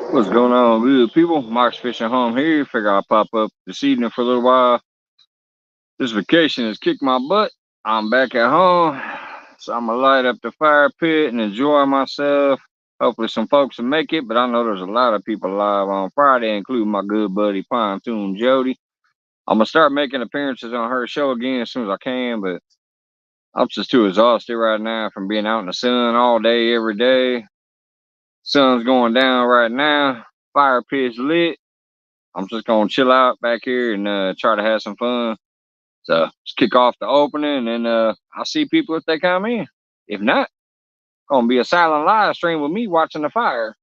What's going on, good people? Mark's Fishing Home here. Figure I'll pop up this evening for a little while. This vacation has kicked my butt. I'm back at home, so I'm gonna light up the fire pit and enjoy myself. Hopefully some folks will make it, but I know there's a lot of people live on Friday, including my good buddy Pontoon Jody. I'm gonna start making appearances on her show again as soon as I can, but I'm just too exhausted right now from being out in the sun all day, every day. Sun's going down right now. Fire pit's lit. I'm just gonna chill out back here and try to have some fun. So just kick off the opening, and I'll see people if they come in. If not, gonna be a silent live stream with me watching the fire.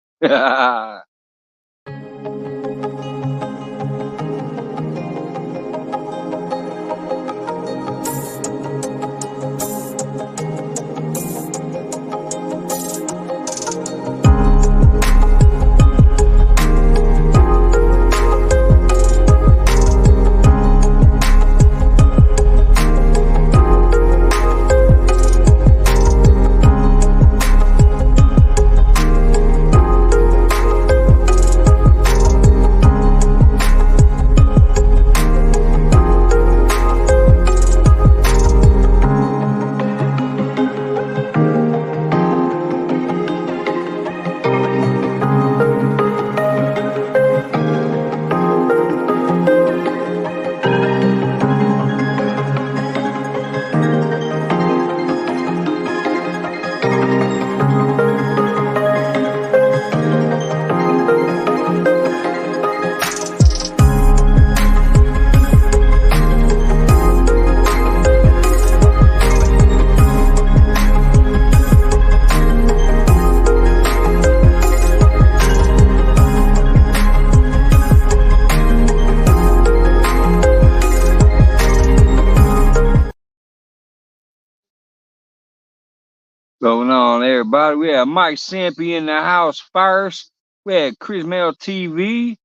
Going on, everybody? We had Mike Sampy in the house first. We had Chris Mel TV,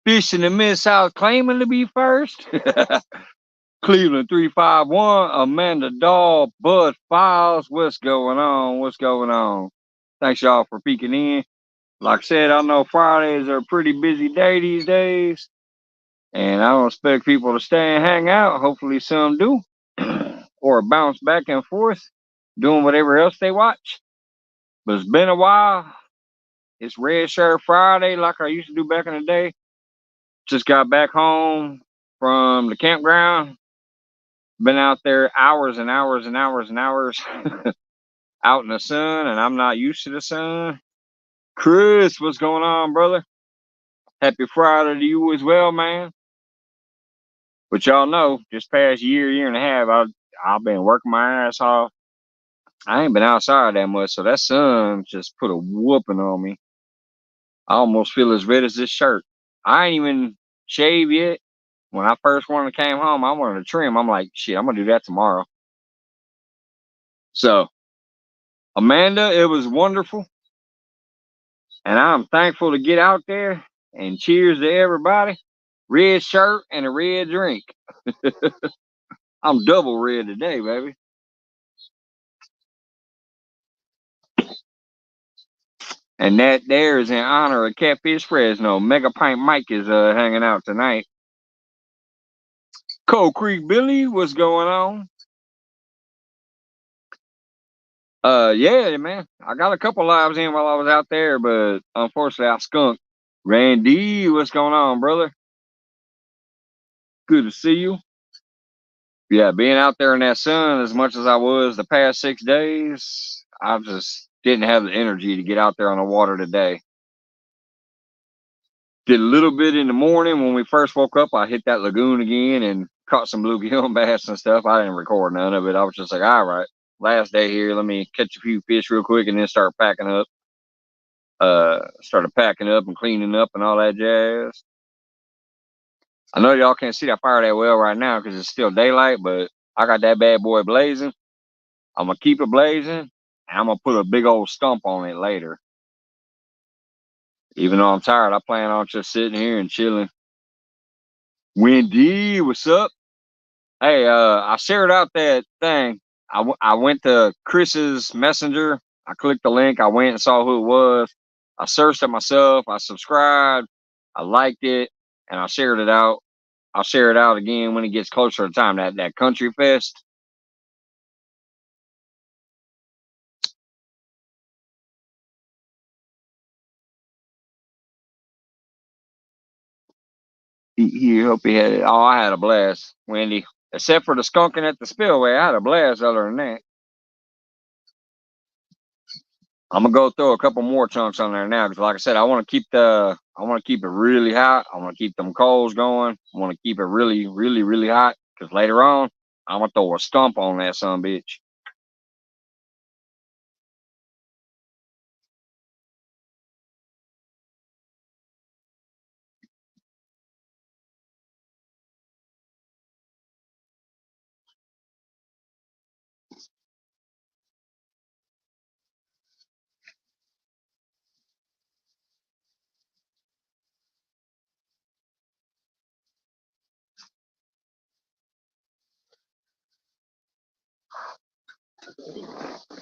Fish in the Mid South claiming to be first. Cleveland 351, Amanda Dahl, Bud Files. What's going on? What's going on? Thanks y'all for peeking in. Like I said, I know Fridays are a pretty busy day these days, and I don't expect people to stay and hang out. Hopefully, some do, or bounce back and forth, doing whatever else they watch. But it's been a while. It's Red Shirt Friday, like I used to do back in the day. Just got back home from the campground. Been out there hours and hours and hours and hours out in the sun, and I'm not used to the sun. Chris, what's going on, brother? Happy Friday to you as well, man. But y'all know, just past year and a half, I've been working my ass off. I ain't been outside that much, so that sun just put a whooping on me. I almost feel as red as this shirt. I ain't even shaved yet. When I first came home, I wanted to trim. I'm like, shit, I'm gonna do that tomorrow. So, Amanda, it was wonderful, and I'm thankful to get out there. And cheers to everybody. Red shirt and a red drink. I'm double red today, baby. And that there is in honor of Catfish Fresno. Mega Pint Mike is hanging out tonight. Cold Creek Billy, what's going on? Yeah, man. I got a couple lives in while I was out there, but unfortunately I skunked. Randy, what's going on, brother? Good to see you. Yeah, being out there in that sun as much as I was the past 6 days, I just didn't have the energy to get out there on the water today. Did a little bit in the morning when we first woke up. I hit that lagoon again and caught some bluegill bass and stuff. I didn't record none of it. I was just like, all right, last day here, let me catch a few fish real quick and then start packing up. Started packing up and cleaning up and all that jazz. I know y'all can't see that fire that well right now because it's still daylight, but I got that bad boy blazing. I'm gonna keep it blazing, and I'm gonna put a big old stump on it later. Even though I'm tired, I plan on just sitting here and chilling. Wendy, what's up? Hey, I shared out that thing. I went to Chris's messenger. I clicked the link. I went and saw who it was. I searched it myself. I subscribed. I liked it, and I shared it out. I'll share it out again when it gets closer to time. That country fest. He hope he had it. Oh, I had a blast, Wendy. Except for the skunking at the spillway, I had a blast. Other than that, I'm gonna go throw a couple more chunks on there now because, like I said, I want to keep it really hot. I want to keep them coals going. I want to keep it really, really, really hot because later on, I'm gonna throw a stump on that son bitch.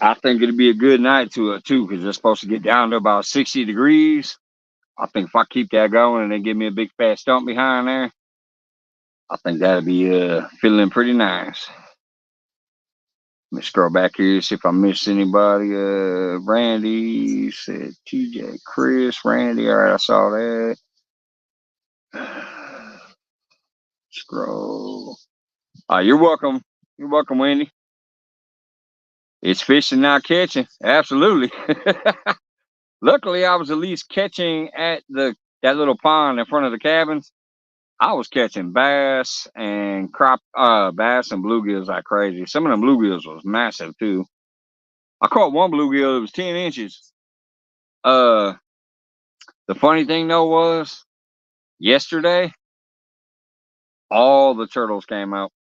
I think it'd be a good night to it too because it's supposed to get down to about 60 degrees. I think if I keep that going and they give me a big fat stump behind there, I think that'd be feeling pretty nice. Let me scroll back here, see if I missed anybody. Randy said TJ, Chris, Randy. All right, I saw that. Scroll. You're welcome. You're welcome, Wendy. It's fishing, not catching. Absolutely. Luckily, I was at least catching at that little pond in front of the cabins. I was catching bass and bass and bluegills like crazy. Some of them bluegills was massive too. I caught one bluegill that was 10 inches. The funny thing though was yesterday, all the turtles came out.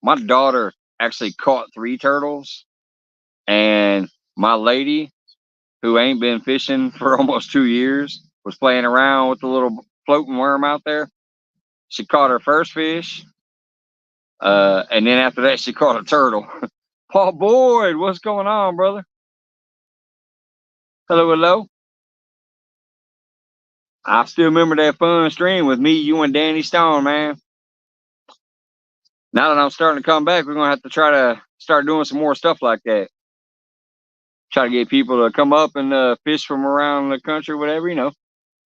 My daughter actually caught 3 turtles, and my lady, who ain't been fishing for almost 2 years, was playing around with the little floating worm out there. She caught her first fish, and then after that, she caught a turtle. Paul Boyd, what's going on, brother? Hello, hello. I still remember that fun stream with me, you, and Danny Stone, man. Now that I'm starting to come back, we're gonna have to try to start doing some more stuff like that. Try to get people to come up and fish from around the country, whatever, you know.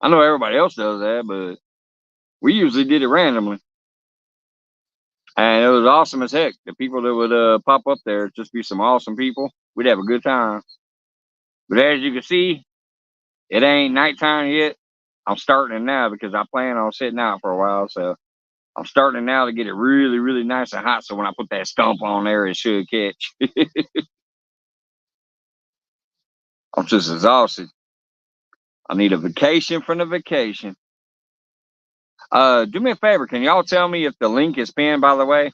I know everybody else does that, but we usually did it randomly. And it was awesome as heck. The people that would pop up there just be some awesome people. We'd have a good time. But as you can see, it ain't nighttime yet. I'm starting it now because I plan on sitting out for a while. So I'm starting it now to get it really, really nice and hot. So when I put that stump on there, it should catch. I'm just exhausted. I need a vacation from the vacation. Do me a favor. Can y'all tell me if the link is pinned, by the way?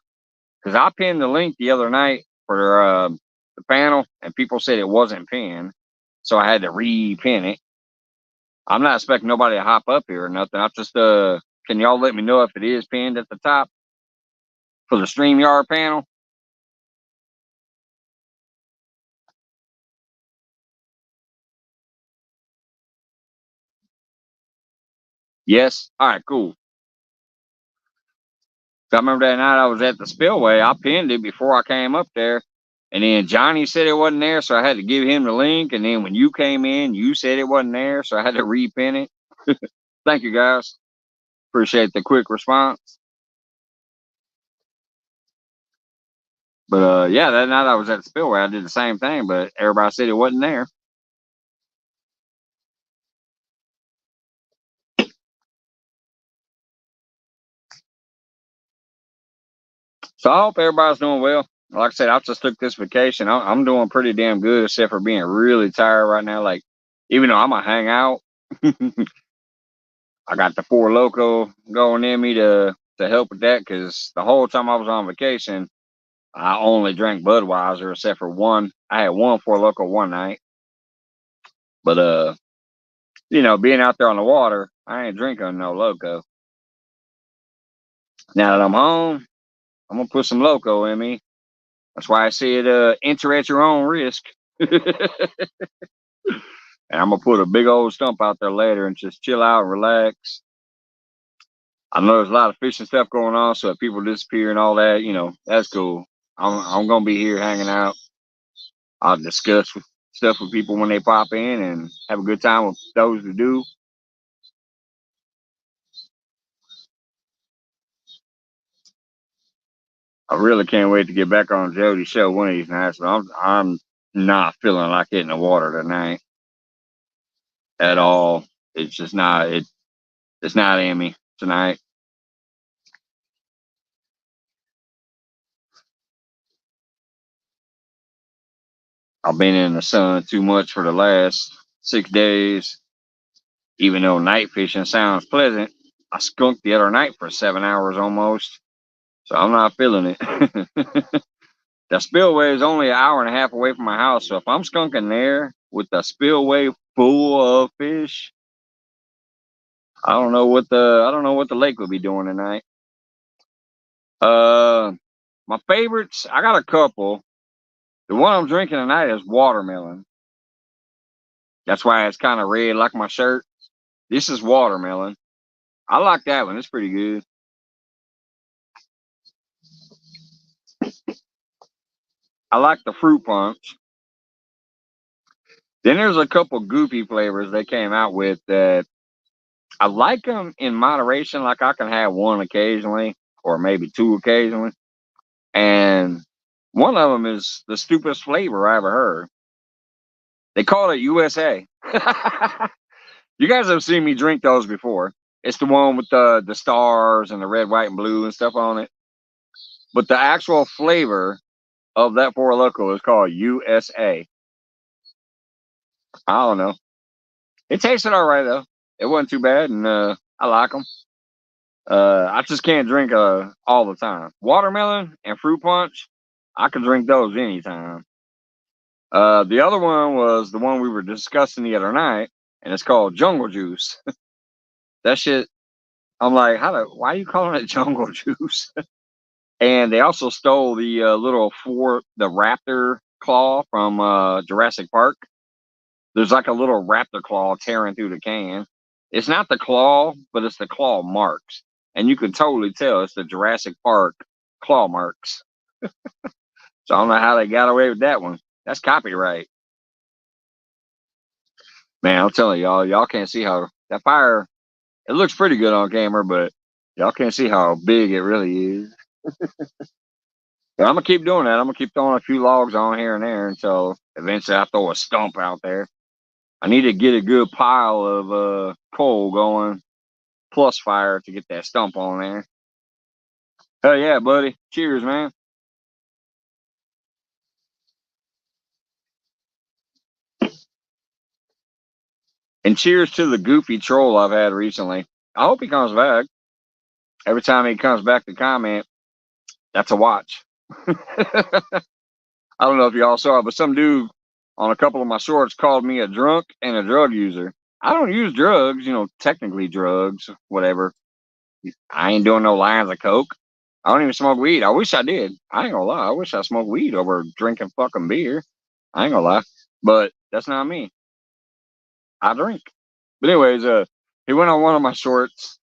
Because I pinned the link the other night for the panel, and people said it wasn't pinned. So I had to re-pin it. I'm not expecting nobody to hop up here or nothing. I just, can y'all let me know if it is pinned at the top for the StreamYard panel? Yes? All right, cool. I remember that night I was at the spillway. I pinned it before I came up there. And then Johnny said it wasn't there, so I had to give him the link. And then when you came in, you said it wasn't there, so I had to repin it. Thank you, guys. Appreciate the quick response. But yeah, that night I was at the spillway, I did the same thing, but everybody said it wasn't there. So I hope everybody's doing well. Like I said, I just took this vacation. I'm doing pretty damn good, except for being really tired right now. Like, even though I'm gonna hang out, I got the Four Loco going in me to help with that because the whole time I was on vacation, I only drank Budweiser except for one. I had one Four Loco one night, but you know, being out there on the water, I ain't drinking no Loco. Now that I'm home, I'm gonna put some Loco in me. That's why I said enter at your own risk. And I'm gonna put a big old stump out there later and just chill out and relax. I know there's a lot of fishing stuff going on, so if people disappear and all that, you know, that's cool. I'm gonna be here hanging out. I'll discuss stuff with people when they pop in and have a good time with those who do. I really can't wait to get back on Jody's show one of these nights, but I'm not feeling like hitting the water tonight at all. It's just not it's not in me tonight. I've been in the sun too much for the last 6 days. Even though night fishing sounds pleasant, I skunked the other night for 7 hours almost, so I'm not feeling it. The spillway is only an hour and a half away from my house, so if I'm skunking there with the spillway full of fish, I don't know what the lake will be doing tonight. My favorites, I got a couple. The one I'm drinking tonight is watermelon. That's why it's kind of red like my shirt. This is watermelon. I like that one. It's pretty good. I like the fruit punch. Then there's a couple goofy flavors they came out with that I like them in moderation. Like I can have one occasionally or maybe two occasionally. And one of them is the stupidest flavor I ever heard. They call it USA. You guys have seen me drink those before. It's the one with the stars and the red, white, and blue and stuff on it. But the actual flavor of that Four Loko is called USA. I don't know. It tasted all right though. It wasn't too bad, and I like them. I just can't drink all the time. Watermelon and fruit punch, I can drink those anytime. The other one was the one we were discussing the other night, and it's called Jungle Juice. That shit, I'm like, why are you calling it Jungle Juice? And they also stole the the raptor claw from Jurassic Park. There's like a little raptor claw tearing through the can. It's not the claw, but it's the claw marks. And you can totally tell it's the Jurassic Park claw marks. So I don't know how they got away with that one. That's copyright. Man, I'm telling y'all can't see how that fire, it looks pretty good on camera, but y'all can't see how big it really is. But I'm going to keep doing that. I'm going to keep throwing a few logs on here and there until eventually I throw a stump out there. I need to get a good pile of coal going, plus fire to get that stump on there. Hell yeah, buddy. Cheers, man. And cheers to the goofy troll I've had recently. I hope he comes back. Every time he comes back to comment, that's a watch. I don't know if y'all saw it, but some dude on a couple of my shorts called me a drunk and a drug user. I don't use drugs, technically drugs, whatever. I ain't doing no lines of coke. I don't even smoke weed. I wish I did. I ain't gonna lie. I wish I smoked weed over drinking fucking beer. I ain't gonna lie. But that's not me. I drink. But anyways, he went on one of my shorts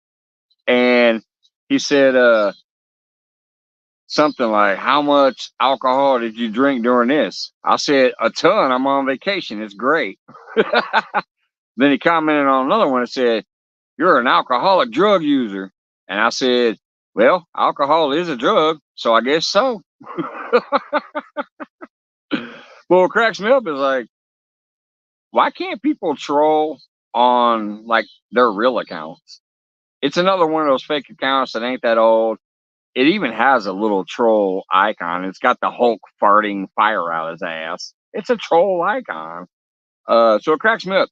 and he said something like, "How much alcohol did you drink during this?" I said, "A ton. I'm on vacation. It's great." Then he commented on another one and said, "You're an alcoholic drug user." And I said, "Well, alcohol is a drug, so I guess so." Well, what cracks me up is like, why can't people troll on like their real accounts? It's another one of those fake accounts that ain't that old. It even has a little troll icon. It's got the Hulk farting fire out his ass. It's a troll icon. So it cracks me up.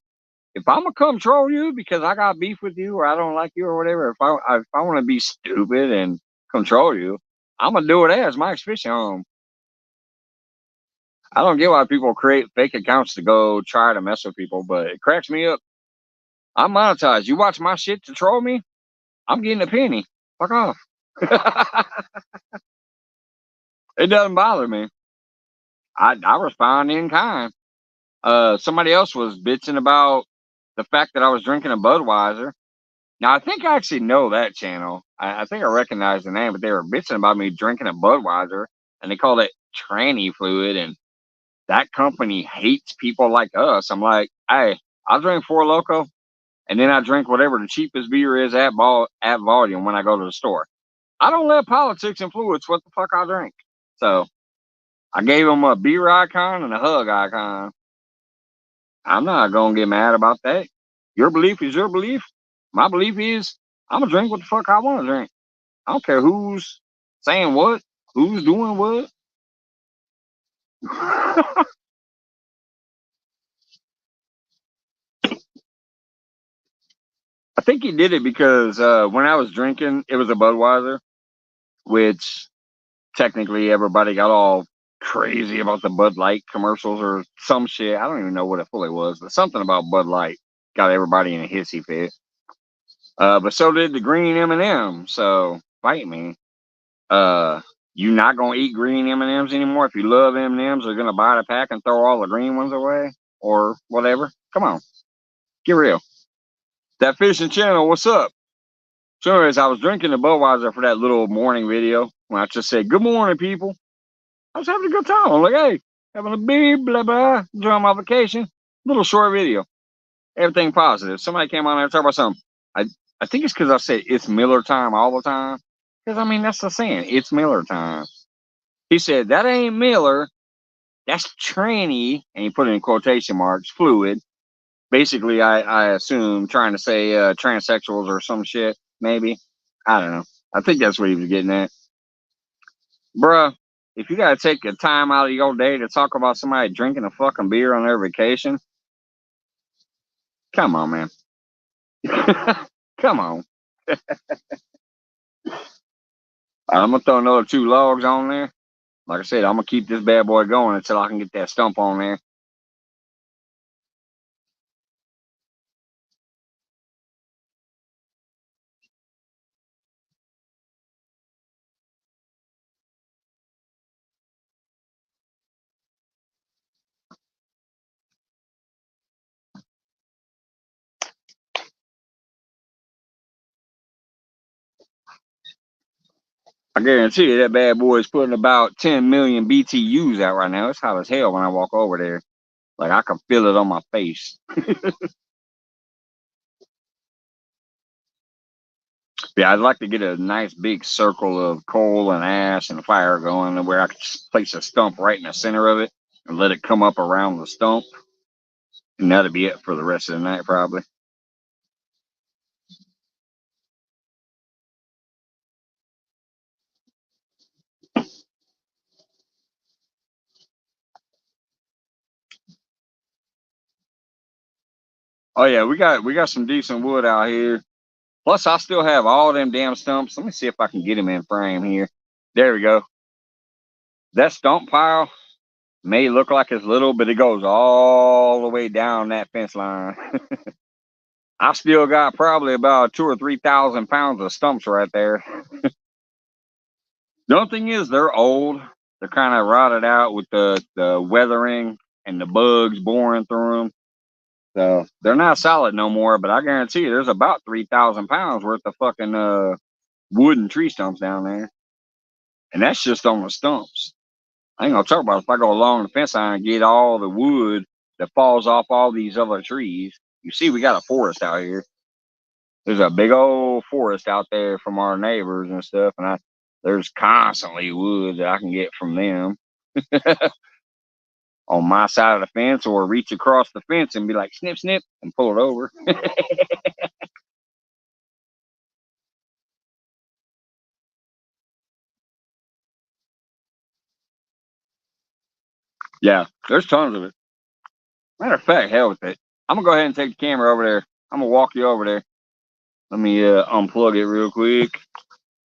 If I'm gonna come troll you because I got beef with you or I don't like you or whatever, if I want to be stupid and control you, I'm gonna do it as Mike's Fishing Home. I don't get why people create fake accounts to go try to mess with people, but it cracks me up. I'm monetized. You watch my shit to troll me, I'm getting a penny. Fuck off. It doesn't bother me. I respond in kind. Somebody else was bitching about the fact that I was drinking a Budweiser. Now, I think I actually know that channel. I think I recognize the name, but they were bitching about me drinking a Budweiser, and they called it tranny fluid, and that company hates people like us. I'm like, hey, I drink Four Loko, and then I drink whatever the cheapest beer is at volume when I go to the store. I don't let politics influence what the fuck I drink. So I gave them a beer icon and a hug icon. I'm not gonna get mad about that. Your belief is your belief. My belief is I'm gonna drink what the fuck I want to drink. I don't care who's saying what, who's doing what. I think he did it because when I was drinking, it was a Budweiser, which technically everybody got all crazy about the Bud Light commercials or some shit. I don't even know what it fully was, but something about Bud Light got everybody in a hissy fit. But so did the green M&M. So fight me. You not gonna eat green M&Ms anymore? If you love M&Ms, are gonna buy the pack and throw all the green ones away or whatever? Come on, get real. That fishing channel, what's up? So anyways, I was drinking the Budweiser for that little morning video when I just said, good morning, people. I was having a good time. I'm like, hey, having a big blah blah, enjoying my vacation. Little short video. Everything positive. Somebody came on there and talked about something. I think it's because I said it's Miller time all the time. Because I mean that's the saying. It's Miller time. He said that ain't Miller. That's tranny, and he put it in quotation marks, fluid. Basically, I assume trying to say transsexuals or some shit, maybe. I don't know. I think that's what he was getting at. Bruh, if you gotta take a time out of your day to talk about somebody drinking a fucking beer on their vacation, come on, man. Come on. I'm gonna throw another 2 logs on there. Like I said, I'm gonna keep this bad boy going until I can get that stump on there. I guarantee you that bad boy is putting about 10 million BTUs out right now. It's hot as hell when I walk over there. Like I can feel it on my face. Yeah, I'd like to get a nice big circle of coal and ash and fire going where I could just place a stump right in the center of it and let it come up around the stump. And that'll be it for the rest of the night, probably. Oh yeah, we got some decent wood out here. Plus, I still have all them damn stumps. Let me see if I can get them in frame here. There we go. That stump pile may look like it's little, but it goes all the way down that fence line. I still got probably about 2 or 3 thousand pounds of stumps right there. The only thing is, they're old. They're kind of rotted out with the weathering and the bugs boring through them. So they're not solid no more. But I guarantee you, there's about 3,000 pounds worth of fucking wooden tree stumps down there, and that's just on the stumps. I ain't gonna talk about if I go along the fence line and get all the wood that falls off all these other trees. You see, we got a forest out here. There's a big old forest out there from our neighbors and stuff, and there's constantly wood that I can get from them on my side of the fence, or reach across the fence and be like snip snip and pull it over. Yeah, there's tons of it. Matter of fact, hell with it. I'm gonna go ahead and take the camera over there. I'm gonna walk you over there. Let me unplug it real quick.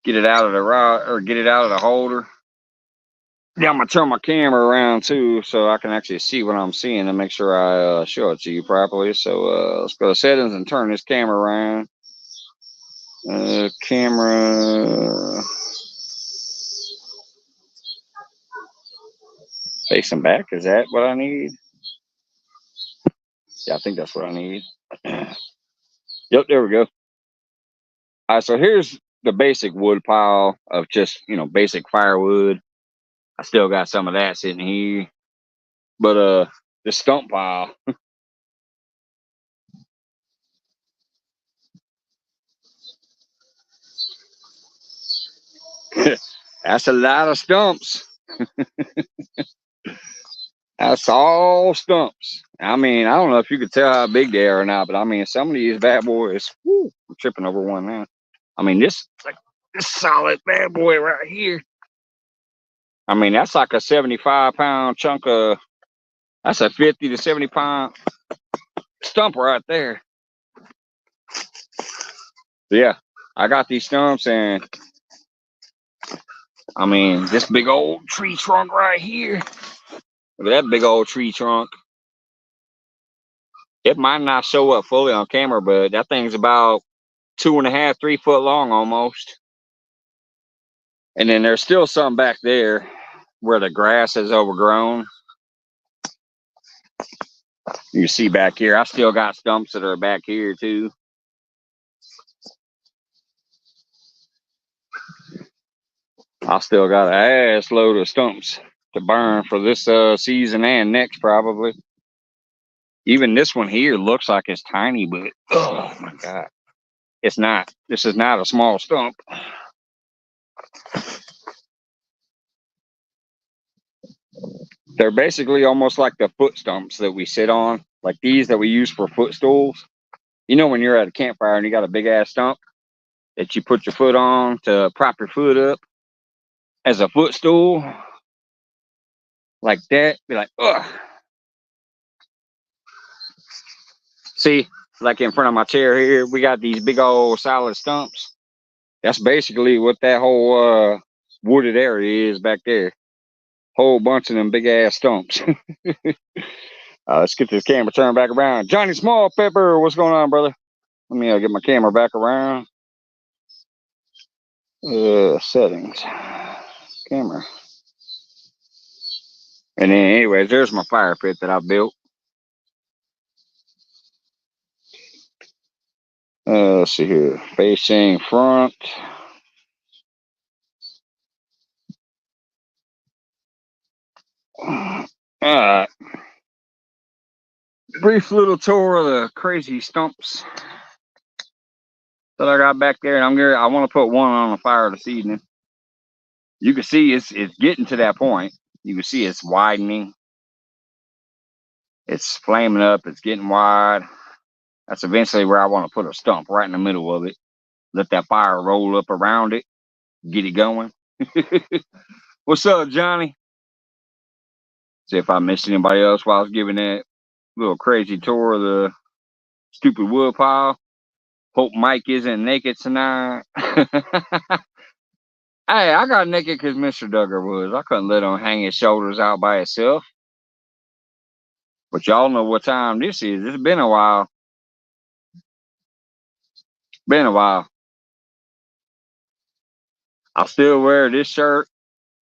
Get it out of the rod or get it out of the holder. Yeah, I'm gonna turn my camera around too, so I can actually see what I'm seeing and make sure I show it to you properly. So let's go to settings and turn this camera around. Camera facing back. Is that what I need? Yeah, I think that's what I need. Yep, there we go. All right, so here's the basic wood pile of just, basic firewood. I still got some of that sitting here. But the stump pile. That's a lot of stumps. That's all stumps. I mean, I don't know if you could tell how big they are or not, but I mean, some of these bad boys, whoo, I'm tripping over one now. I mean, this solid bad boy right here. I mean, that's like a 75-pound chunk of, that's a 50 to 70-pound stump right there. Yeah, I got these stumps, and I mean, this big old tree trunk right here. Look at that big old tree trunk. It might not show up fully on camera, but that thing's about 2.5, 3 foot long almost. And then there's still some back there where the grass is overgrown. You can see back here, I still got stumps that are back here too. I still got an ass load of stumps to burn for this season and next probably. Even this one here looks like it's tiny, but oh my God, it's not. This is not a small stump. They're basically almost like the foot stumps that we sit on, like these that we use for footstools. You know, when you're at a campfire and you got a big ass stump that you put your foot on to prop your foot up as a footstool, like that, be like, ugh. See, like in front of my chair here, we got these big old solid stumps. That's basically what that whole wooded area is back there. Whole bunch of them big ass stumps. Let's get this camera turned back around. Johnny Small Pepper, what's going on, brother? Let me get my camera back around. Settings, camera. And then anyways, there's my fire pit that I built. Let's see here, facing front. Alright. Brief little tour of the crazy stumps that I got back there, and I want to put one on the fire this evening. You can see it's getting to that point. You can see it's widening. It's flaming up. It's getting wide. That's eventually where I want to put a stump right in the middle of it. Let that fire roll up around it. Get it going. What's up, Johnny? See if I missed anybody else while I was giving that little crazy tour of the stupid wood pile. Hope Mike isn't naked tonight. Hey, I got naked because Mr. Duggar was. I couldn't let him hang his shoulders out by himself. But y'all know what time this is. It's been a while. Been a while. I still wear this shirt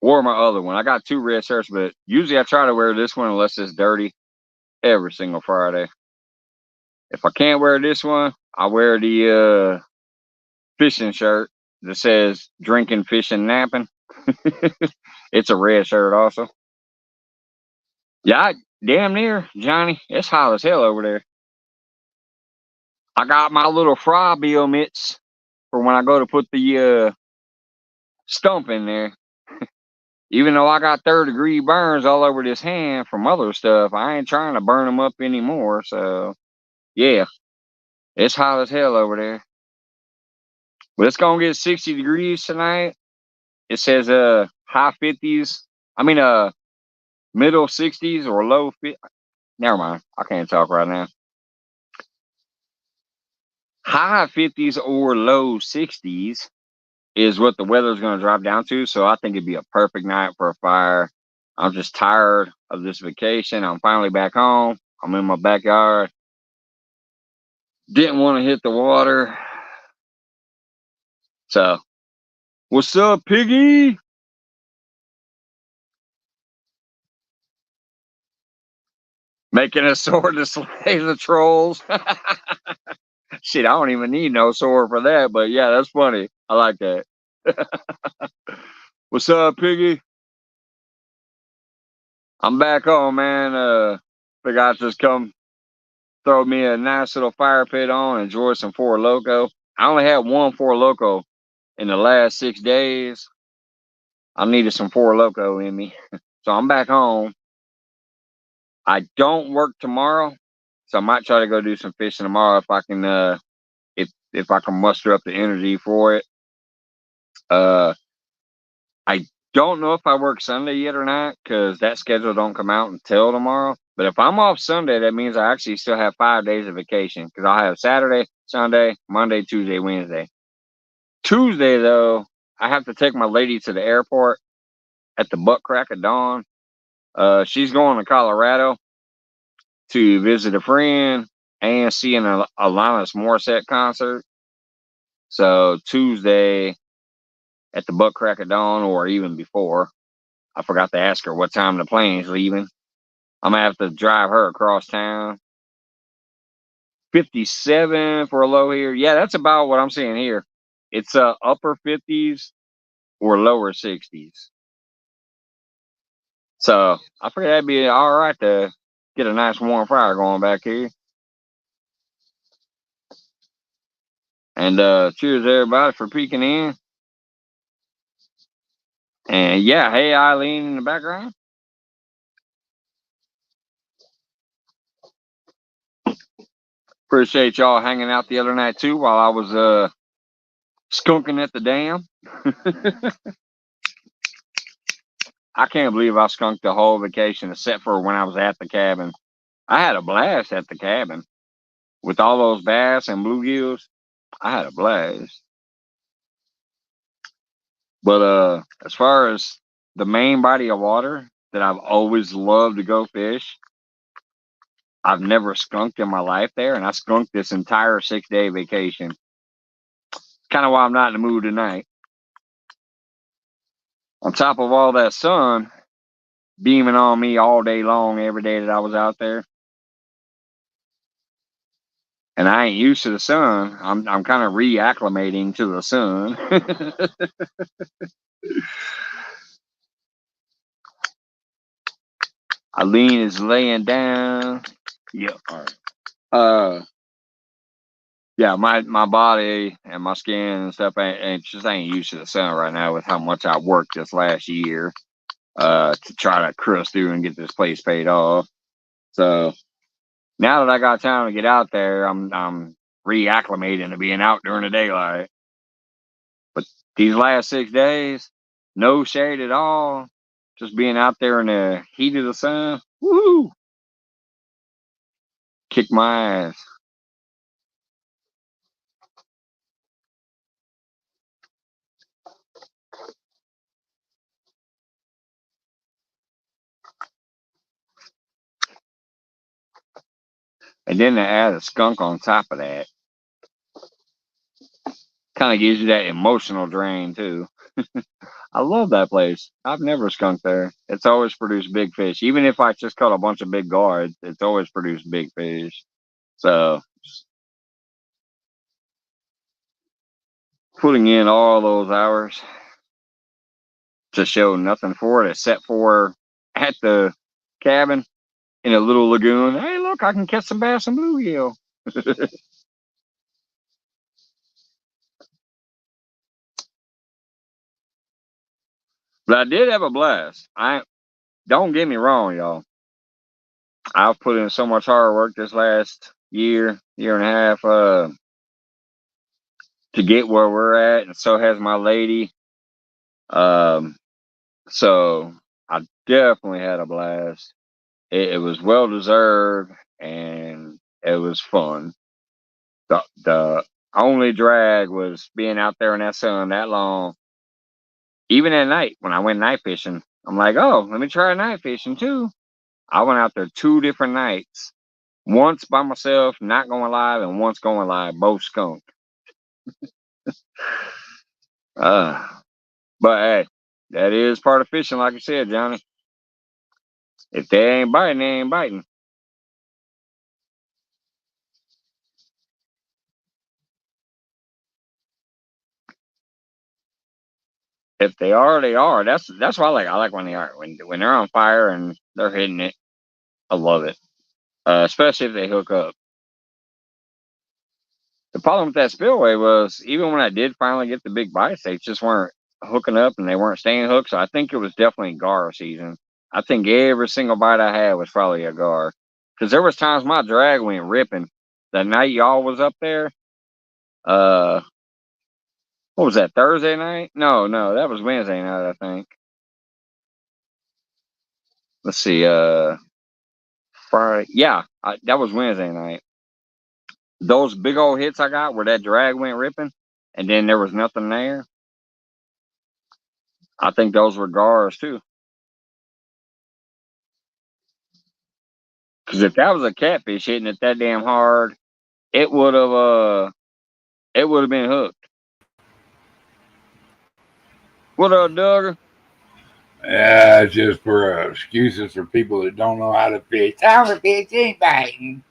or my other one. I got 2 red shirts, but usually I try to wear this one unless it's dirty every single Friday. If I can't wear this one, I wear the fishing shirt that says drinking, fishing, napping. It's a red shirt also. Yeah, damn near, Johnny. It's hot as hell over there. I got my little fry bill mitts for when I go to put the stump in there. Even though I got 3rd-degree burns all over this hand from other stuff, I ain't trying to burn them up anymore. So, yeah, it's hot as hell over there. But it's gonna get 60 degrees tonight. It says high 50s. I mean middle 60s or low 50s. Never mind. I can't talk right now. High 50s or low 60s is what the weather's going to drop down to. So I think it'd be a perfect night for a fire. I'm just tired of this vacation. I'm finally back home. I'm in my backyard. Didn't want to hit the water. So, what's up, Piggy? Making a sword to slay the trolls. Shit, I don't even need no sword for that, but yeah, that's funny. I like that. What's up, Piggy? I'm back home, man. Figured I'd just come throw me a nice little fire pit on, enjoy some Four Loko. I only had one Four Loko in the last 6 days. I needed some Four Loko in me. So I'm back home. I don't work tomorrow, so I might try to go do some fishing tomorrow if I can if I can muster up the energy for it. I don't know if I work Sunday yet or not, because that schedule don't come out until tomorrow. But if I'm off Sunday, that means I actually still have 5 days of vacation, because I'll have Saturday, Sunday, Monday, Tuesday, Wednesday. Tuesday, though, I have to take my lady to the airport at the butt crack of dawn. She's going to Colorado to visit a friend and see an Alanis Morissette concert. So Tuesday at the butt crack of dawn, or even before, I forgot to ask her what time the plane's leaving. I'm gonna have to drive her across town. 57 for a low here. Yeah, that's about what I'm seeing here. It's upper 50s or lower 60s. So I figured that'd be all right to get a nice warm fire going back here. And cheers everybody for peeking in. And yeah, hey Eileen in the background. Appreciate y'all hanging out the other night too while I was skunking at the dam. I can't believe I skunked the whole vacation except for when I was at the cabin. I had a blast at the cabin with all those bass and bluegills. I had a blast. But as far as the main body of water that I've always loved to go fish, I've never skunked in my life there, and I skunked this entire 6-day vacation. Kind of why I'm not in the mood tonight. On top of all that sun beaming on me all day long, every day that I was out there, and I ain't used to the sun. I'm kind of reacclimating to the sun. Eileen is laying down. Yep. All right. Yeah, my body and my skin and stuff ain't used to the sun right now with how much I worked this last year to try to cruise through and get this place paid off. So now that I got time to get out there, I'm reacclimating to being out during the daylight. But these last 6 days, no shade at all, just being out there in the heat of the sun, woohoo! Kick my ass. And then to add a skunk on top of that, kind of gives you that emotional drain too. I love that place. I've never skunked there. It's always produced big fish. Even if I just caught a bunch of big guards, it's always produced big fish. So putting in all those hours to show nothing for it except for at the cabin in a little lagoon. Hey, look, I can catch some bass and bluegill. But I did have a blast. I don't get me wrong, y'all. I've put in so much hard work this last year, year and a half, to get where we're at, and so has my lady. Um, so I definitely had a blast. It was well deserved, and it was fun. The only drag was being out there in that sun that long. Even at night, when I went night fishing, I'm like, oh, let me try night fishing too. I went out there 2 different nights. Once by myself, not going live, and once going live, both skunk. Uh, but hey, that is part of fishing, like I said, Johnny. If they ain't biting, they ain't biting. If they are, they are. That's why I like when they are when they're on fire and they're hitting it. I love it, especially if they hook up. The problem with that spillway was even when I did finally get the big bites, they just weren't hooking up and they weren't staying hooked. So I think it was definitely gar season. I think every single bite I had was probably a gar, because there was times my drag went ripping. The night y'all was up there, uh, what was that, Thursday night? No, that was Wednesday night, I think. Let's see, Friday. Yeah, that was Wednesday night. Those big old hits I got where that drag went ripping, and then there was nothing there. I think those were gars too. Because if that was a catfish hitting it that damn hard, it would have been hooked. What up, Doug? Yeah, it's just for excuses for people that don't know how to fish. How to fish ain't biting.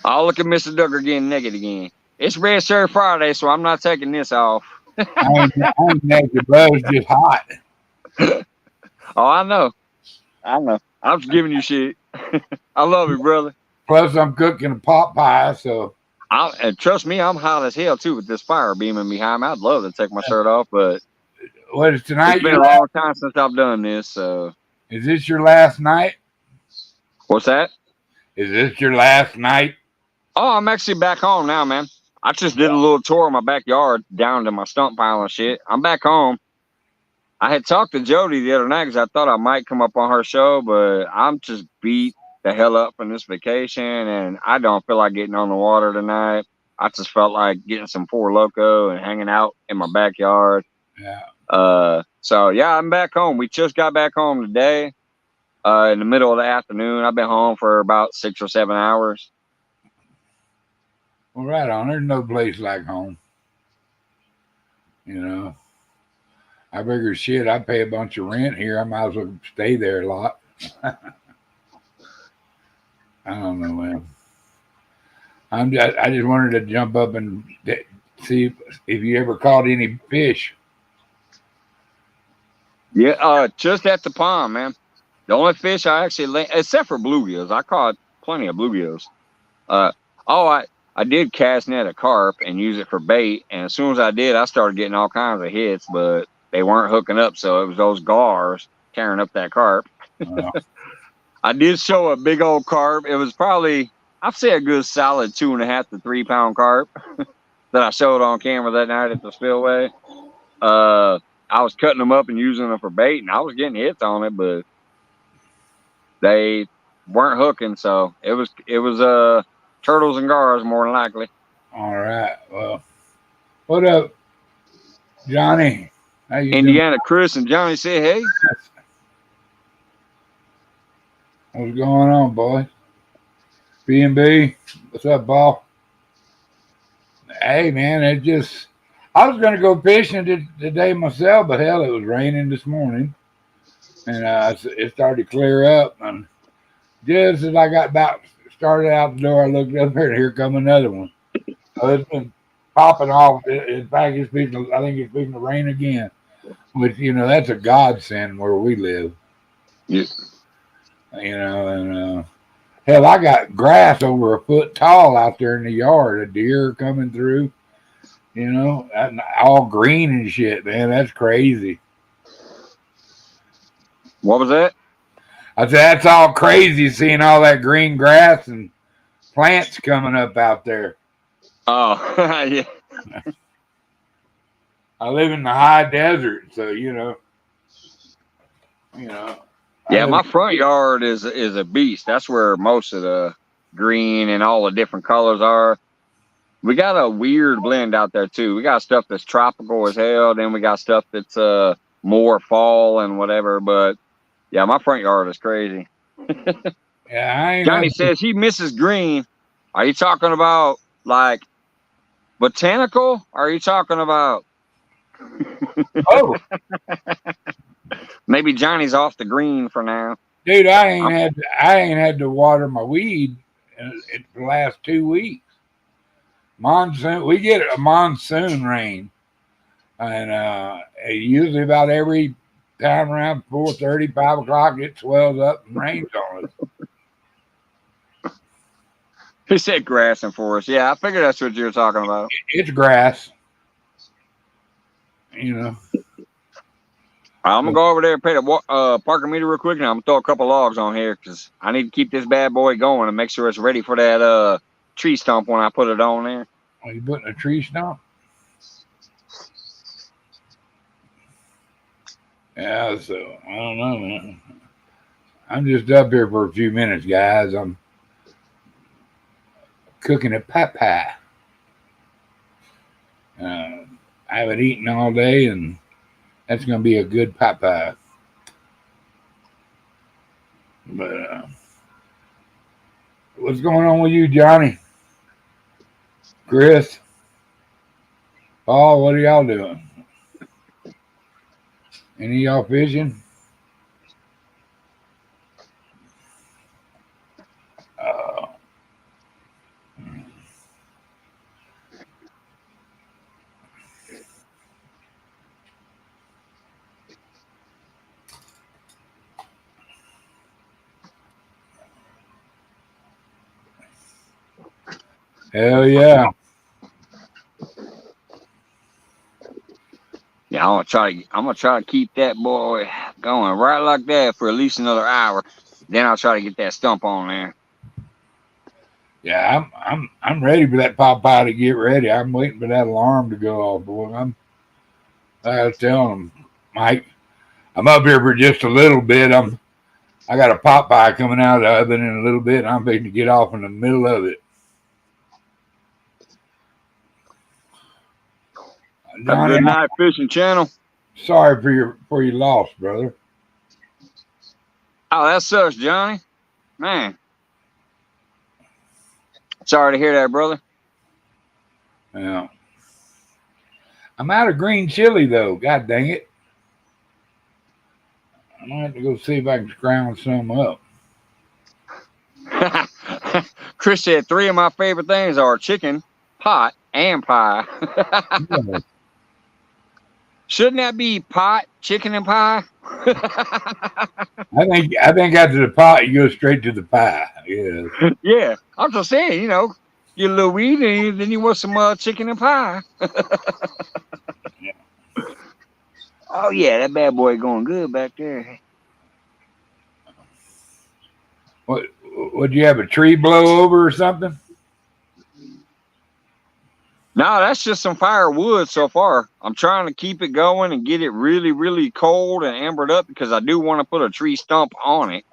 I'll look at Mr. Duggar getting naked again. It's Red Shirt Friday, so I'm not taking this off. I ain't naked, bro. It's just hot. Oh, I know. I'm just giving you shit. I love you, brother. Plus, I'm cooking a pot pie, so. And trust me, I'm hot as hell too with this fire beaming behind me. I'd love to take my shirt off, but What is tonight? It's been a long time since I've done this. So, is this your last night? What's that? Is this your last night? Oh, I'm actually back home now, man. I just did a little tour of my backyard down to my stump pile and shit. I'm back home. I had talked to Jody the other night because I thought I might come up on her show, but I'm just beat the hell up from this vacation, and I don't feel like getting on the water tonight. I just felt like getting some Four Loko and hanging out in my backyard. Yeah. So yeah, I'm back home. We just got back home today, in the middle of the afternoon. I've been home for about 6 or 7 hours. Well, right on. There's no place like home. You know, I figure shit, I pay a bunch of rent here. I might as well stay there a lot. I don't know, man. I just wanted to jump up and see if you ever caught any fish. Yeah, just at the pond, man. The only fish I actually, except for bluegills, I caught plenty of bluegills. I did cast net a carp and use it for bait, and as soon as I did, I started getting all kinds of hits, but they weren't hooking up, so it was those gars tearing up that carp. I did show a big old carp. It was probably, I'd say, a good solid 2.5 to 3 pound carp that I showed on camera that night at the spillway. I was cutting them up and using them for bait, and I was getting hits on it, but they weren't hooking, so it was turtles and gars more than likely. All right. Well, what up, Johnny? How you Indiana doing? Chris and Johnny said, hey. What's going on, boy? B&B, what's up, Paul? Hey, man, I was going to go fishing today myself, but hell, it was raining this morning. And it started to clear up. And just as I got about started out the door, I looked up here, and here come another one. So it's been popping off. In fact, I think it's fixing to rain again. Which, that's a godsend where we live. Yeah. And hell, I got grass over a foot tall out there in the yard. A deer coming through, all green and shit, man. That's crazy. What was that? I said, that's all crazy seeing all that green grass and plants coming up out there. Oh, yeah. I live in the high desert, so, Yeah, my front yard is a beast. That's where most of the green and all the different colors are. We got a weird blend out there too. We got stuff that's tropical as hell. Then we got stuff that's more fall and whatever. But yeah, my front yard is crazy. Yeah, Johnny says he misses green. Are you talking about like botanical? Or are you talking about? Oh. Maybe Johnny's off the green for now. Dude, I ain't had to water my weed in the last 2 weeks. Monsoon, we get a monsoon rain, And usually about every time around 4:30, 5 o'clock, it swells up and rains on us. He said grass and forest. Yeah, I figured that's what you were talking about. It's grass, you know. I'm gonna go over there and pay the parking meter real quick, and I'm gonna throw a couple logs on here because I need to keep this bad boy going and make sure it's ready for that tree stump when I put it on there. Are you putting a tree stump? Yeah, so I don't know, man. I'm just up here for a few minutes, guys. I'm cooking a pot pie. I haven't eaten all day, and that's going to be a good pot pie. But what's going on with you, Johnny? Chris? Paul, what are y'all doing? Any of y'all fishing? Hell yeah. Yeah, I'm gonna try to keep that boy going right like that for at least another hour. Then I'll try to get that stump on there. Yeah, I'm ready for that pot pie to get ready. I'm waiting for that alarm to go off, boy. I was telling him, Mike, I'm up here for just a little bit. I got a pot pie coming out of the oven in a little bit, and I'm waiting to get off in the middle of it. Have a good night, fishing channel. Sorry for your loss, brother. Oh, that sucks, Johnny. Man. Sorry to hear that, brother. Yeah. I'm out of green chili, though. God dang it. I'm going to have to go see if I can scrounge some up. Chris said 3 of my favorite things are chicken, pot, and pie. Yeah. Shouldn't that be pot, chicken, and pie? I think after the pot, you go straight to the pie. Yeah. Yeah, I'm just saying, you know, get a little weed and then you want some chicken and pie. Yeah. Oh yeah, that bad boy going good back there. What would you have a tree blow over or something? No, that's just some firewood so far. I'm trying to keep it going and get it really, really cold and ambered up because I do want to put a tree stump on it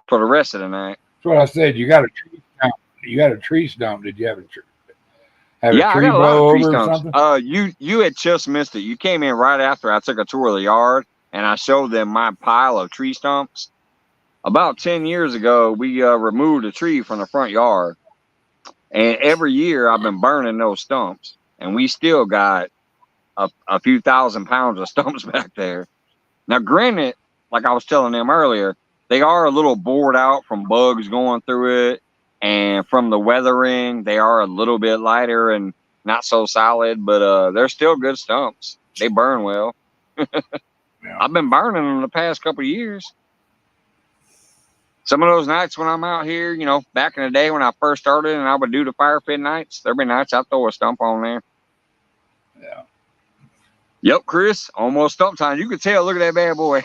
for the rest of the night. That's what I said. You got a tree stump. You got a tree stump. Did you have a tree? Yeah, I got a lot of tree over stumps. or something? You had just missed it. You came in right after I took a tour of the yard and I showed them my pile of tree stumps. About 10 years ago, we removed a tree from the front yard. And every year I've been burning those stumps. And we still got a few thousand pounds of stumps back there. Now, granted, like I was telling them earlier, they are a little bored out from bugs going through it. And from the weathering, they are a little bit lighter and not so solid, but they're still good stumps. They burn well. Yeah. I've been burning them the past couple of years. Some of those nights when I'm out here, you know, back in the day when I first started and I would do the fire pit nights, there'd be nights I'd throw a stump on there. Yeah. Yep, Chris, almost stump time. You could tell, look at that bad boy.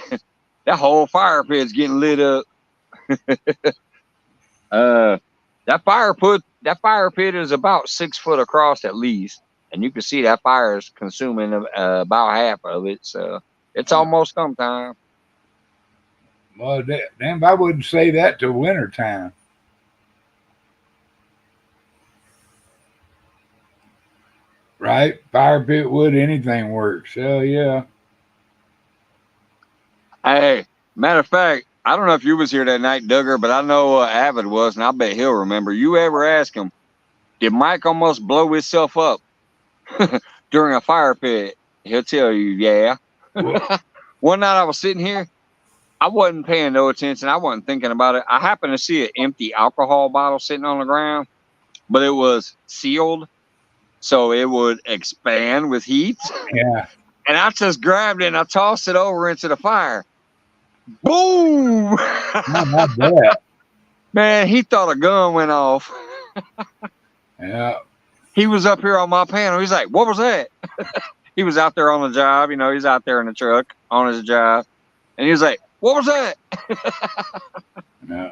That whole fire pit's getting lit up. That fire pit is about 6 foot across at least. And you can see that fire is consuming about half of it. So it's almost stump time. Well, damn, I wouldn't say that till winter time. Right? Fire pit wood, anything works. Hell yeah. Hey, matter of fact, I don't know if you was here that night, Duggar, but I know Avid was, and I bet he'll remember. You ever ask him, did Mike almost blow himself up during a fire pit? He'll tell you, yeah. One night I was sitting here. I wasn't paying no attention. I wasn't thinking about it. I happened to see an empty alcohol bottle sitting on the ground, but it was sealed. so it would expand with heat. Yeah. And I just grabbed it and I tossed it over into the fire. Boom! Not bad. Man, he thought a gun went off. Yeah. He was up here on my panel. He's like, what was that? He was out there on the job. You know, he's out there in the truck on his job. And he was like, what was that? Yeah.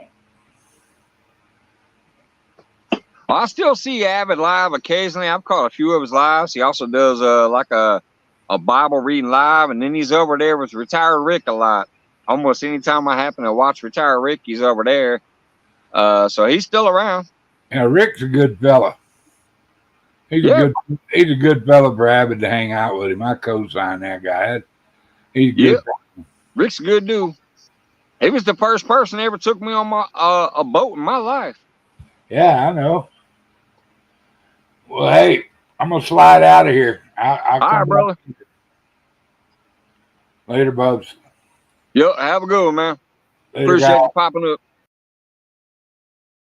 Well, I still see Avid live occasionally. I've caught a few of his lives. He also does like a Bible reading live. And then he's over there with Retired Rick a lot. Almost anytime I happen to watch Retired Rick, he's over there. So he's still around. Yeah, Rick's a good fella. He's a good fella for Avid to hang out with him. I co-sign that guy. He's good. Rick's a good dude. He was the first person that ever took me on my a boat in my life. Yeah, I know. Well, hey, I'm gonna slide out of here. All right, brother. Later, Bubs. Yep, have a good one, man. Later, Appreciate guys. you popping up.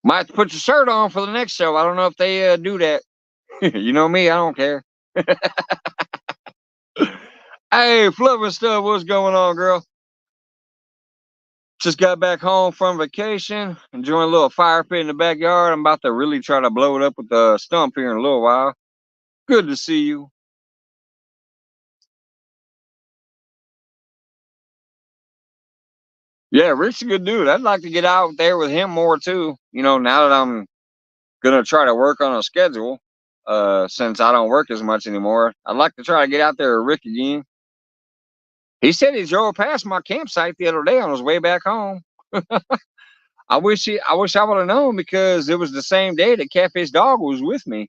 Might have to put your shirt on for the next show. I don't know if they do that. You know me, I don't care. Hey, Fluffy Stuff, what's going on, girl? Just got back home from vacation, enjoying a little fire pit in the backyard. I'm about to really try to blow it up with the stump here in a little while. Good to see you. Yeah, Rick's a good dude. I'd like to get out there with him more too. You know, now that I'm gonna try to work on a schedule, since I don't work as much anymore, I'd like to try to get out there with Rick again. He said he drove past my campsite the other day on his way back home. I wish I would have known, because it was the same day that Catfish Dog was with me.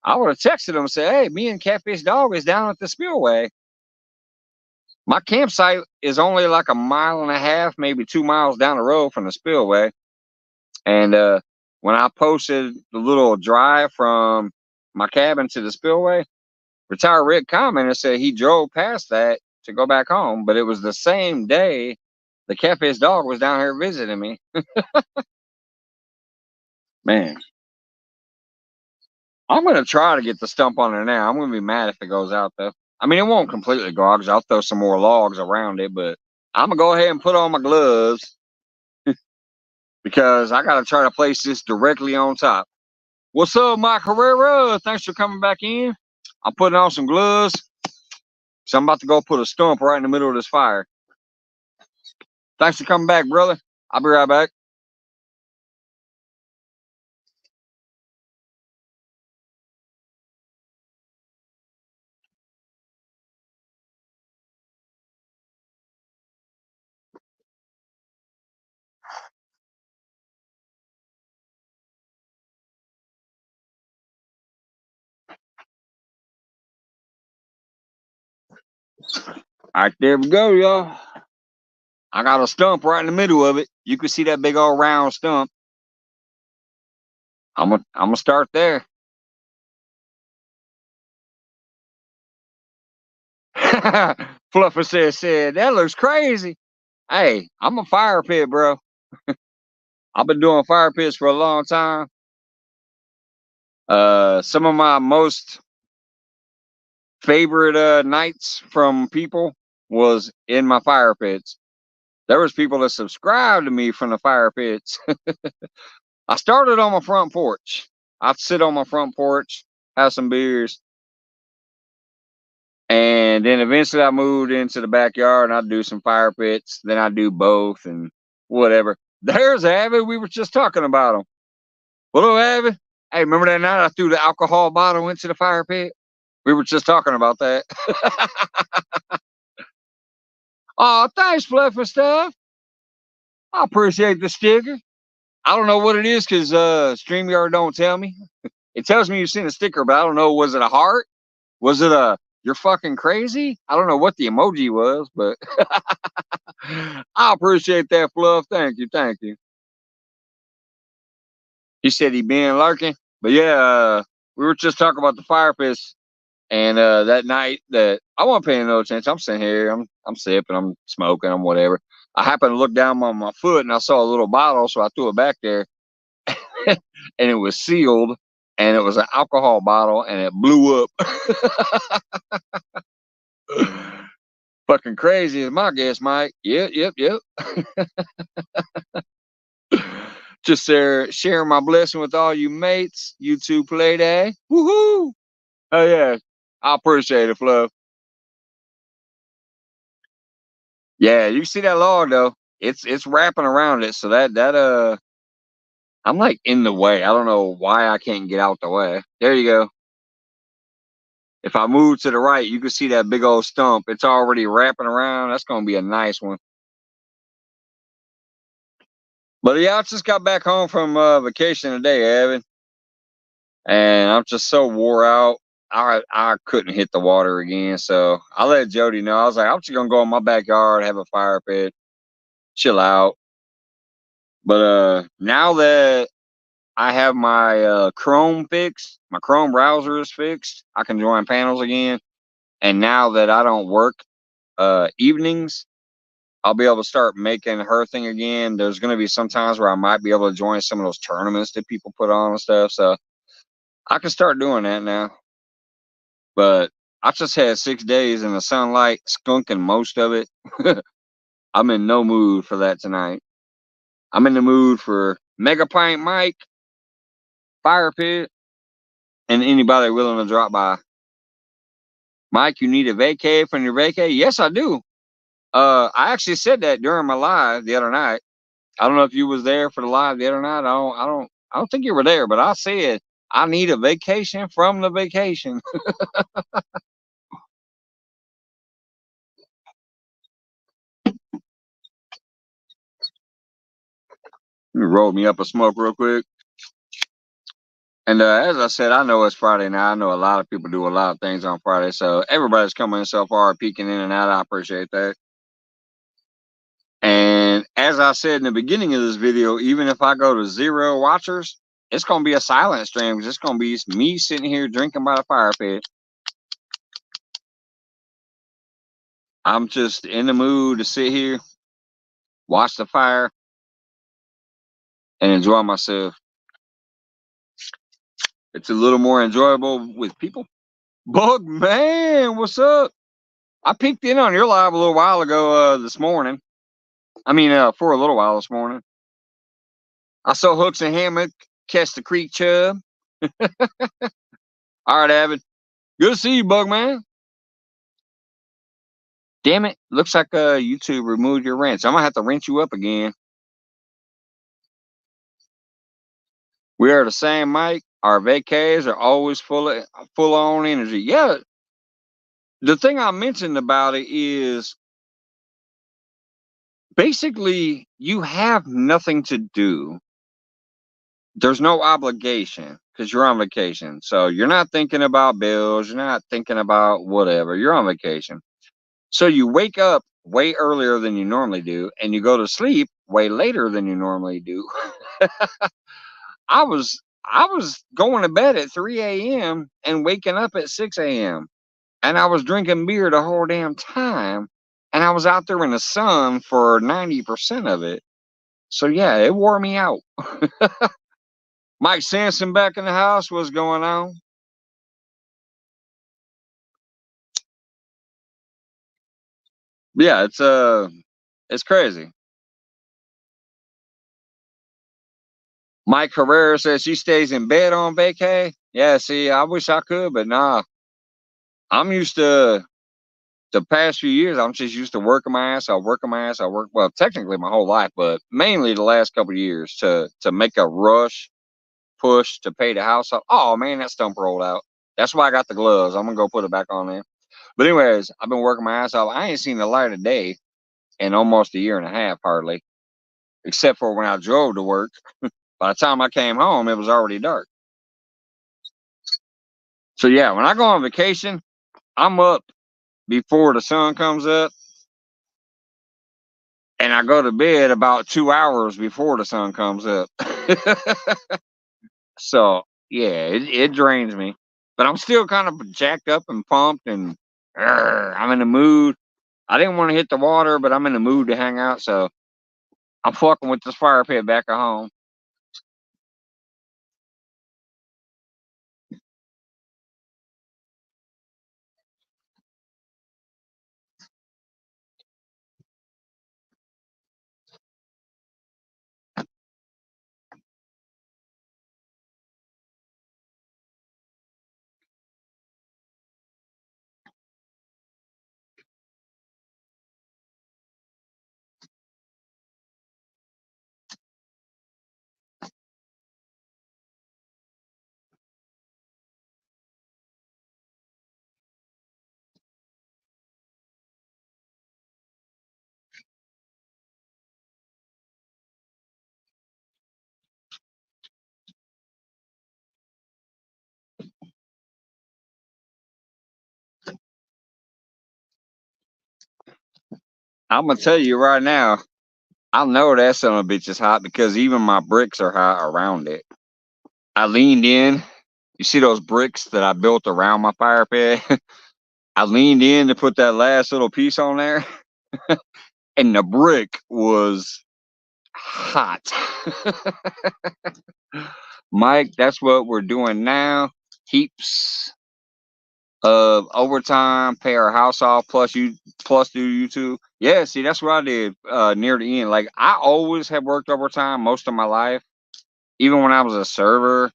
I would have texted him and said, hey, me and Catfish Dog is down at the spillway. My campsite is only like 1.5 miles, maybe 2 miles down the road from the spillway. And when I posted the little drive from my cabin to the spillway, Retired Rick commented and said he drove past that to go back home, but it was the same day the Catfish Dog was down here visiting me. Man, I'm going to try to get the stump on there now. I'm going to be mad if it goes out, though. I mean, it won't completely go out because I'll throw some more logs around it, but I'm going to go ahead and put on my gloves because I got to try to place this directly on top. What's up, Mike Herrera? Thanks for coming back in. I'm putting on some gloves, so I'm about to go put a stump right in the middle of this fire. Thanks for coming back, brother. I'll be right back. All right, there we go, y'all. I got a stump right in the middle of it. You can see that big old round stump. I'm gonna start there. Fluffer said, that looks crazy. Hey, I'm a fire pit, bro. I've been doing fire pits for a long time. Some of my most favorite nights from people was in my fire pits. There was people that subscribed to me from the fire pits. I started on my front porch. I'd sit on my front porch, have some beers, and then eventually I moved into the backyard and I'd do some fire pits. Then I'd do both and whatever. There's Avid. We were just talking about him. Hello, Avid. Hey, remember that night I threw the alcohol bottle into the fire pit? We were just talking about that. Oh, thanks, Fluffy Stuff. I appreciate the sticker. I don't know what it is because StreamYard don't tell me. It tells me you've seen a sticker, but I don't know. Was it a heart? Was it a you're fucking crazy? I don't know what the emoji was, but I appreciate that, Fluff. Thank you. Thank you. He said he been lurking. But yeah, we were just talking about the fire pits. And that night that I wasn't paying no attention. I'm sitting here, I'm sipping, I'm smoking, I'm whatever. I happened to look down on my foot and I saw a little bottle, so I threw it back there. And it was sealed. and it was an alcohol bottle, and it blew up. Fucking crazy is my guess, Mike. Yep. Just there sharing my blessing with all you mates. You two play day. Woohoo! Oh yeah, I appreciate it, Fluff. Yeah, you see that log though? It's wrapping around it, so that I'm like in the way. I don't know why I can't get out the way. There you go. If I move to the right, you can see that big old stump. It's already wrapping around. That's gonna be a nice one. But yeah, I just got back home from vacation today, Evan, and I'm just so wore out. I couldn't hit the water again, so I let Jody know. I was like, I'm just gonna go in my backyard, have a fire pit, chill out. But now that I have my Chrome fixed, my Chrome browser is fixed, I can join panels again. And now that I don't work evenings, I'll be able to start making her thing again. There's going to be some times where I might be able to join some of those tournaments that people put on and stuff. So I can start doing that now. But I just had 6 days in the sunlight, skunking most of it. I'm in no mood for that tonight. I'm in the mood for Mega Pint Mike, Fire Pit, and anybody willing to drop by. Mike, you need a vacay from your vacay? Yes, I do. I actually said that during my live the other night. I don't know if you was there for the live the other night. I don't think you were there, but I said I need a vacation from the vacation. Let me roll me up a smoke real quick. And as I said, I know it's Friday now. I know a lot of people do a lot of things on Friday, so everybody's coming in so far, peeking in and out. I appreciate that. And as I said in the beginning of this video, even if I go to 0 watchers, it's gonna be a silent stream because it's gonna be me sitting here drinking by the fire pit. I'm just in the mood to sit here, watch the fire, and enjoy myself. It's a little more enjoyable with people. Bug man, what's up? I peeked in on your live a little while ago this morning. I mean, for a little while this morning. I saw Hooks and Hammock catch the creek chub. All right, Avid. Good to see you, Bug man. Damn it. Looks like YouTube removed your wrench. I'm going to have to wrench you up again. We are the same, Mike. Our vacays are always full on energy. Yeah. The thing I mentioned about it is basically you have nothing to do. There's no obligation because you're on vacation. So you're not thinking about bills. You're not thinking about whatever. You're on vacation. So you wake up way earlier than you normally do, and you go to sleep way later than you normally do. I was going to bed at 3 a.m. and waking up at 6 a.m. and I was drinking beer the whole damn time, and I was out there in the sun for 90% of it. So yeah, it wore me out. Mike Sampson back in the house. What's going on? Yeah, it's crazy. Mike Herrera says she stays in bed on vacay. Yeah, see, I wish I could, but nah. I'm used to the past few years. I'm just used to working my ass. Well, technically my whole life, but mainly the last couple of years to make a rush push to pay the house off. Oh man, that stump rolled out. That's why I got the gloves. I'm gonna go put it back on there. But anyways, I've been working my ass off. I ain't seen the light of day in almost a year and a half, hardly, except for when I drove to work. By the time I came home, it was already dark. So yeah, when I go on vacation, I'm up before the sun comes up, and I go to bed about 2 hours before the sun comes up. So yeah, it drains me, but I'm still kind of jacked up and pumped, and I'm in the mood. I didn't want to hit the water, but I'm in the mood to hang out, so I'm fucking with this fire pit back at home. I'm gonna tell you right now, I know that son of a bitch is hot because even my bricks are hot around it. I leaned in. You see those bricks that I built around my fire pit? I leaned in to put that last little piece on there, and the brick was hot. Mike, that's what we're doing now. Heaps of overtime, pay our house off, plus do YouTube. Yeah, see, that's what I did near the end. Like, I always have worked overtime most of my life. Even when I was a server,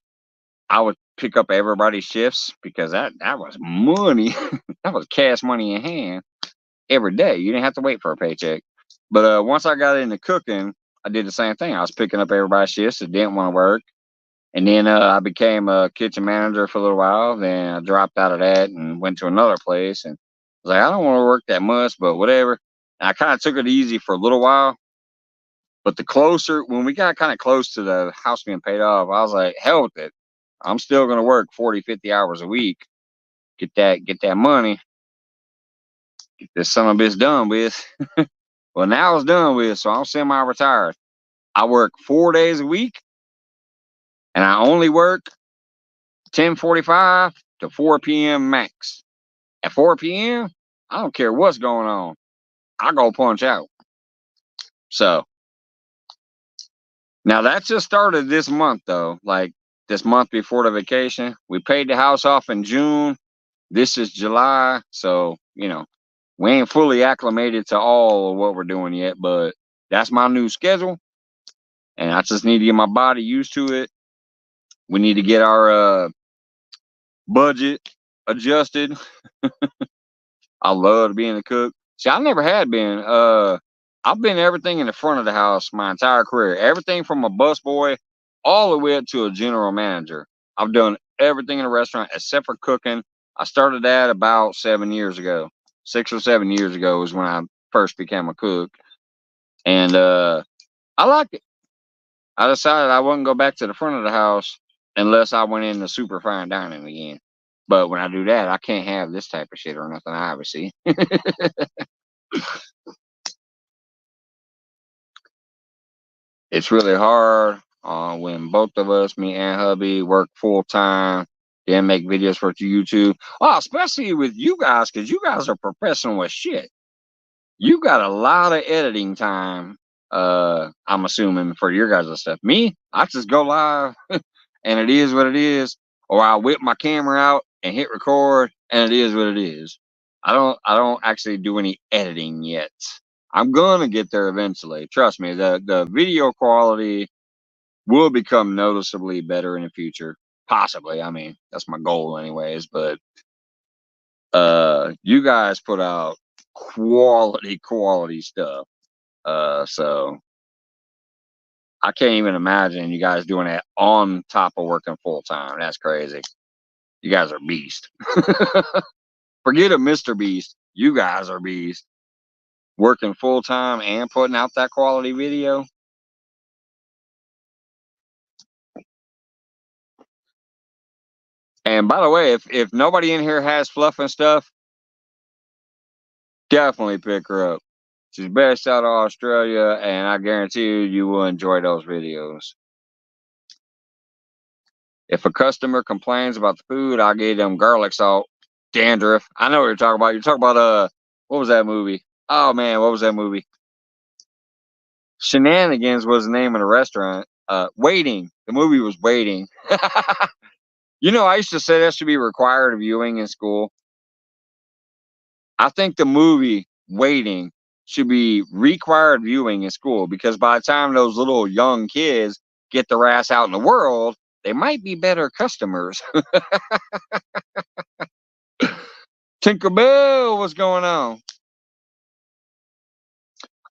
I would pick up everybody's shifts because that was money. That was cash money in hand every day. You didn't have to wait for a paycheck. But once I got into cooking, I did the same thing. I was picking up everybody's shifts that didn't want to work. And then I became a kitchen manager for a little while. Then I dropped out of that and went to another place. And I was like, I don't want to work that much, but whatever. And I kind of took it easy for a little while. But when we got kind of close to the house being paid off, I was like, hell with it. I'm still going to work 40, 50 hours a week. Get that money. Get this son of a bitch done with. Well, now it's done with, so I'm semi-retired. I work 4 days a week, and I only work 10:45 to 4 p.m. max. At 4 p.m., I don't care what's going on. I go punch out. So now that just started this month, though. Like this month before the vacation, we paid the house off in June. This is July, so we ain't fully acclimated to all of what we're doing yet. But that's my new schedule, and I just need to get my body used to it. We need to get our budget adjusted. I love being a cook. See, I never had been. I've been everything in the front of the house my entire career. Everything from a busboy all the way up to a general manager. I've done everything in a restaurant except for cooking. I started that about 7 years ago. 6 or 7 years ago is when I first became a cook. And I liked it. I decided I wouldn't go back to the front of the house unless I went into super fine dining again. But when I do that, I can't have this type of shit or nothing, obviously. It's really hard when both of us, me and hubby, work full time, then make videos for YouTube. Oh, especially with you guys, because you guys are professional as shit. You got a lot of editing time, I'm assuming, for your guys' stuff. Me, I just go live and it is what it is. Or I whip my camera out and hit record and it is what it is. I don't actually do any editing yet. I'm gonna get there eventually. Trust me, the video quality will become noticeably better in the future. Possibly. I mean, that's my goal anyways, but you guys put out quality stuff. So I can't even imagine you guys doing that on top of working full time. That's crazy. You guys are beast. Forget a Mr. Beast. You guys are beast. Working full time and putting out that quality video. And by the way, if nobody in here has fluff and stuff, definitely pick her up. She's based out of Australia, and I guarantee you will enjoy those videos. If a customer complains about the food, I'll give them garlic salt. Dandruff. I know what you're talking about. You're talking about what was that movie? Oh man, what was that movie? Shenanigans was the name of the restaurant. Waiting. The movie was Waiting. I used to say that should be required viewing in school. I think the movie Waiting should be required viewing in school because by the time those little young kids get their ass out in the world, they might be better customers. Tinkerbell, what's going on?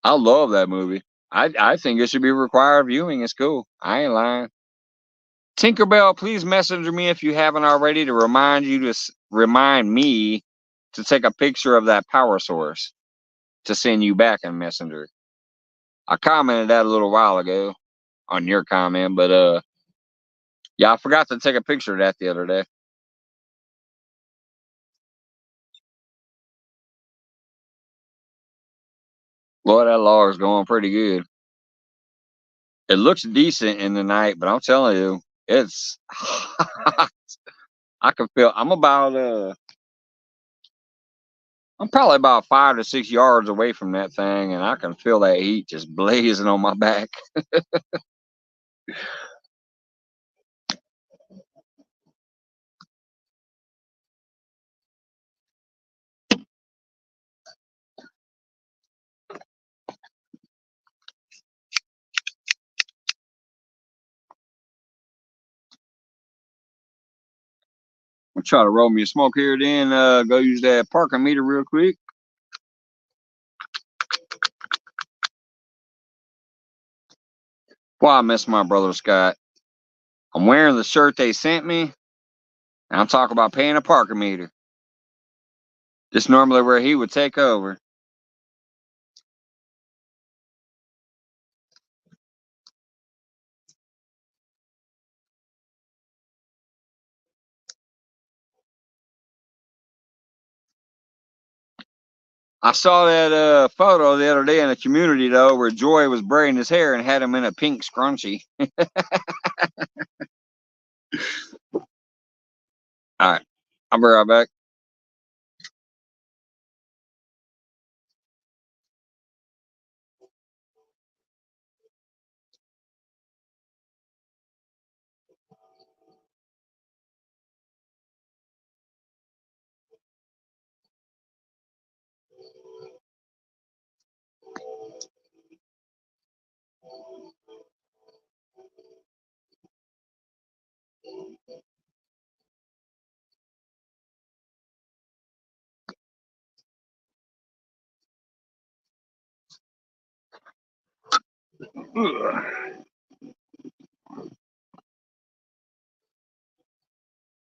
I love that movie. I think it should be required viewing in school. I ain't lying. Tinkerbell, please messenger me if you haven't already to remind me to take a picture of that power source to send you back in Messenger. I commented that a little while ago on your comment, but yeah, I forgot to take a picture of that the other day. Boy, that log's going pretty good. It looks decent in the night, but I'm telling you, it's hot. I can feel. I'm probably about 5 to 6 yards away from that thing, and I can feel that heat just blazing on my back. I'm try to roll me a smoke here, then go use that parking meter real quick. Boy, I miss my brother Scott. I'm wearing the shirt they sent me, and I'm talking about paying a parking meter. This normally where he would take over. I saw that photo the other day in the community though, where Joy was braiding his hair and had him in a pink scrunchie. All right, I'll be right back.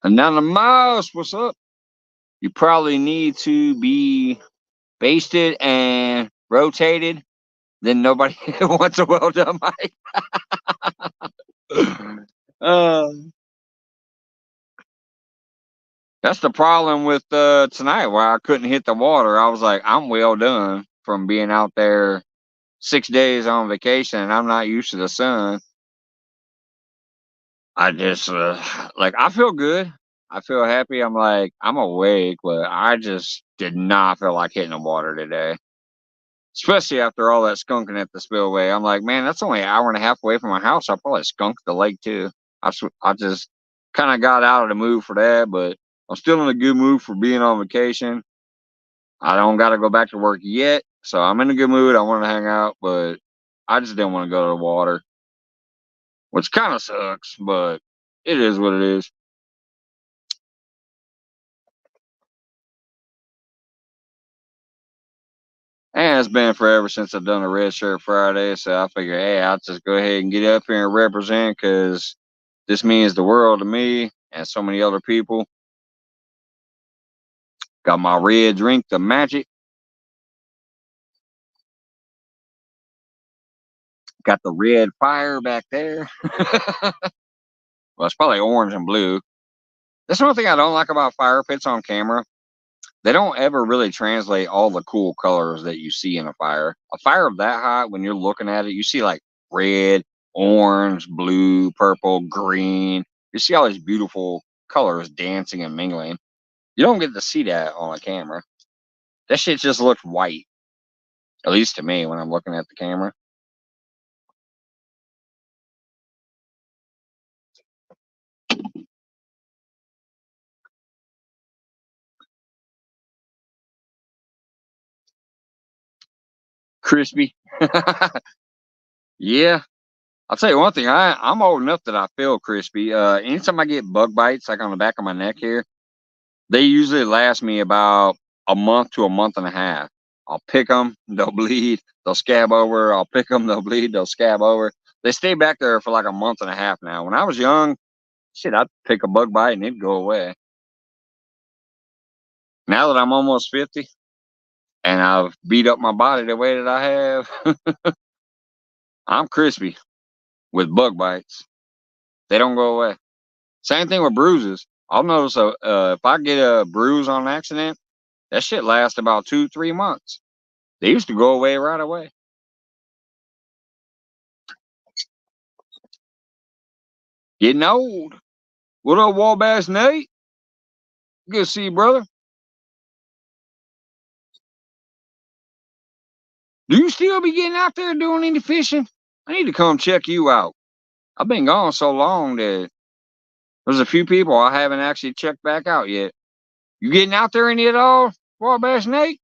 And now the mouse, what's up? You probably need to be basted and rotated. Then nobody wants a well done mic. uh, that's the problem with tonight why I couldn't hit the water. I was like, I'm well done from being out there 6 days on vacation and I'm not used to the sun. I just like I feel good. I feel happy. I'm like I'm awake, but I just did not feel like hitting the water today. Especially after all that skunking at the spillway. I'm like, man, that's only an hour and a half away from my house. I probably skunked the lake too. I just kind of got out of the mood for that, but I'm still in a good mood for being on vacation. I don't got to go back to work yet, so I'm in a good mood. I want to hang out, but I just didn't want to go to the water, which kind of sucks, but it is what it is. And it's been forever since I've done a Red Shirt Friday, so I figure, hey, I'll just go ahead and get up here and represent because this means the world to me and so many other people. Got my red drink, the Magic. Got the red fire back there. Well, it's probably orange and blue. That's one thing I don't like about fire pits on camera. They don't ever really translate all the cool colors that you see in a fire. A fire that hot, when you're looking at it, you see like red, orange, blue, purple, green. You see all these beautiful colors dancing and mingling. You don't get to see that on a camera. That shit just looks white, at least to me when I'm looking at the camera. Crispy. Yeah. I'll tell you one thing, I'm old enough that I feel crispy. Anytime I get bug bites, like on the back of my neck here, they usually last me about a month to a month and a half. I'll pick them, they'll bleed, they'll scab over. I'll pick them, they'll bleed, they'll scab over. They stay back there for like a month and a half now. When I was young, shit, I'd pick a bug bite and it'd go away. Now that I'm almost 50 and I've beat up my body the way that I have, I'm crispy with bug bites. They don't go away. Same thing with bruises. I'll notice if I get a bruise on an accident, that shit lasts about 2-3 months. They used to go away right away. Getting old. What up, Wabash Nate? Good to see you, brother. Do you still be getting out there doing any fishing? I need to come check you out. I've been gone so long that there's a few people I haven't actually checked back out yet. You getting out there any at all, Wabash Nate?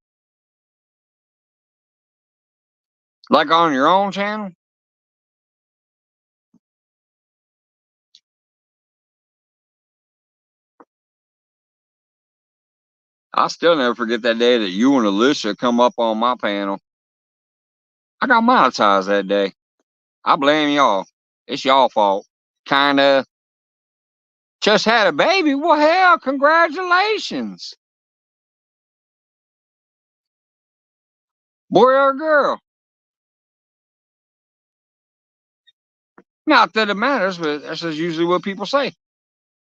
Like on your own channel? I still never forget that day that you and Alicia come up on my panel. I got monetized that day. I blame y'all. It's y'all fault. Kinda. Just had a baby. Well, hell, congratulations. Boy or girl? Not that it matters, but that's just usually what people say.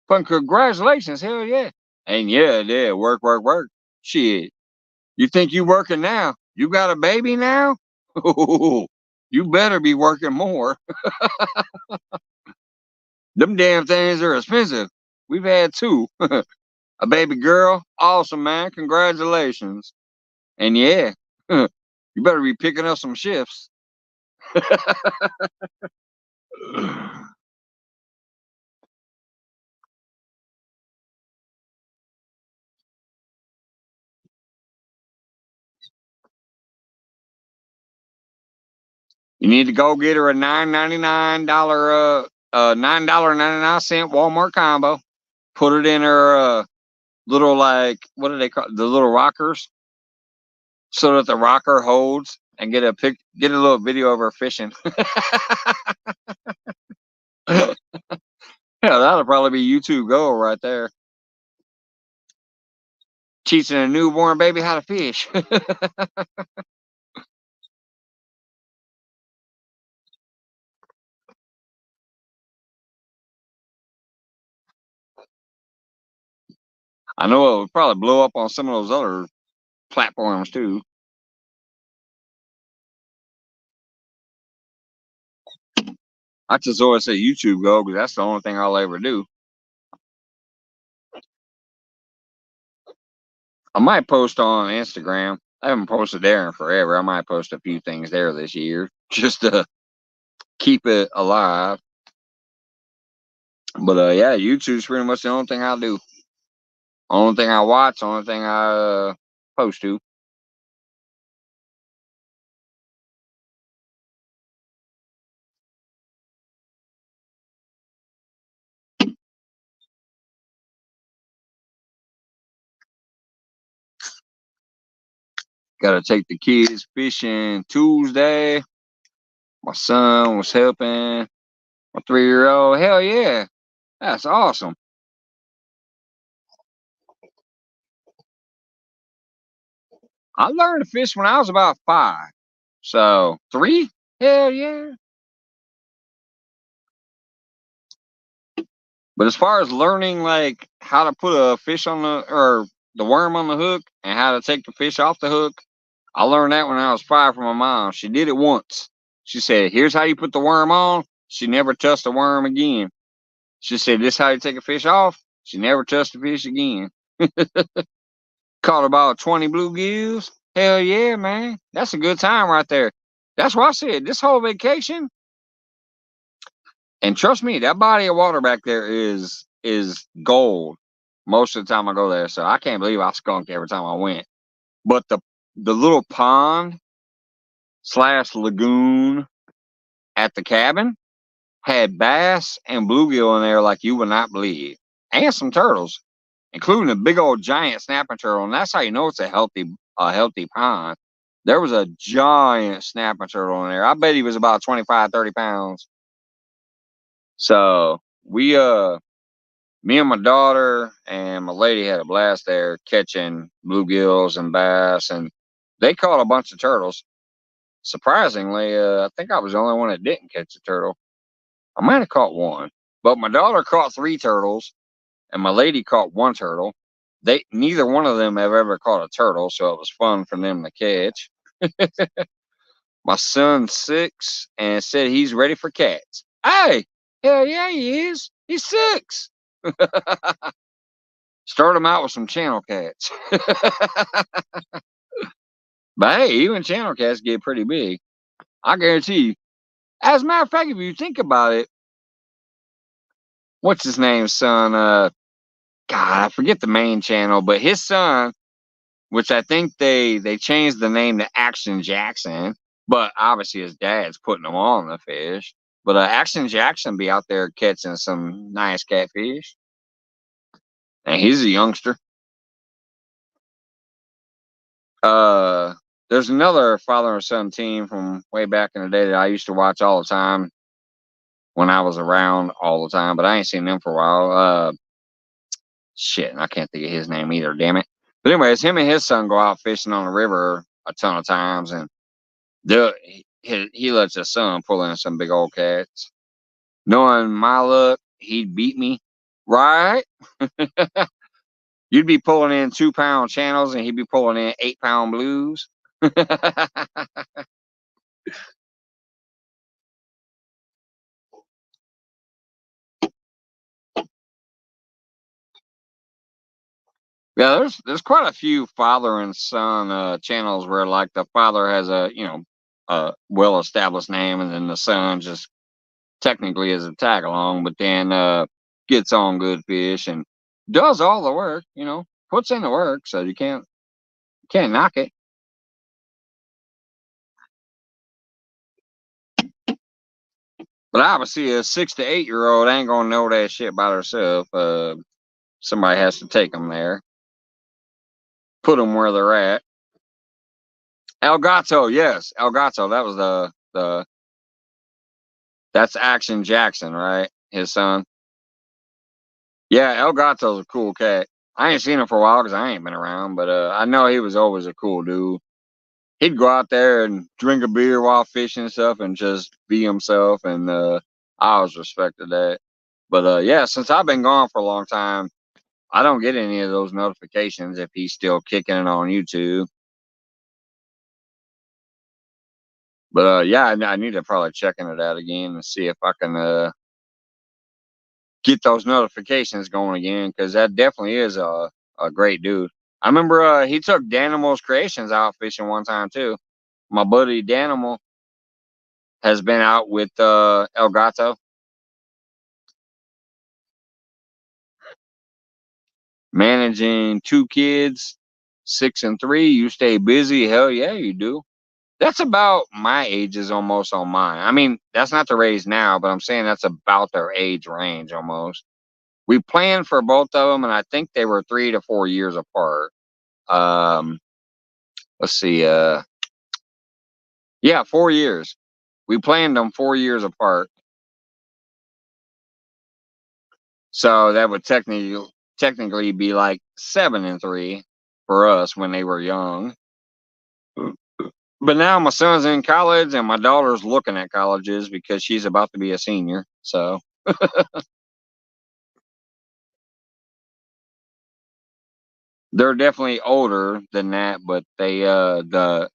But congratulations, hell yeah. And yeah, work, work, work. Shit. You think you working now? You got a baby now? You better be working more. Them damn things are expensive. We've had two. A baby girl. Awesome, man. Congratulations. And yeah, you better be picking up some shifts. You need to go get her a $9.99 Walmart combo. Put it in her little, like, what do they call it? The little rockers, so that the rocker holds, and get a little video of her fishing. Yeah, that'll probably be YouTube gold right there. Teaching a newborn baby how to fish. I know it would probably blow up on some of those other platforms too. I just always say YouTube go because that's the only thing I'll ever do. I might post on Instagram. I haven't posted there in forever. I might post a few things there this year just to keep it alive. But yeah, YouTube's pretty much the only thing I do. Only thing I watch, only thing I post to. Gotta take the kids fishing Tuesday. My son was helping. My 3-year-old. Hell yeah. That's awesome. I learned to fish when I was about 5. So 3? Hell yeah. But as far as learning, like, how to put a fish on the worm on the hook and how to take the fish off the hook, I learned that when I was 5 from my mom. She did it once. She said, here's how you put the worm on. She never touched the worm again. She said, this is how you take a fish off. She never touched the fish again. Caught about 20 bluegills. Hell yeah, man. That's a good time right there. That's what I said. This whole vacation, and trust me, that body of water back there is gold most of the time I go there. So I can't believe I skunked every time I went. But the little pond / lagoon at the cabin had bass and bluegill in there like you would not believe, and some turtles, including a big old giant snapping turtle. And that's how you know it's a healthy pond. There was a giant snapping turtle in there. I bet he was about 25, 30 pounds. So we me and my daughter and my lady had a blast there catching bluegills and bass, and they caught a bunch of turtles. Surprisingly, I think I was the only one that didn't catch a turtle. I might have caught one, but my daughter caught 3 turtles, and my lady caught 1 turtle. Neither one of them have ever caught a turtle, so it was fun for them to catch. My son's 6 and said he's ready for cats. Hey, hell yeah, he is. He's 6. Start him out with some channel cats. But hey, even channel cats get pretty big. I guarantee you. As a matter of fact, if you think about it, what's his name, son? God, I forget the main channel, but his son, which I think they changed the name to Action Jackson, but obviously his dad's putting them on the fish. But Action Jackson be out there catching some nice catfish, and he's a youngster. There's another father and son team from way back in the day that I used to watch all the time when I was around all the time, but I ain't seen them for a while. Shit, I can't think of his name either. Damn it. But anyways, him and his son go out fishing on the river a ton of times, and he lets his son pull in some big old cats. Knowing my luck, he'd beat me, right? You'd be pulling in 2-pound channels, and he'd be pulling in 8-pound blues. Yeah, there's quite a few father and son channels where like the father has a well established name, and then the son just technically is a tag along, but then gets on good fish and does all the work. Puts in the work, so you can't knock it. But obviously, a 6 to 8 year old ain't gonna know that shit by herself. Somebody has to take them there, put them where they're at. El Gato, yes, El Gato. That was the that's Action Jackson, right? His son. Yeah, El Gato's a cool cat. I ain't seen him for a while because I ain't been around, but I know he was always a cool dude. He'd go out there and drink a beer while fishing and stuff and just be himself, and I always respected that. But yeah, since I've been gone for a long time, I don't get any of those notifications if he's still kicking it on YouTube. But yeah, I need to probably check into that again and see if I can get those notifications going again, because that definitely is a great dude. I remember he took Danimal's Creations out fishing one time too. My buddy Danimal has been out with El Gato. Managing 2 kids, 6 and 3. You stay busy. Hell yeah, you do. That's about my ages almost on mine. I mean, that's not the raise now, but I'm saying that's about their age range almost. We planned for both of them, and I think they were 3 to 4 years apart. Um, let's see. Yeah, 4 years. We planned them 4 years apart. So that would technically be like 7 and 3 for us when they were young. But now my son's in college and my daughter's looking at colleges because she's about to be a senior. So they're definitely older than that, but they the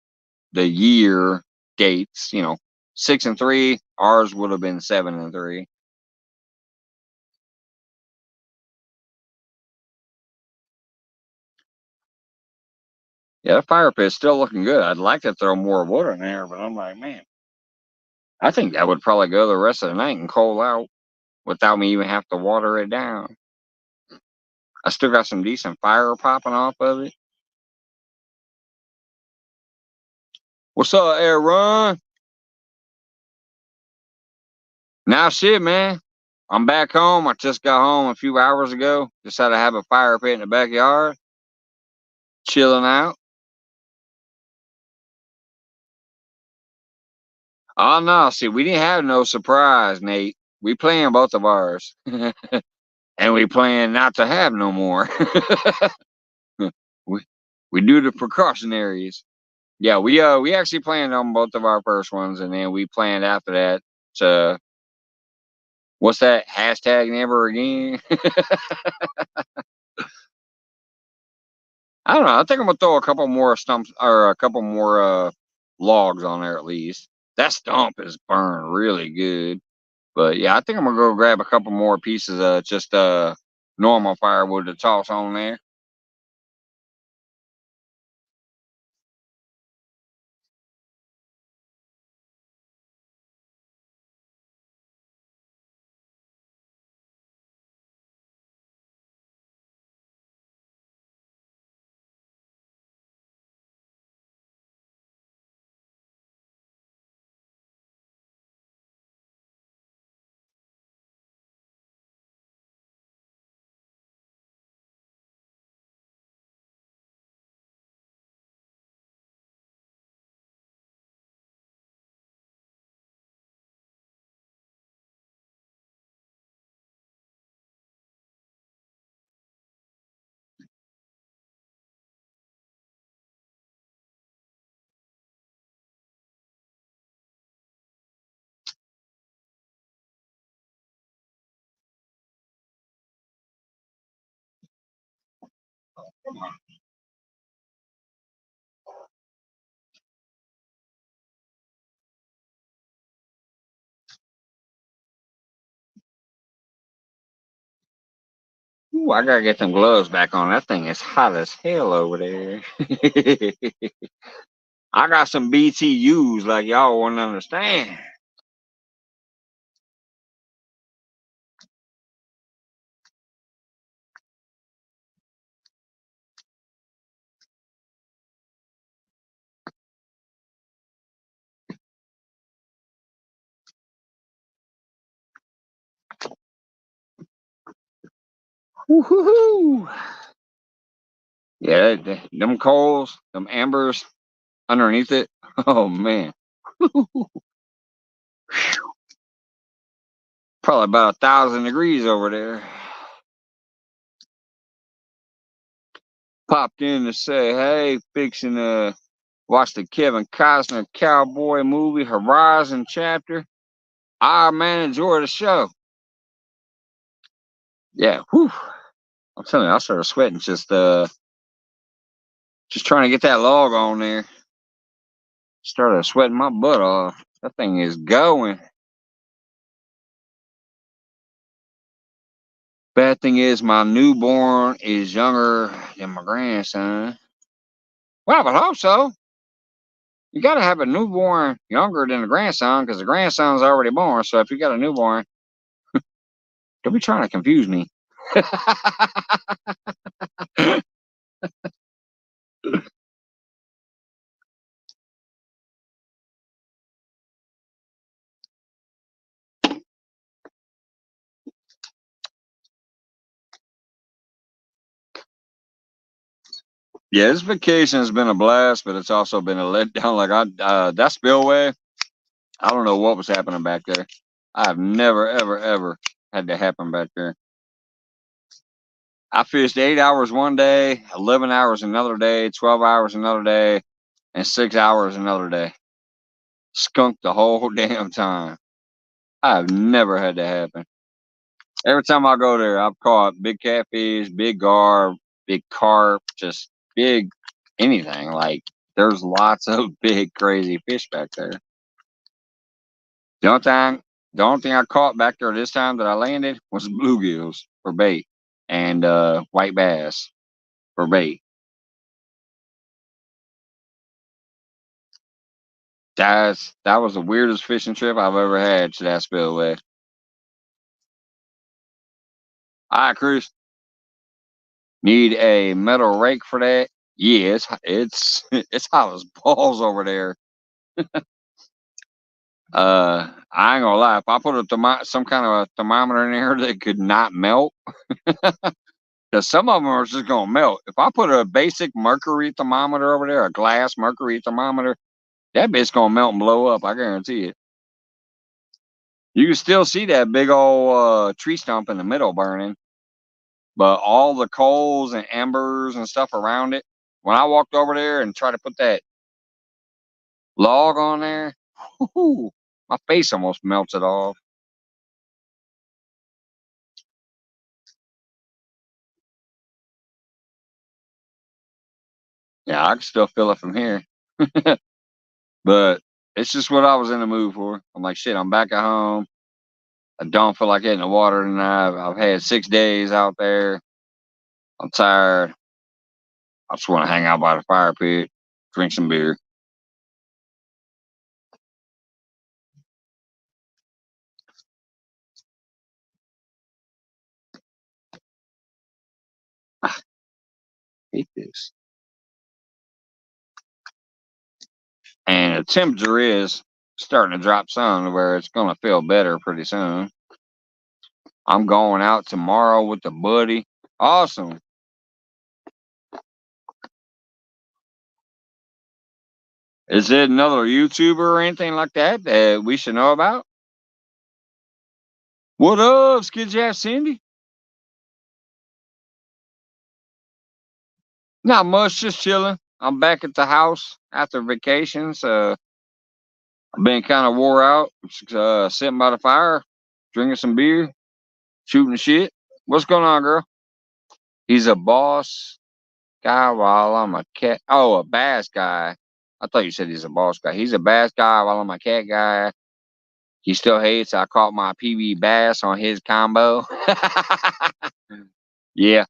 year dates, 6 and 3. Ours would have been 7 and 3. Yeah, the fire pit's still looking good. I'd like to throw more water in there, but I'm like, man, I think that would probably go the rest of the night and coal out without me even have to water it down. I still got some decent fire popping off of it. What's up, Aaron? Now, shit, man. I'm back home. I just got home a few hours ago. Decided to have a fire pit in the backyard, chilling out. Oh no, see, we didn't have no surprise, Nate. We playing both of ours, and we plan not to have no more. we we do the precautionaries. Yeah, we actually planned on both of our first ones, and then we planned after that to what's that hashtag never again. I don't know. I think I'm gonna throw a couple more stumps or a couple more logs on there at least. That stump is burned really good, But yeah, I think I'm gonna go grab a couple more pieces of just normal firewood to toss on there. Ooh, I gotta get them gloves back on. That thing is hot as hell over there. I got some BTUs like y'all wouldn't understand. Woo-hoo-hoo. Yeah, them coals, them ambers underneath it. Oh man. Probably about 1,000 degrees over there. Popped in to say, hey, fixing to watch the Kevin Costner cowboy movie, Horizon chapter. I man enjoy the show. Yeah, whew. I'm telling you, I started sweating just trying to get that log on there. Started sweating my butt off. That thing is going. Bad thing is my newborn is younger than my grandson. Well, I would hope so. You got to have a newborn younger than the grandson because the grandson's already born. So if you got a newborn, don't be trying to confuse me. Yeah, this vacation has been a blast, but it's also been a letdown. Like that spillway, I don't know what was happening back there. I've never, ever, ever had that happen back there. I fished 8 hours one day, 11 hours another day, 12 hours another day, and 6 hours another day. Skunked the whole damn time. I've never had that happen. Every time I go there, I've caught big catfish, big gar, big carp, just big anything. Like there's lots of big crazy fish back there. The only thing, the only thing I caught back there this time that I landed was bluegills for bait and white bass for bait. That was the weirdest fishing trip I've ever had to that spillway. All right, Chris. Need a metal rake for that? Yeah, it's it's hot as balls over there. I ain't gonna lie. If I put some kind of a thermometer in there that could not melt, because some of them are just gonna melt. If I put a basic mercury thermometer over there, a glass mercury thermometer, that bitch gonna melt and blow up. I guarantee it. You can still see that big old tree stump in the middle burning, but all the coals and embers and stuff around it. When I walked over there and tried to put that log on there, whoo, my face almost melted off. Yeah, I can still feel it from here. But it's just what I was in the mood for. I'm like, shit, I'm back at home. I don't feel like hitting the water tonight. I've had 6 days out there. I'm tired. I just want to hang out by the fire pit, drink some beer. I hate this. And the temperature is starting to drop some where it's going to feel better pretty soon. I'm going out tomorrow with the buddy. Awesome. Is it another YouTuber or anything like that that we should know about? What up, Skidjack Cindy? Not much, just chilling. I'm back at the house after vacations. I've been kind of wore out, sitting by the fire, drinking some beer, shooting shit. What's going on, girl? He's a boss guy while I'm a cat. Oh, a bass guy. I thought you said he's a boss guy. He's a bass guy while I'm a cat guy. He still hates I caught my PB bass on his combo. Yeah.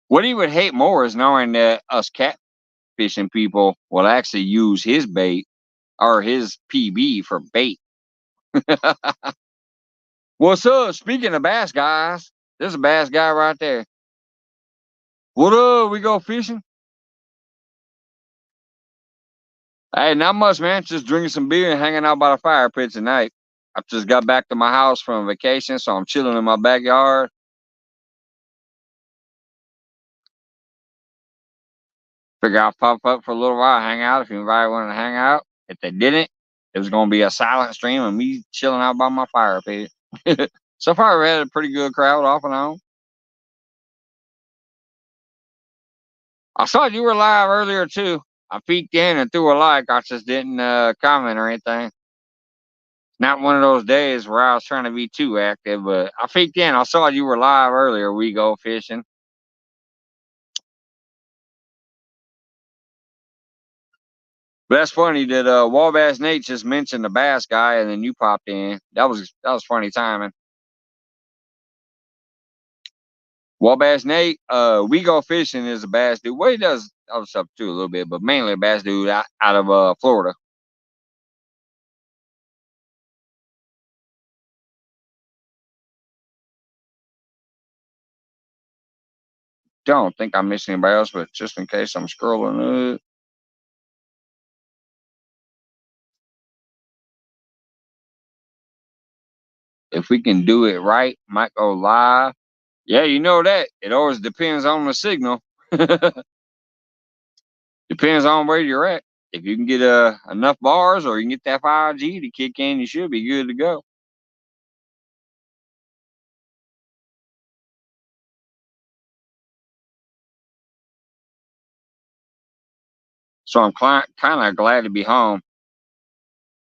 What he would hate more is knowing that us catfishing people will actually use his bait or his PB for bait. What's up? Speaking of bass guys, there's a bass guy right there. What up? We go fishing? Hey, not much, man. Just drinking some beer and hanging out by the fire pit tonight. I just got back to my house from vacation, so I'm chilling in my backyard. Figure I'll pop up for a little while, hang out if anybody wanted to hang out. If they didn't, it was going to be a silent stream of me chilling out by my fire pit. So far, we had a pretty good crowd off and on. I saw you were live earlier, too. I peeked in and threw a like. I just didn't comment or anything. Not one of those days where I was trying to be too active, but I peeked in. I saw you were live earlier. We go fishing. But that's funny that Wabash Nate just mentioned the bass guy, and then you popped in. That was funny timing. Wabash Nate, we go fishing is a bass dude. Well, he does other stuff too a little bit, but mainly a bass dude out of Florida. Don't think I missed anybody else, but just in case I'm scrolling up. If we can do it right, might go live. Yeah, you know that. It always depends on the signal. Depends on where you're at. If you can get enough bars or you can get that 5G to kick in, you should be good to go. So I'm kind of glad to be home.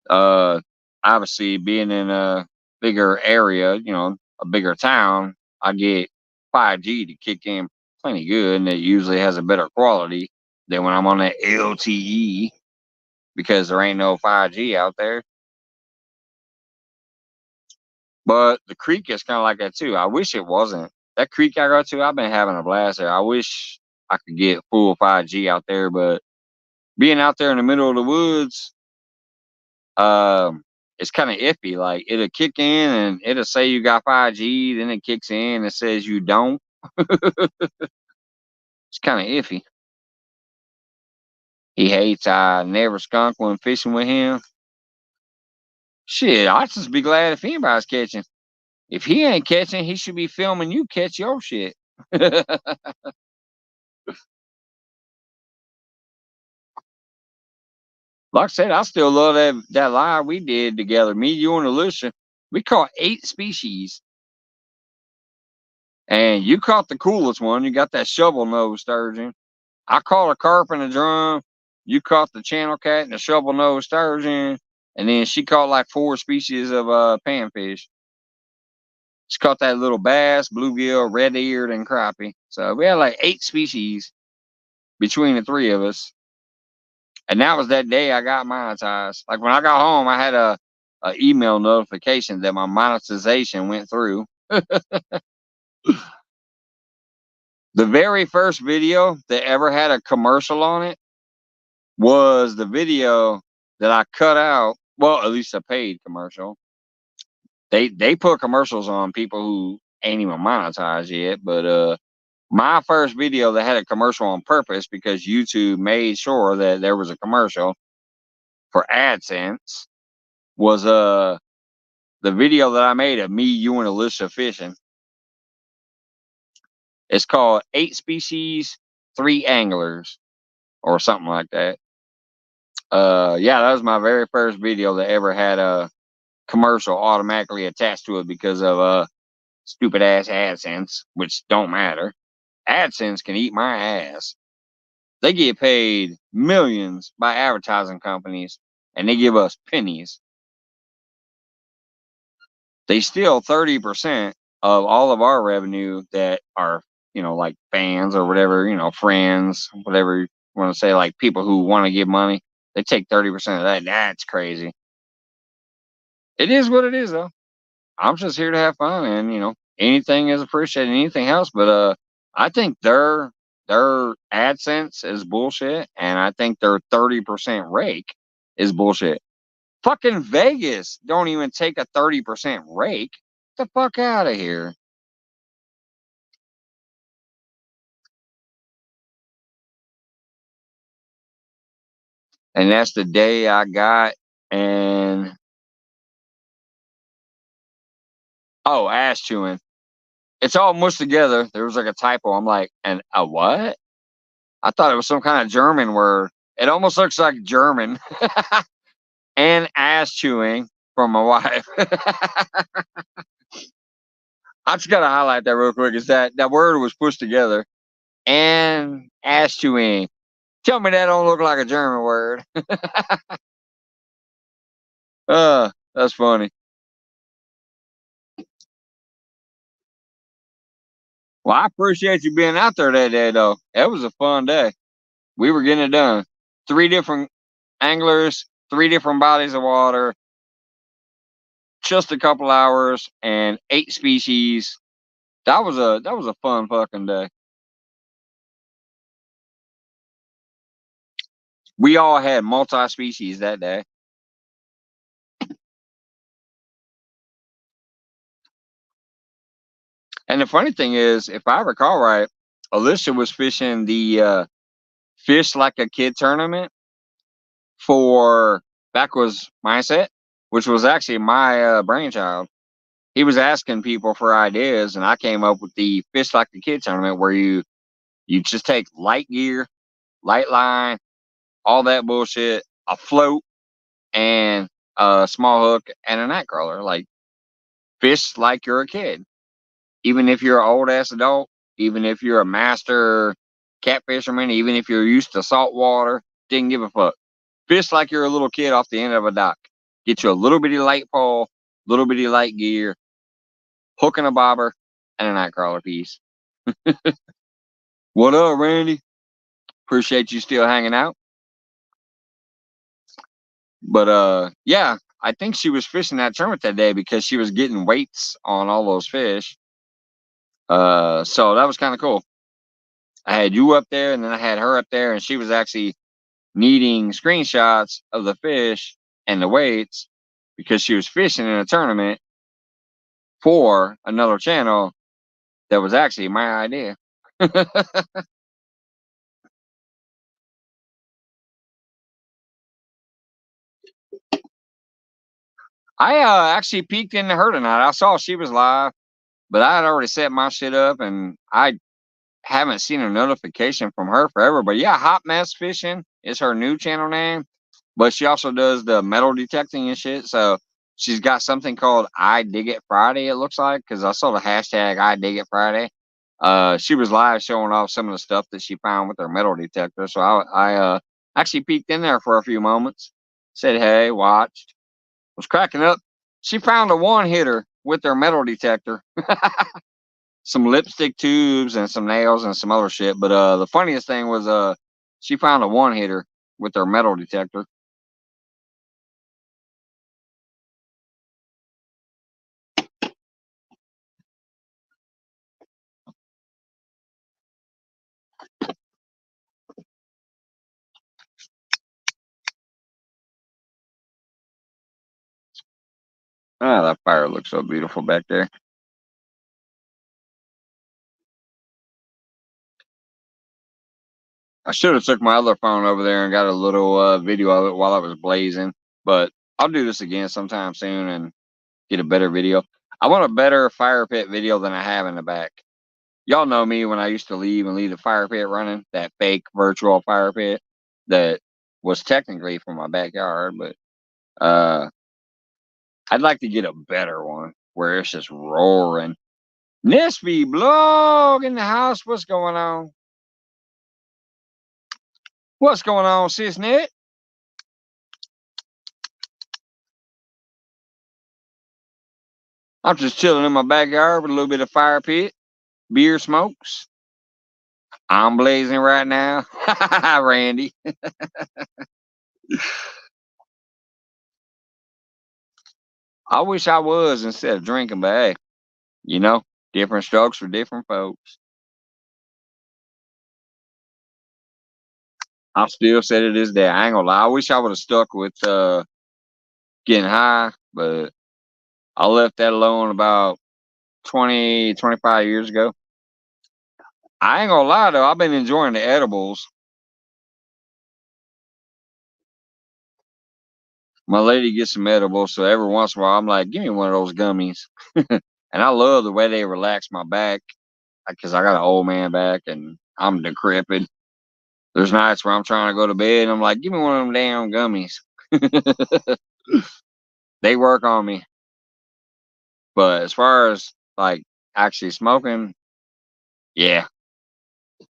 Uh, Obviously, being in a bigger area, a bigger town, I get 5G to kick in plenty good, and it usually has a better quality than when I'm on that LTE because there ain't no 5G out there. But the creek is kind of like that too. I wish it wasn't. That creek I go to, I've been having a blast there. I wish I could get full 5G out there, but being out there in the middle of the woods, it's kind of iffy. Like it'll kick in and it'll say you got 5G, then it kicks in and says you don't. It's kind of iffy. He hates I never skunk when fishing with him. Shit, I'd just be glad if anybody's catching. If he ain't catching, he should be filming you catch your shit. Like I said, I still love that live we did together. Me, you, and Alicia. We caught 8 species. And you caught the coolest one. You got that shovel nose sturgeon. I caught a carp in a drum. You caught the channel cat and the shovel nose sturgeon. And then she caught like 4 species of panfish. She caught that little bass, bluegill, red-eared, and crappie. So we had like 8 species between the 3 of us. And that was that day I got monetized. Like when I got home, I had an email notification that my monetization went through. The very first video that ever had a commercial on it was the video that I cut out. Well, at least a paid commercial. They put commercials on people who ain't even monetized yet, but my first video that had a commercial on purpose because YouTube made sure that there was a commercial for AdSense was the video that I made of me, you, and Alicia fishing. It's called 8 Species, 3 Anglers, or something like that. Yeah, that was my very first video that ever had a commercial automatically attached to it because of stupid ass AdSense, which don't matter. AdSense can eat my ass. They get paid millions by advertising companies, and they give us pennies. They steal 30% of all of our revenue that are, like fans or whatever, friends, whatever you want to say, like people who want to give money. They take 30% of that. That's crazy. It is what it is, though. I'm just here to have fun, and anything is appreciated, anything else. But I think their AdSense is bullshit, and I think their 30% rake is bullshit. Fucking Vegas don't even take a 30% rake. Get the fuck out of here. And that's the day I got and ass chewing. It's all mushed together. There was like a typo. I'm like, and a what? I thought it was some kind of German word. It almost looks like German. And ass chewing from my wife. I just gotta highlight that real quick. Is that word was pushed together. And ass chewing. Tell me that don't look like a German word. That's funny. Well, I appreciate you being out there that day, though. It was a fun day. We were getting it done. 3 different anglers, 3 different bodies of water, just a couple hours, and 8 species. That was a fun fucking day. We all had multi-species that day. And the funny thing is, if I recall right, Alicia was fishing the Fish Like a Kid tournament for Backwards Mindset, which was actually my brainchild. He was asking people for ideas, and I came up with the Fish Like a Kid tournament where you just take light gear, light line, all that bullshit, a float, and a small hook and a night crawler. Like, fish like you're a kid. Even if you're an old ass adult, even if you're a master catfisherman, even if you're used to salt water, didn't give a fuck. Fish like you're a little kid off the end of a dock. Get you a little bitty light pole, little bitty light gear, hook and a bobber, and a night crawler piece. What up, Randy? Appreciate you still hanging out. But yeah, I think she was fishing that tournament that day because she was getting weights on all those fish. So that was kind of cool. I had you up there, and then I had her up there, and she was actually needing screenshots of the fish and the weights because she was fishing in a tournament for another channel that was actually my idea. I actually peeked into her tonight. I saw she was live, but I had already set my shit up, and I haven't seen a notification from her forever. But yeah, Hot Mess Fishing is her new channel name. But she also does the metal detecting and shit. So she's got something called I Dig It Friday, it looks like, because I saw the hashtag I Dig It Friday. She was live showing off some of the stuff that she found with her metal detector. So I actually peeked in there for a few moments, said hey, watched, was cracking up. She found a one hitter with her metal detector. Some lipstick tubes and some nails and some other shit. But the funniest thing was she found a one hitter with her metal detector. Ah, that fire looks so beautiful back there. I should have took my other phone over there and got a little video of it while I was blazing, but I'll do this again sometime soon and get a better video. I want a better fire pit video than I have in the back. Y'all know me when I used to leave the fire pit running, that fake virtual fire pit that was technically from my backyard, but I'd like to get a better one where it's just roaring. Nisby blog in the house. What's going on? What's going on, Sisnet? I'm just chilling in my backyard with a little bit of fire pit, beer smokes. I'm blazing right now. Randy. I wish I was instead of drinking, but hey, you know, different strokes for different folks. I still said it is that. I ain't gonna lie. I wish I would have stuck with getting high, but I left that alone about 20, 25 years ago. I ain't gonna lie though, I've been enjoying the edibles. My lady gets some edibles, so every once in a while I'm like, give me one of those gummies. And I love the way they relax my back because I got an old man back and I'm decrepit. There's nights where I'm trying to go to bed and I'm like, give me one of them damn gummies. They work on me. But as far as like actually smoking, yeah,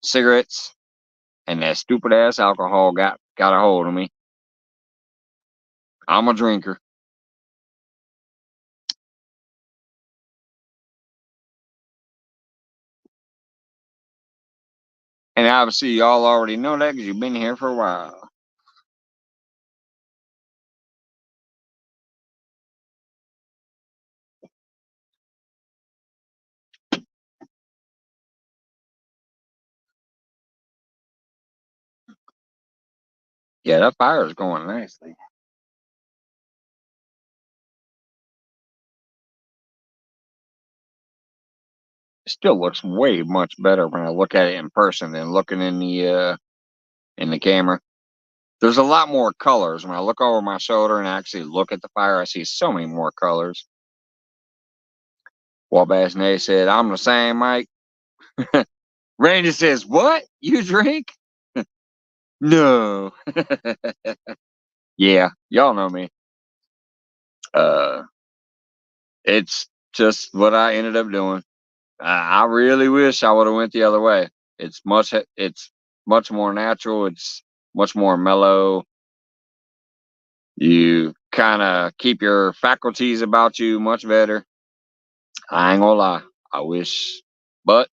cigarettes and that stupid ass alcohol got a hold of me. I'm a drinker. And obviously y'all already know that because you've been here for a while. Yeah, that fire is going nicely. It still looks way much better when I look at it in person than looking in the camera. There's a lot more colors. When I look over my shoulder and actually look at the fire, I see so many more colors. Wabash Nay said, I'm the same, Mike. Randy says, what? You drink? No. Yeah, y'all know me. It's just what I ended up doing. I really wish I would have went the other way. It's much more natural. It's much more mellow. You kind of keep your faculties about you much better. I ain't gonna lie. I wish, but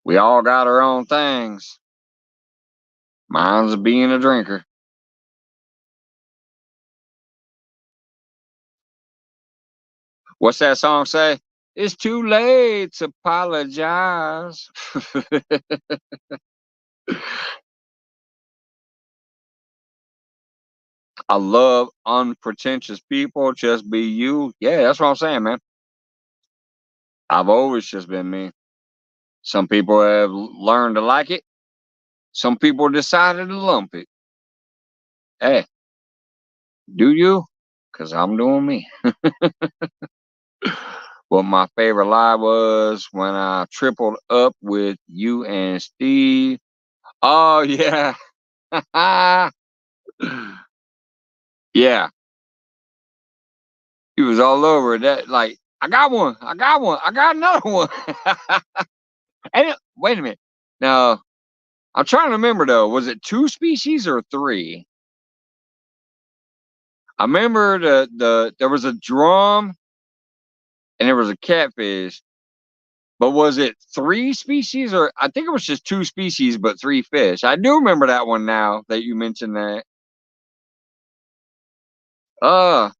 we all got our own things. Mine's being a drinker. What's that song say? It's too late to apologize. I love unpretentious people. Just be you. Yeah, that's what I'm saying, man. I've always just been me. Some people have learned to like it. Some people decided to lump it. Hey, do you? Because I'm doing me. What my favorite lie was when I tripled up with you and Steve. Oh, yeah. Yeah. He was all over that. Like, I got one. I got one. I got another one. Wait a minute. Now, I'm trying to remember though. Was it 2 species or 3? I remember there was a drum and there was a catfish. But was it 3 species or I think it was just 2 species but 3 fish. I do remember that one now that you mentioned that. I'm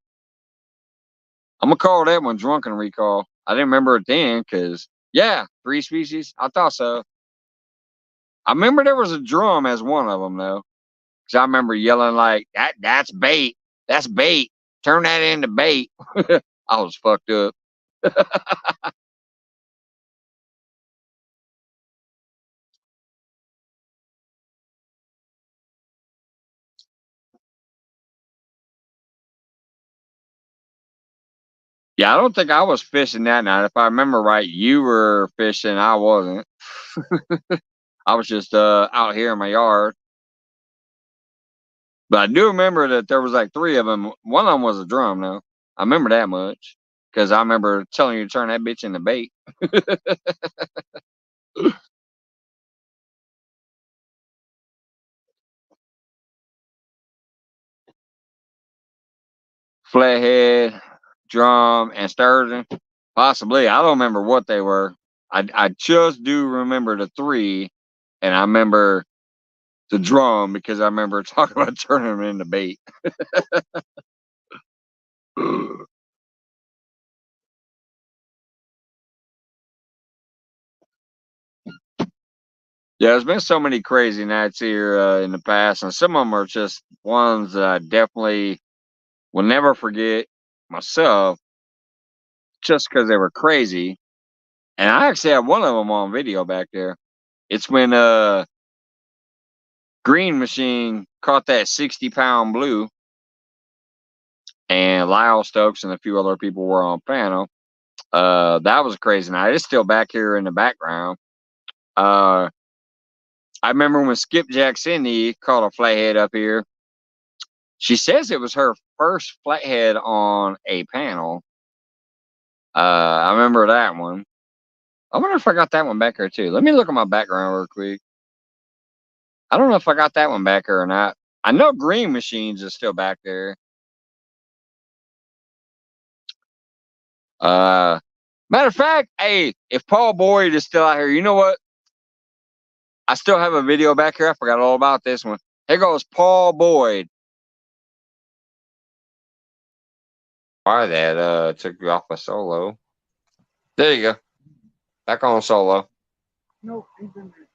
gonna call that one drunken recall. I didn't remember it then because yeah, 3 species. I thought so. I remember there was a drum as one of them though. Cause I remember yelling like that's bait. That's bait. turn that into bait. I was fucked up. Yeah, I don't think I was fishing that night. If I remember right, you were fishing. I wasn't. I was just out here in my yard. But I do remember that there was like 3 of them. One of them was a drum, though. I remember that much because I remember telling you to turn that bitch into bait. Flathead, drum, and sturgeon. Possibly. I don't remember what they were. I just do remember the 3, and I remember the drum because I remember talking about turning them into bait. Yeah, there's been so many crazy nights here in the past, and some of them are just ones that I definitely will never forget myself just because they were crazy. And I actually have one of them on video back there. It's when Green Machine caught that 60-pound blue, and Lyle Stokes and a few other people were on panel. That was a crazy night. It's still back here in the background. I remember when Skipjack Cindy caught a flathead up here. She says it was her first flathead on a panel. I remember that one. I wonder if I got that one back here too. Let me look at my background real quick. I don't know if I got that one back here or not. I know Green Machines is still back there. Matter of fact, hey, if Paul Boyd is still out here, you know what? I still have a video back here. I forgot all about this one. Here goes Paul Boyd. Why that took you off a solo. There you go. Back on solo. No, he's in there.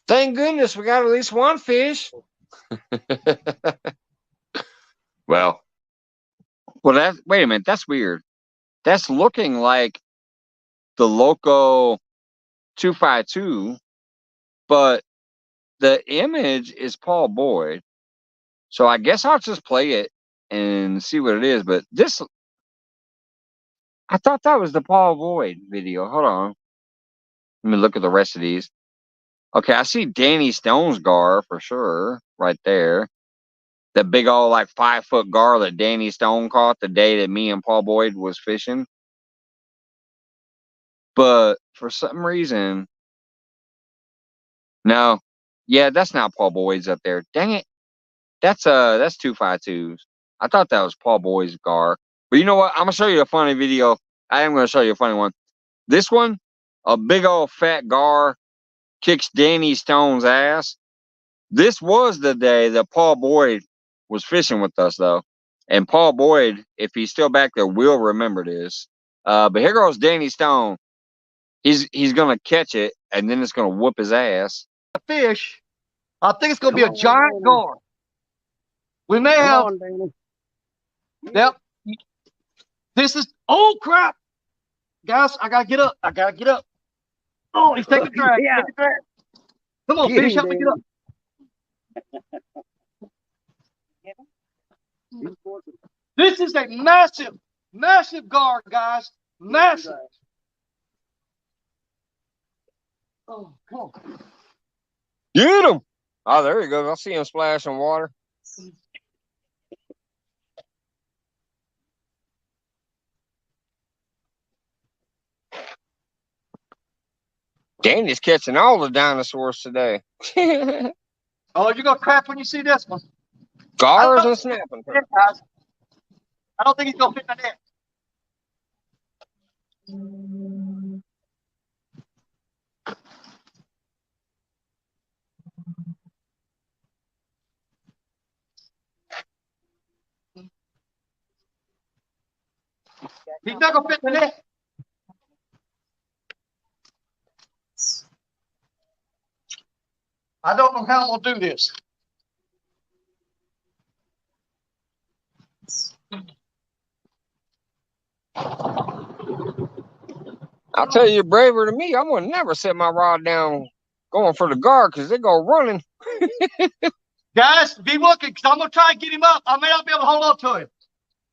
Thank goodness we got at least one fish. well, that wait a minute, that's weird. That's looking like the Loco 252, but the image is Paul Boyd. So I guess I'll just play it and see what it is. But this, I thought that was the Paul Boyd video. Hold on. Let me look at the rest of these. Okay, I see Danny Stone's gar for sure right there. The big old like 5-foot gar that Danny Stone caught the day that me and Paul Boyd was fishing. But for some reason, no. Yeah, that's not Paul Boyd's up there. Dang it. That's 252s. I thought that was Paul Boyd's gar. But you know what? I'm gonna show you a funny video. I am gonna show you a funny one. This one, a big old fat gar kicks Danny Stone's ass. This was the day that Paul Boyd was fishing with us, though. And Paul Boyd, if he's still back there, will remember this. But here goes Danny Stone. He's gonna catch it, and then it's gonna whoop his ass. A fish. I think it's gonna be a giant gar. We may have. Yep. This is. Oh crap, guys! I gotta get up. I gotta get up. Oh, he's taking a drag. Yeah. Take a drag. Come on, fish, help me get up. This is a massive, massive gar, guys. Massive. Oh, come on. Get him! Oh, there he goes. I see him splashing water. Danny's catching all the dinosaurs today. Oh, you're gonna crap when you see this one. Gars and snapping. Guys. I don't think he's gonna fit in the net. He's not gonna fit in the net. I don't know how I'm gonna do this. I'll tell you, you're braver than me. I'm gonna never set my rod down going for the guard because they go running. Guys, be looking because I'm gonna try and get him up. I may not be able to hold on to him.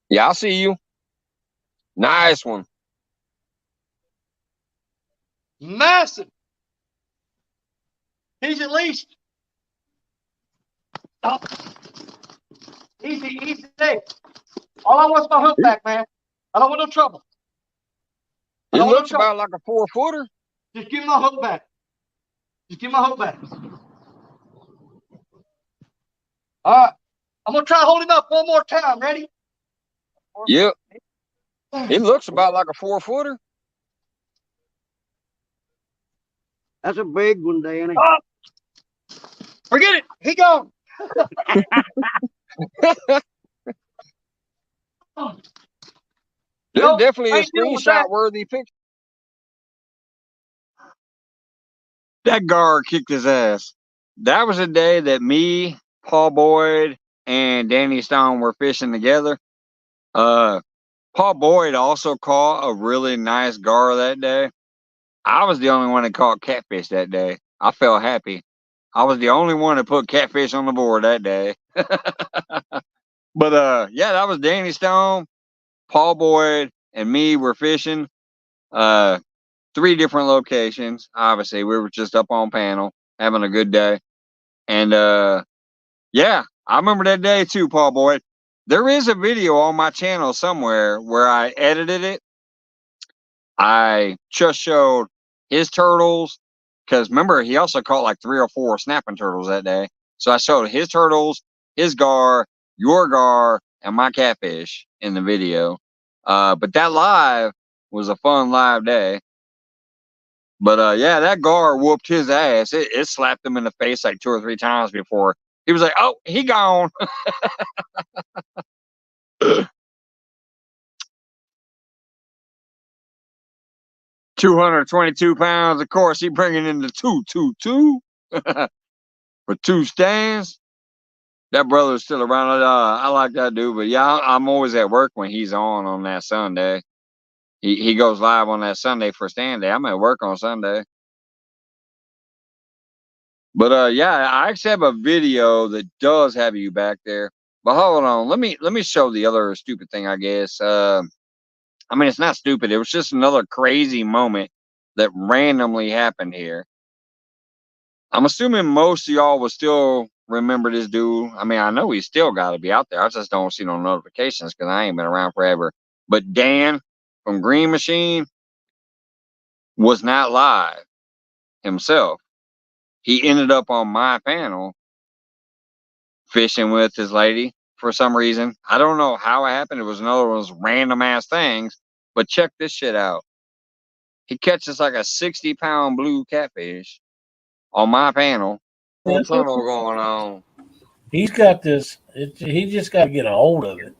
Yeah, I see you. Nice one. Massive. He's at least. Oh. Easy. All I want is my hook back, man. I don't want no trouble. It looks about like a 4-footer. Just give me my hook back. All right. I'm going to try to hold him up one more time. Ready? Yep. It looks about like a 4-footer. That's a big one, Danny. Oh. Forget it. He gone. There's definitely a screenshot worthy picture. That guard kicked his ass. That was a day that me, Paul Boyd, and Danny Stone were fishing together. Paul Boyd also caught a really nice gar that day. I was the only one that caught catfish that day. I felt happy. I was the only one that put catfish on the board that day. But yeah, that was Danny Stone, Paul Boyd, and me were fishing. 3 different locations. Obviously, we were just up on panel, having a good day. And yeah, I remember that day too, Paul Boyd. There is a video on my channel somewhere where I edited it. I just showed his turtles, because remember, he also caught like 3 or 4 snapping turtles that day. So I showed his turtles, his gar, your gar, and my catfish in the video. But that live was a fun live day. But yeah, that gar whooped his ass. It slapped him in the face like 2 or 3 times before. He was like, oh, he gone. 222 pounds. Of course, he bringing in the 222 for 2 stands. That brother's still around. I like that dude. But yeah, I'm always at work when he's on that Sunday. He goes live on that Sunday for stand day. I'm at work on Sunday. But yeah, I actually have a video that does have you back there. But hold on, let me show the other stupid thing, I guess. I mean, it's not stupid. It was just another crazy moment that randomly happened here. I'm assuming most of y'all will still remember this dude. I mean, I know he's still got to be out there. I just don't see no notifications because I ain't been around forever. But Dan from Green Machine was not live himself. He ended up on my panel fishing with his lady for some reason. I don't know how it happened. It was another one of those random ass things. But check this shit out. He catches like a 60-pound blue catfish on my panel. What's going on? He's got this. He just got to get a hold of it.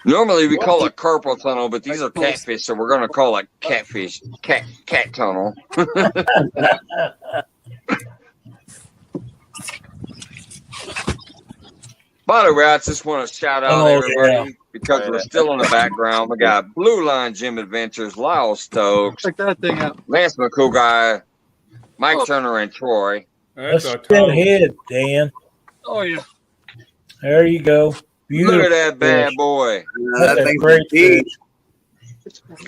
Normally we call it carpal tunnel, but these are catfish, so we're gonna call it catfish cat tunnel. By the way, I just want to shout out everybody because we're still in the background. We got Blue Line Gym Adventures, Lyle Stokes, check that thing out. Lance McCool, Mike Turner, and Troy. Let's get ahead, Dan. Oh yeah. There you go. Beautiful. Look at that bad boy. That thing's great fish.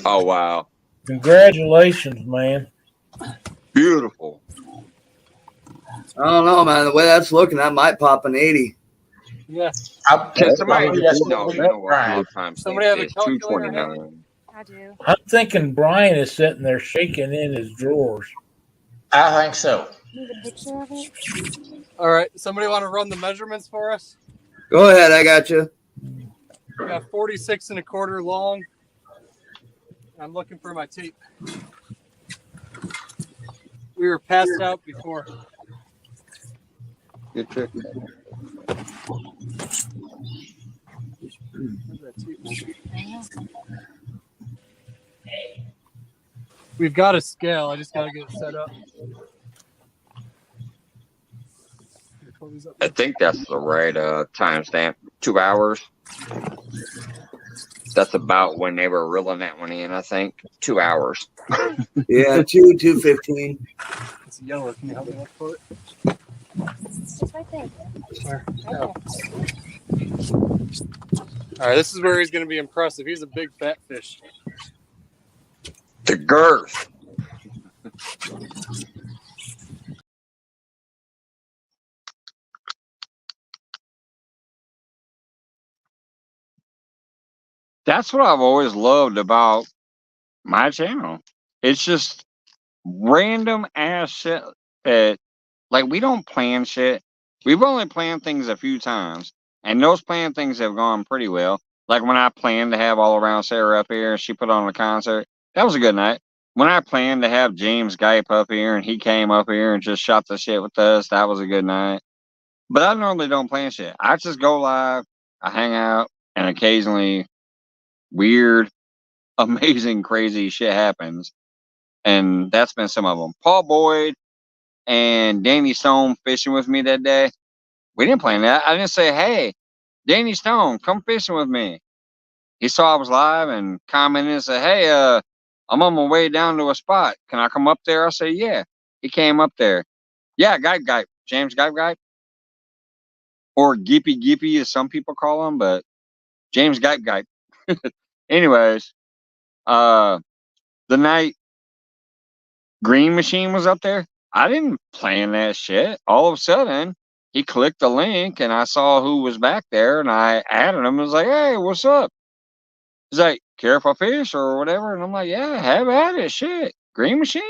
Oh wow. Congratulations, man. Beautiful. I don't know, man. The way that's looking, that might pop an 80. Yeah. Somebody have a calculator? 229. I do. I'm thinking Brian is sitting there shaking in his drawers. I think so. Need a picture of it? All right. Somebody want to run the measurements for us? Go ahead, I got you. We got 46 1/4 long. I'm looking for my tape. We were passed out before. Good trick. We've got a scale. I just got to get it set up. I think that's the right timestamp. 2 hours. That's about when they were reeling that one in, I think. 2 hours. Yeah, 2:15. It's yellow. Can you help me look for it? It's right there. Where? Right Oh. there. All right, this is where he's going to be impressive. He's a big fat fish. The girth. That's what I've always loved about my channel. It's just random ass shit that, like, we don't plan shit. We've only planned things a few times, and those planned things have gone pretty well. Like when I planned to have All Around Sarah up here and she put on a concert, that was a good night. When I planned to have James Gype up here and he came up here and just shot the shit with us, that was a good night. But I normally don't plan shit. I just go live, I hang out, and occasionally weird, amazing, crazy shit happens. And that's been some of them. Paul Boyd and Danny Stone fishing with me that day. We didn't plan that. I didn't say, hey, Danny Stone, come fishing with me. He saw I was live and commented and said, hey, I'm on my way down to a spot. Can I come up there? I said, yeah. He came up there. Yeah, Gype. James Gype. Or Gippy, as some people call him, but James Gype. Anyways, the night Green Machine was up there, I didn't plan that shit. All of a sudden, he clicked the link and I saw who was back there and I added him and was like, hey, what's up? He's like, care if I fish or whatever? And I'm like, yeah, have at it. Shit. Green Machine?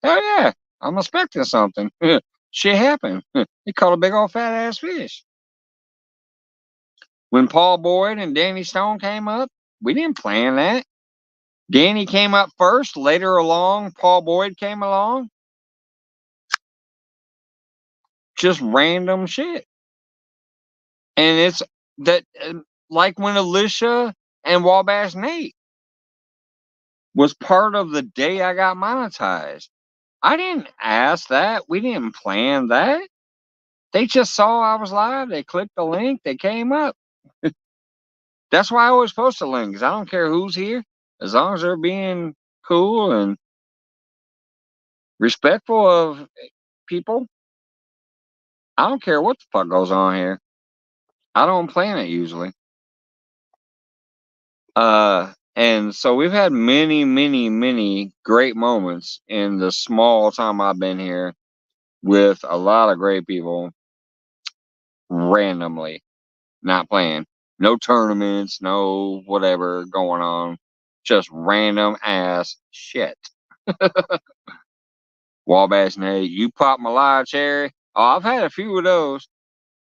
Hell yeah. I'm expecting something. Shit happened. He caught a big old fat ass fish. When Paul Boyd and Danny Stone came up, we didn't plan that. Danny came up first. Later along, Paul Boyd came along. Just random shit. And it's that, like when Alicia and Wabash Nate was part of the day I got monetized. I didn't ask that. We didn't plan that. They just saw I was live. They clicked the link. They came up. That's why I always post the links. I don't care who's here. As long as they're being cool and respectful of people, I don't care what the fuck goes on here. I don't plan it usually. And so we've had many great moments in the small time I've been here with a lot of great people randomly, not playing. No tournaments, no whatever going on. Just random ass shit. Wabash Nate, you pop my live cherry. Oh, I've had a few of those.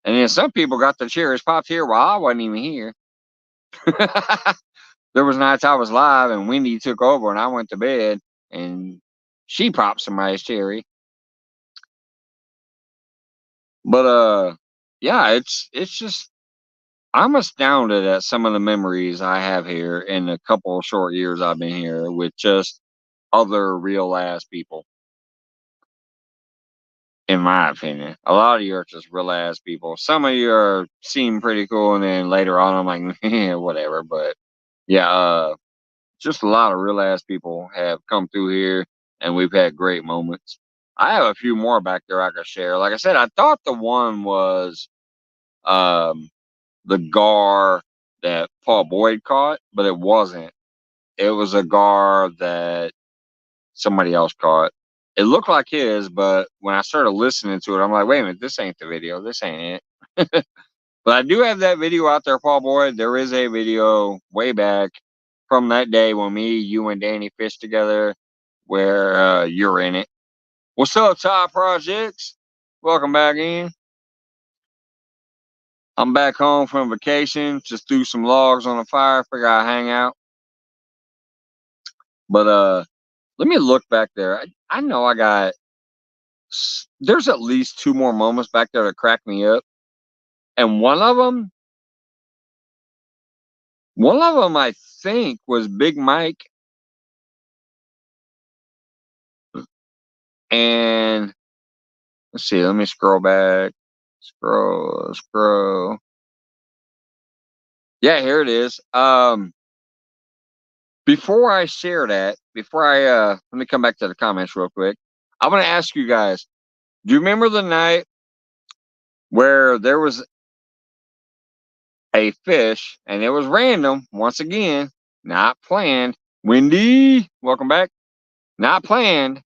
And then some people got the cherries popped here while I wasn't even here. There was nights I was live and Wendy took over and I went to bed and she popped somebody's cherry. But yeah, it's just I'm astounded at some of the memories I have here in the couple of short years I've been here with just other real ass people. In my opinion, a lot of you are just real ass people. Some of you seem pretty cool, and then later on, I'm like, yeah, whatever. But yeah, just a lot of real ass people have come through here, and we've had great moments. I have a few more back there I could share. Like I said, I thought the one was the gar that Paul Boyd caught, but it wasn't. It was a gar that somebody else caught. It looked like his, but when I started listening to it, I'm like, wait a minute, this ain't the video. This ain't it. But I do have that video out there, Paul Boyd. There is a video way back from that day when me, you, and Danny fished together where you're in it. What's up, Ty Projects? Welcome back in. I'm back home from vacation. Just threw some logs on the fire. Figure I'd hang out. But let me look back there. I know there's at least 2 more moments back there that crack me up. And one of them I think was Big Mike. And let's see, let me scroll back. Scroll. Yeah, here it is. Before I share that, let me come back to the comments real quick. I want to ask you guys, do you remember the night where there was a fish and it was random? Once again, not planned. Wendy, welcome back. Not planned.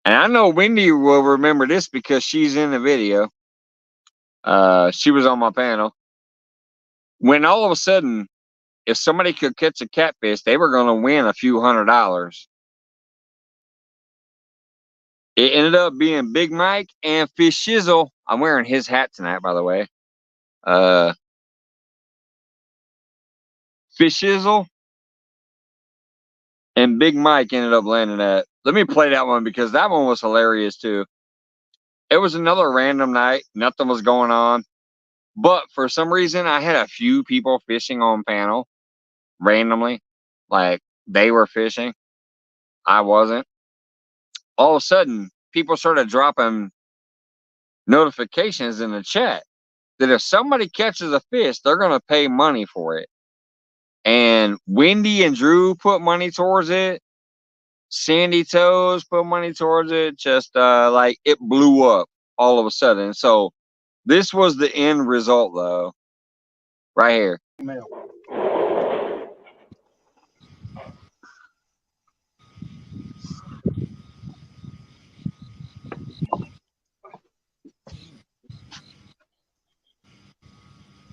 And I know Wendy will remember this because she's in the video. She was on my panel. When all of a sudden, if somebody could catch a catfish, they were going to win a few $100s. It ended up being Big Mike and Fish Shizzle. I'm wearing his hat tonight, by the way. Fish Shizzle and Big Mike ended up landing that. Let me play that one because that one was hilarious too. It was another random night. Nothing was going on. But for some reason, I had a few people fishing on panel randomly. Like, they were fishing. I wasn't. All of a sudden, people started dropping notifications in the chat that if somebody catches a fish, they're going to pay money for it. And Wendy and Drew put money towards it. Sandy Toes put money towards it. Just like it blew up all of a sudden. So this was the end result, though. Right here.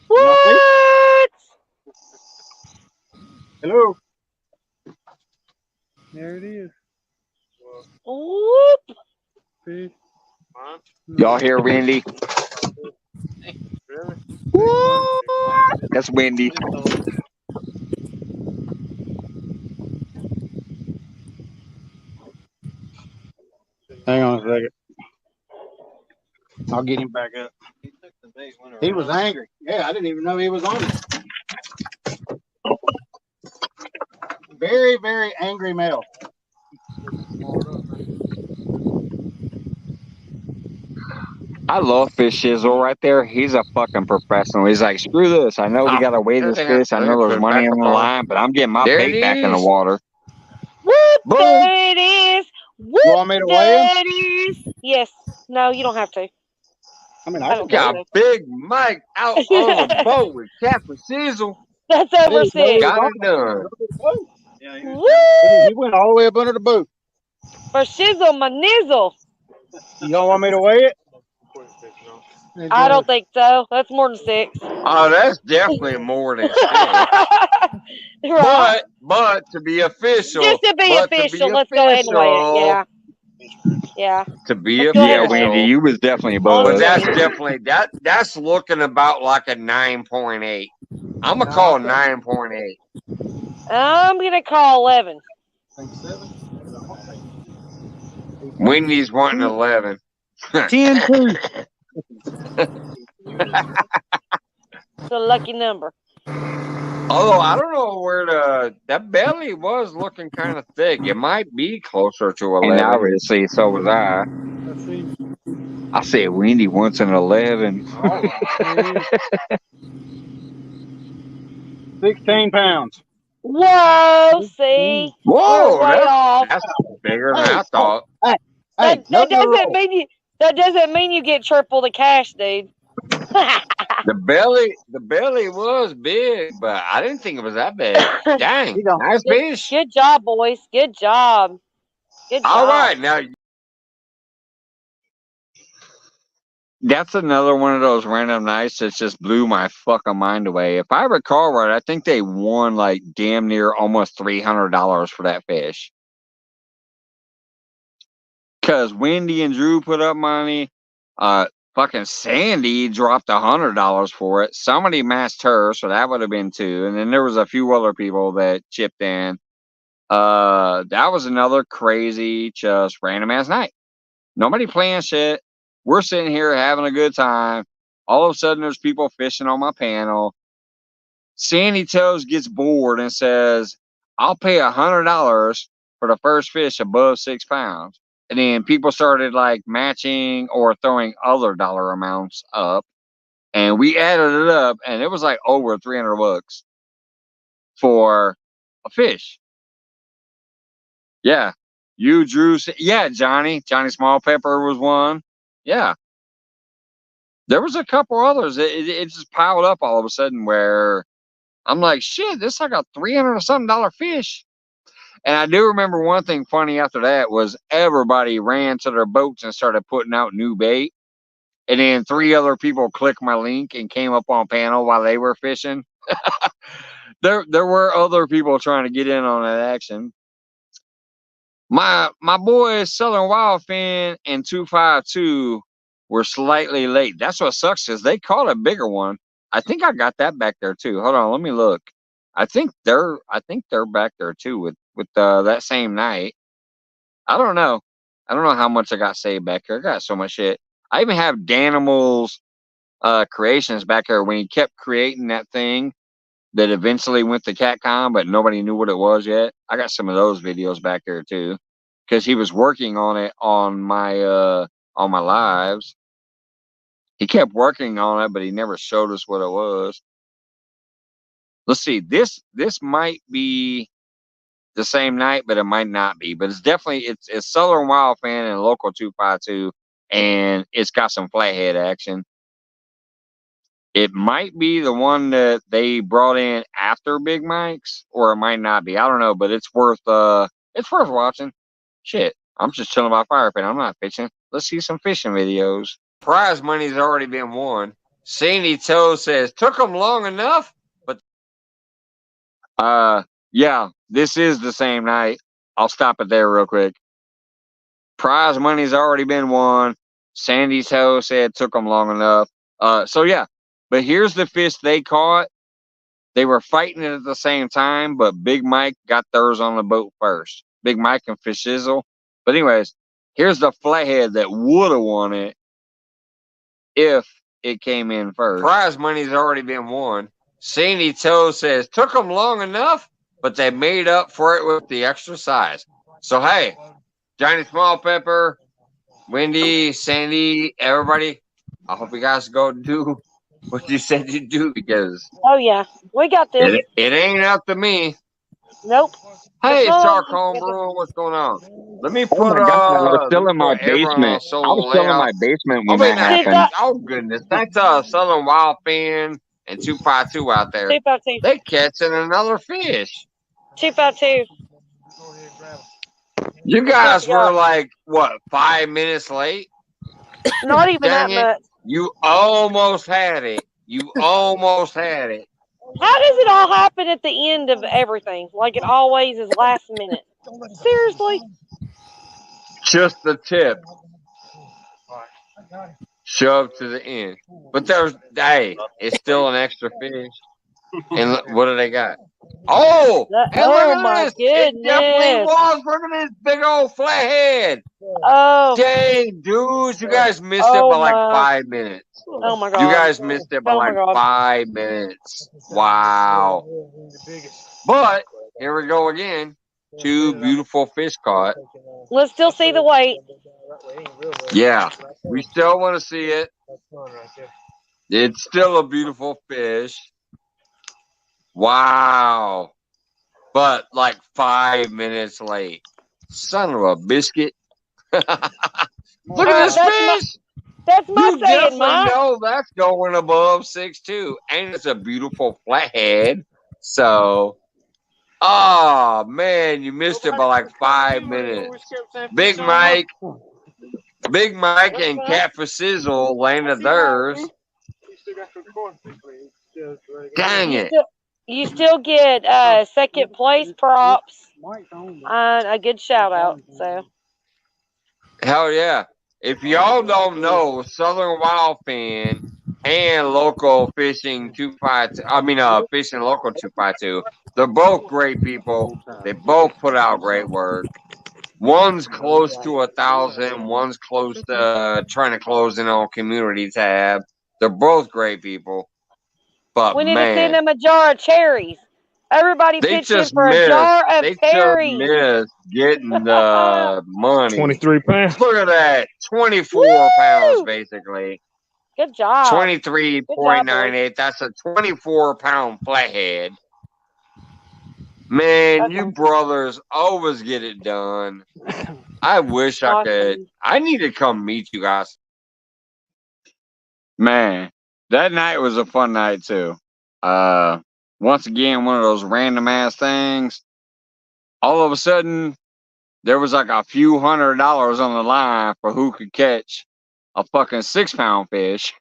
What? Hello. There it is. Whoop. Fish. Y'all hear Wendy? Really? What? That's Wendy. Hang on a second. I'll get him back up. He was angry. Yeah, I didn't even know he was on it. Very, very angry male. I love Fish Shizzle right there. He's a fucking professional. He's like, screw this. I know we got to weigh this fish. I know there's money on the line, but I'm getting my bait back in the water. Whoop, Boom. there it is. Whoop, You want me to weigh him? there it is. Yes. No, you don't have to. I mean, I don't Got think Big Mike out on the boat with Captain Shizzle. That's over 6. Got it done. Woo! He went all the way up under the boat. For shizzle my nizzle. You don't want me to weigh it? I don't think so. That's more than 6. Oh, that's definitely more than 6. Right. But to be official. Just to be official, let's go ahead and weigh it. Yeah. Yeah. To be Let's go ahead official. and weigh it. Wendy, you was definitely Well, above. that's definitely that's looking about like a 9.8. I'm gonna call 9.8. I'm gonna call 11. Wendy's wanting 11. 10-2. It's a lucky number. Although I don't know where that belly was looking kind of thick. It might be closer to 11. And obviously, so was I. Let's see. I said Wendy wants an 11. 16 pounds. Whoa, see? Whoa, We're way off. that's bigger than I thought. That doesn't mean you get triple the cash, dude. The belly was big, but I didn't think it was that big. Dang, nice fish. Good job, boys. Good job. Good job. All right, now that's another one of those random nights that just blew my fucking mind away. If I recall right, I think they won like damn near almost $300 for that fish. Because Wendy and Drew put up money. Fucking Sandy dropped $100 for it. Somebody matched her, so that would have been 2. And then there was a few other people that chipped in. That was another crazy, just random ass night. Nobody playing shit. We're sitting here having a good time. All of a sudden, there's people fishing on my panel. Sandy Toes gets bored and says, "I'll pay $100 for the first fish above 6 pounds." And then people started like matching or throwing other dollar amounts up. And we added it up and it was like over $300 for a fish. Yeah. You drew. Yeah, Johnny Small Pepper was one. Yeah. There was a couple others. It just piled up all of a sudden where I'm like, shit, this is like a $300 or something fish. And I do remember one thing funny after that was everybody ran to their boats and started putting out new bait. And then 3 other people clicked my link and came up on panel while they were fishing. There were other people trying to get in on that action. My boys Southern Wildfin and 252 were slightly late. That's what sucks is they caught a bigger one. I think I got that back there too. Hold on, let me look. I think they're back there too with that same night. I don't know. I don't know how much I got saved back here. I got so much shit. I even have Danimals creations back here when he kept creating that thing that eventually went to CatCon, but nobody knew what it was yet. I got some of those videos back there too, because he was working on it on my lives. He kept working on it, but he never showed us what it was. Let's see. This might be the same night, but it might not be. But it's definitely it's Southern Wildfin and Local 252, and it's got some flathead action. It might be the one that they brought in after Big Mike's, or it might not be. I don't know, but it's worth watching. Shit, I'm just chilling by Firepit. I'm not fishing. Let's see some fishing videos. Prize money's already been won. Sandy Toe says took them long enough, but yeah, this is the same night. I'll stop it there real quick. Prize money's already been won. Sandy Toe said took them long enough. So yeah. But here's the fish they caught. They were fighting it at the same time, but Big Mike got theirs on the boat first. Big Mike and Fish Sizzle. But anyways, here's the flathead that would have won it if it came in first. Prize money's already been won. Sandy Toe says, took them long enough, but they made up for it with the extra size. So, hey, Johnny Small Pepper, Wendy, Sandy, everybody, I hope you guys go do what you said you'd do, because Oh yeah, we got this. it ain't up to me. Nope. Hey, No, Charcoal Brewer, what's going on? Let me put Oh my God, I was still in my everyone on basement. I was still in my basement when that happened. Oh goodness, that's Southern Wildfin and 252 out there. 252. They catching another fish. 252. You guys were like what, 5 minutes late? Not even that much. You almost had it. You almost had it. How does it all happen at the end of everything? Like it always is last minute. Seriously? Just the tip. Shoved to the end. But it's still an extra fish. And look, what do they got? Oh! Oh my goodness. It definitely was. Look at this big old flathead. Oh. Dang, dudes, you guys missed it by like 5 minutes. Oh my God. You guys missed it by like 5 minutes. Wow. But here we go again. 2 beautiful fish caught. Let's still see the weight. Yeah, we still want to see it. It's still a beautiful fish. Wow. But like 5 minutes late. Son of a biscuit. Look at this fish. That's my saying, Mike. No, that's going above 6'2", and it's a beautiful flathead. So, oh man, you missed it by like 5 minutes. Big Mike and Cat for Sizzle landed theirs. Dang it. You still get second place props and a good shout out. So, hell yeah. If y'all don't know, Southern Wildfin and Local Fishing 252, Fishing Local 252, they're both great people. They both put out great work. One's close to 1,000. One's close to trying to close in on community tab. They're both great people. But we need to send them a jar of cherries. Everybody pitch in for a jar of cherries. They just missed getting the money. 23 pounds. Look at that. 24 pounds, basically. Good job. 23.98. That's a 24-pound flathead. Man, Okay. you brothers always get it done. I wish I could. Awesome. I need to come meet you guys. Man, that night was a fun night too. Once again, one of those random ass things. All of a sudden, there was like a few $100s on the line for who could catch a fucking 6-pound fish.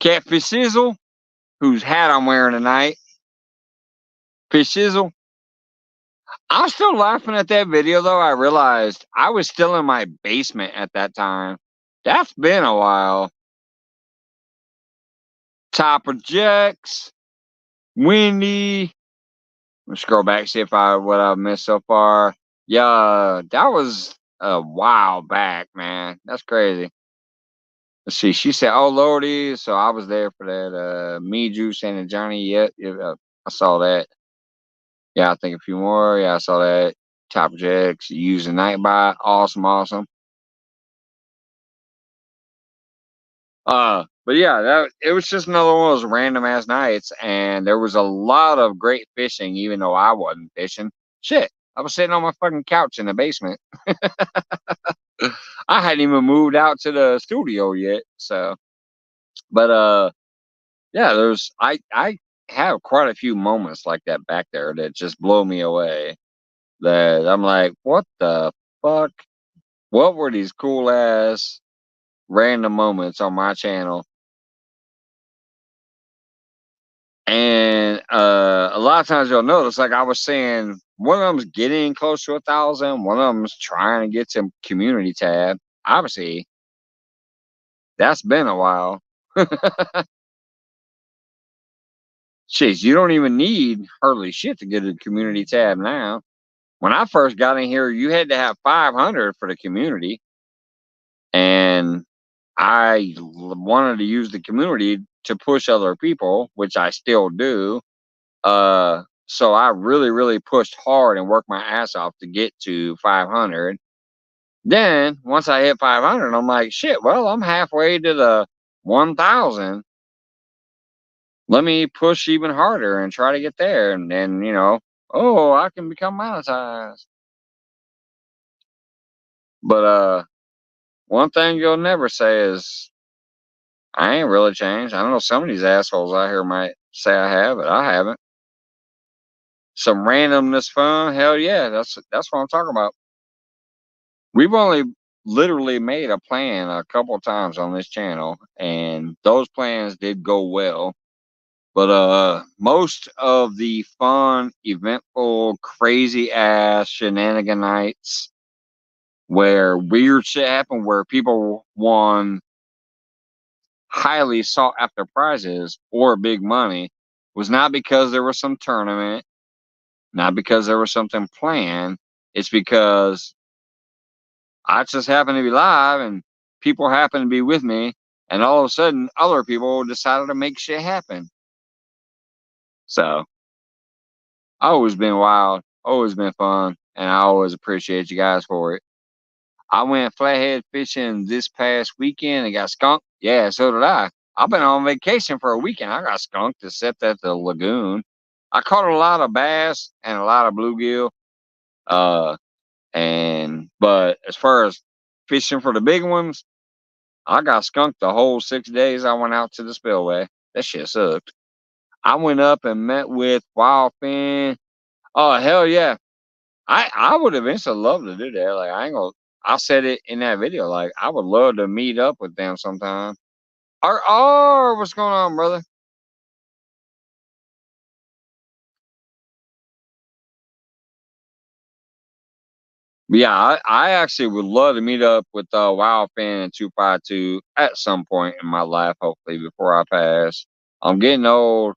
Catfish Sizzle, whose hat I'm wearing tonight. Fish Sizzle. I'm still laughing at that video though. I realized I was still in my basement at that time. That's been a while. Topper Jex, Wendy. Let's scroll back, see if what I've missed so far. Yeah, that was a while back, man. That's crazy. Let's see. She said, "Oh Lordy," so I was there for that. Me, Juice, and Johnny. Yep, I saw that. Yeah, I think a few more. Yeah, I saw that. Top Jacks, using Nightbot. Awesome, awesome. But yeah, it was just another one of those random ass nights, and there was a lot of great fishing, even though I wasn't fishing. Shit, I was sitting on my fucking couch in the basement. I hadn't even moved out to the studio yet, so. But yeah, I have quite a few moments like that back there that just blow me away. That I'm like, what the fuck? What were these cool ass random moments on my channel? And a lot of times you'll notice, like I was saying, one of them's getting close to 1,000. One of them's trying to get some community tab. Obviously, that's been a while. Jeez, you don't even need hardly shit to get a community tab now. When I first got in here, you had to have 500 for the community. And I wanted to use the community to push other people, which I still do. So I really, really pushed hard and worked my ass off to get to 500. Then once I hit 500, I'm like, shit, well, I'm halfway to the 1,000. Let me push even harder and try to get there. And then, oh, I can become monetized. But one thing you'll never say is, I ain't really changed. I know some of these assholes out here might say I have, but I haven't. Some randomness fun, hell yeah, that's what I'm talking about. We've only literally made a plan a couple of times on this channel, and those plans did go well. But most of the fun, eventful, crazy ass shenanigan nights where weird shit happened, where people won highly sought after prizes or big money, was not because there was some tournament, not because there was something planned. It's because I just happened to be live and people happened to be with me, and all of a sudden other people decided to make shit happen. So always been wild, always been fun, and I always appreciate you guys for it. I went flathead fishing this past weekend and got skunked. Yeah, so did I. I've been on vacation for a weekend. I got skunked except at the lagoon. I caught a lot of bass and a lot of bluegill. But as far as fishing for the big ones, I got skunked the whole 6 days I went out to the spillway. That shit sucked. I went up and met with Wildfin. Oh hell yeah. I would eventually love to do that. Like I said it in that video. Like I would love to meet up with them sometime. R, what's going on, brother? But yeah, I actually would love to meet up with Wildfin and 252 at some point in my life, hopefully before I pass. I'm getting old.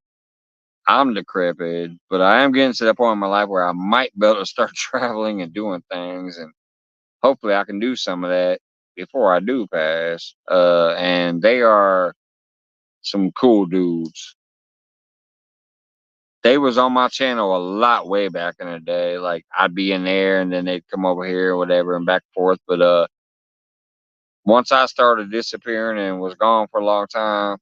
I'm decrepit, but I am getting to that point in my life where I might be able to start traveling and doing things, and hopefully I can do some of that before I do pass. And they are some cool dudes. They was on my channel a lot way back in the day. Like I'd be in there and then they'd come over here or whatever and back and forth. But once I started disappearing and was gone for a long time,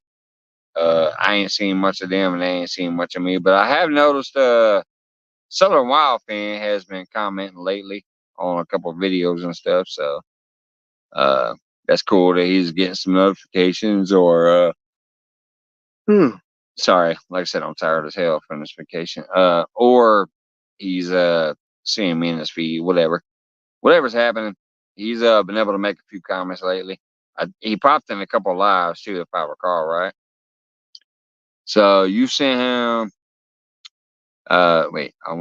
I ain't seen much of them, and they ain't seen much of me. But I have noticed Southern Wild Fan has been commenting lately on a couple of videos and stuff. So that's cool that he's getting some notifications. Or sorry, like I said, I'm tired as hell from this vacation. Or he's seeing me in his feed, whatever's happening. He's been able to make a few comments lately. He popped in a couple of lives too, if I recall right. So you sent him. Wait, I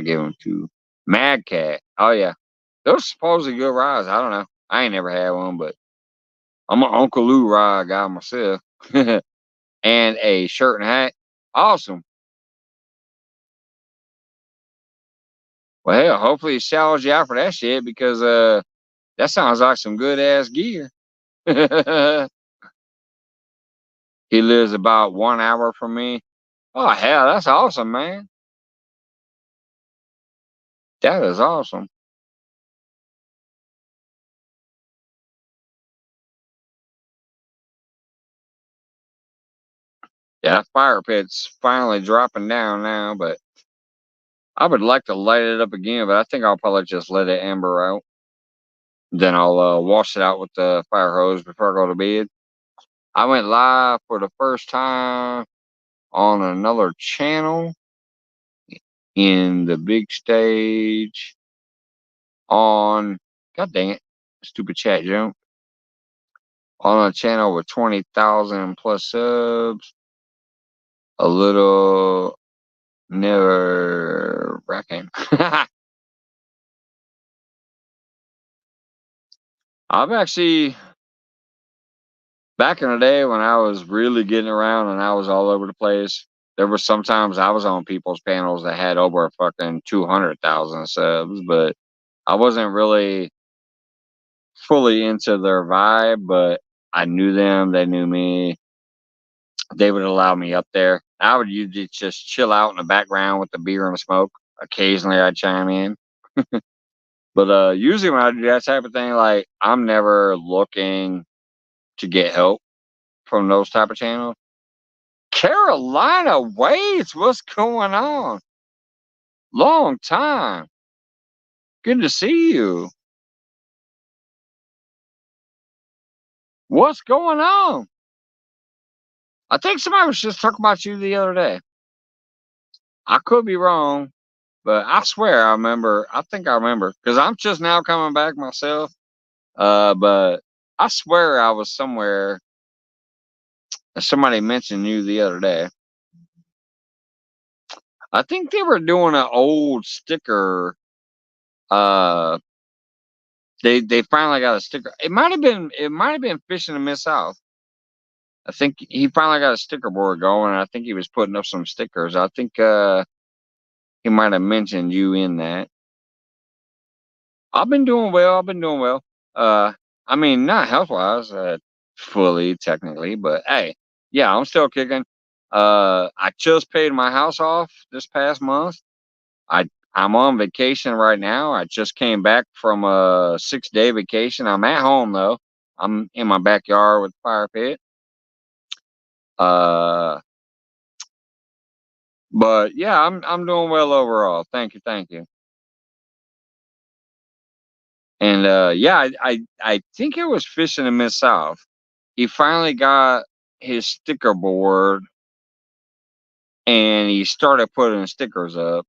gave him to Mad Cat. Oh yeah, those supposedly good rides. I don't know. I ain't never had one, but I'm an Uncle Lou ride guy myself. And a shirt and hat. Awesome. Well, hell, hopefully he shallows you out for that shit, because that sounds like some good ass gear. He lives about 1 hour from me. Oh hell, that's awesome, man. That is awesome. Yeah, fire pit's finally dropping down now, but I would like to light it up again, but I think I'll probably just let it amber out. Then I'll wash it out with the fire hose before I go to bed. I went live for the first time on another channel in the big stage on, god dang it, stupid chat jump, on a channel with 20,000 plus subs. A little never wrecking. I've actually, back in the day when I was really getting around and I was all over the place, there were sometimes I was on people's panels that had over fucking 200,000 subs, but I wasn't really fully into their vibe, but I knew them, they knew me. They would allow me up there. I would usually just chill out in the background with the beer and the smoke. Occasionally I'd chime in. But usually when I do that type of thing, like, I'm never looking to get help from those type of channels. Carolina Waits, what's going on? Long time. Good to see you. What's going on? I think somebody was just talking about you the other day. I could be wrong, but I swear I remember. I think I remember, because I'm just now coming back myself. But I swear I was somewhere. Somebody mentioned you the other day. I think they were doing an old sticker. They finally got a sticker. It might have been Fishing to Miss South. I think he finally got a sticker board going. And I think he was putting up some stickers. I think he might have mentioned you in that. I've been doing well. I mean, not health wise, fully technically, but hey, yeah, I'm still kicking. I just paid my house off this past month. I'm on vacation right now. I just came back from a 6-day vacation. I'm at home though. I'm in my backyard with Firepit. But yeah, I'm doing well overall. Thank you. And yeah, I think it was Fishing in Miss South. He finally got his sticker board and he started putting stickers up.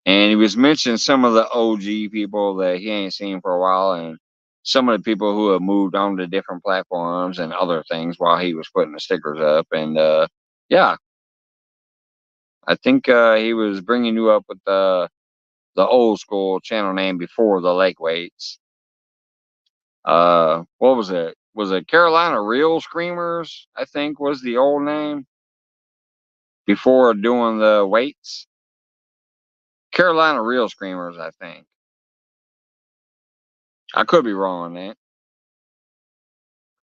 And he was mentioning some of the OG people that he ain't seen for a while, and some of the people who have moved on to different platforms and other things while he was putting the stickers up. And yeah, I think he was bringing you up with the old school channel name before the Lake Weights. What was it? Was it Carolina Real Screamers? I think was the old name before doing the weights. Carolina Real Screamers, I think. I could be wrong on that.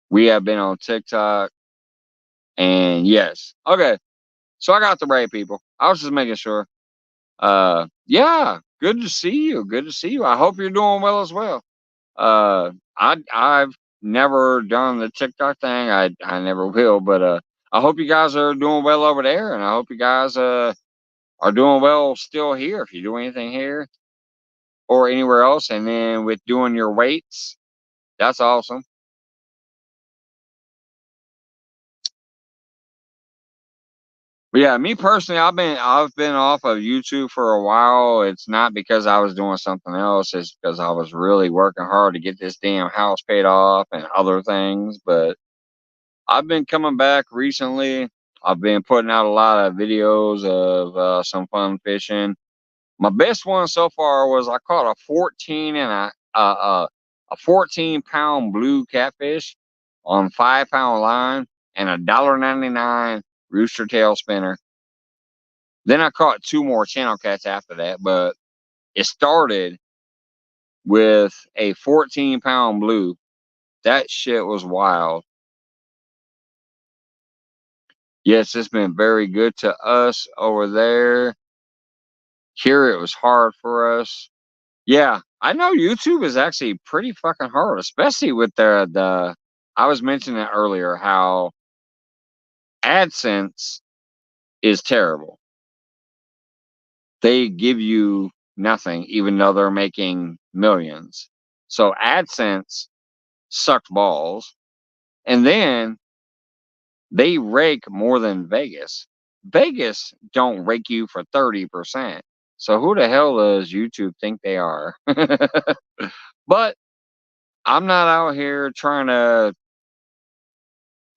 We have been on TikTok, and yes, okay. So I got the right people. I was just making sure. Yeah, good to see you. Good to see you. I hope you're doing well as well. I've never done the TikTok thing. I never will, but I hope you guys are doing well over there, and I hope you guys are doing well still here. If you do anything here or anywhere else, and then with doing your weights, that's awesome. But yeah, me personally, I've been off of YouTube for a while. It's not because I was doing something else. It's because I was really working hard to get this damn house paid off and other things. But I've been coming back recently. I've been putting out a lot of videos of some fun fishing. My best one so far was I caught a 14-pound blue catfish on 5-pound line and a $1.99 rooster tail spinner. Then I caught 2 more channel cats after that, but it started with a 14-pound blue. That shit was wild. Yes, it's been very good to us over there. Here it was hard for us. Yeah, I know YouTube is actually pretty fucking hard, especially with the I was mentioning it earlier how AdSense is terrible. They give you nothing, even though they're making millions. So AdSense sucked balls. And then they rake more than Vegas. Vegas don't rake you for 30%. So who the hell does YouTube think they are? But I'm not out here trying to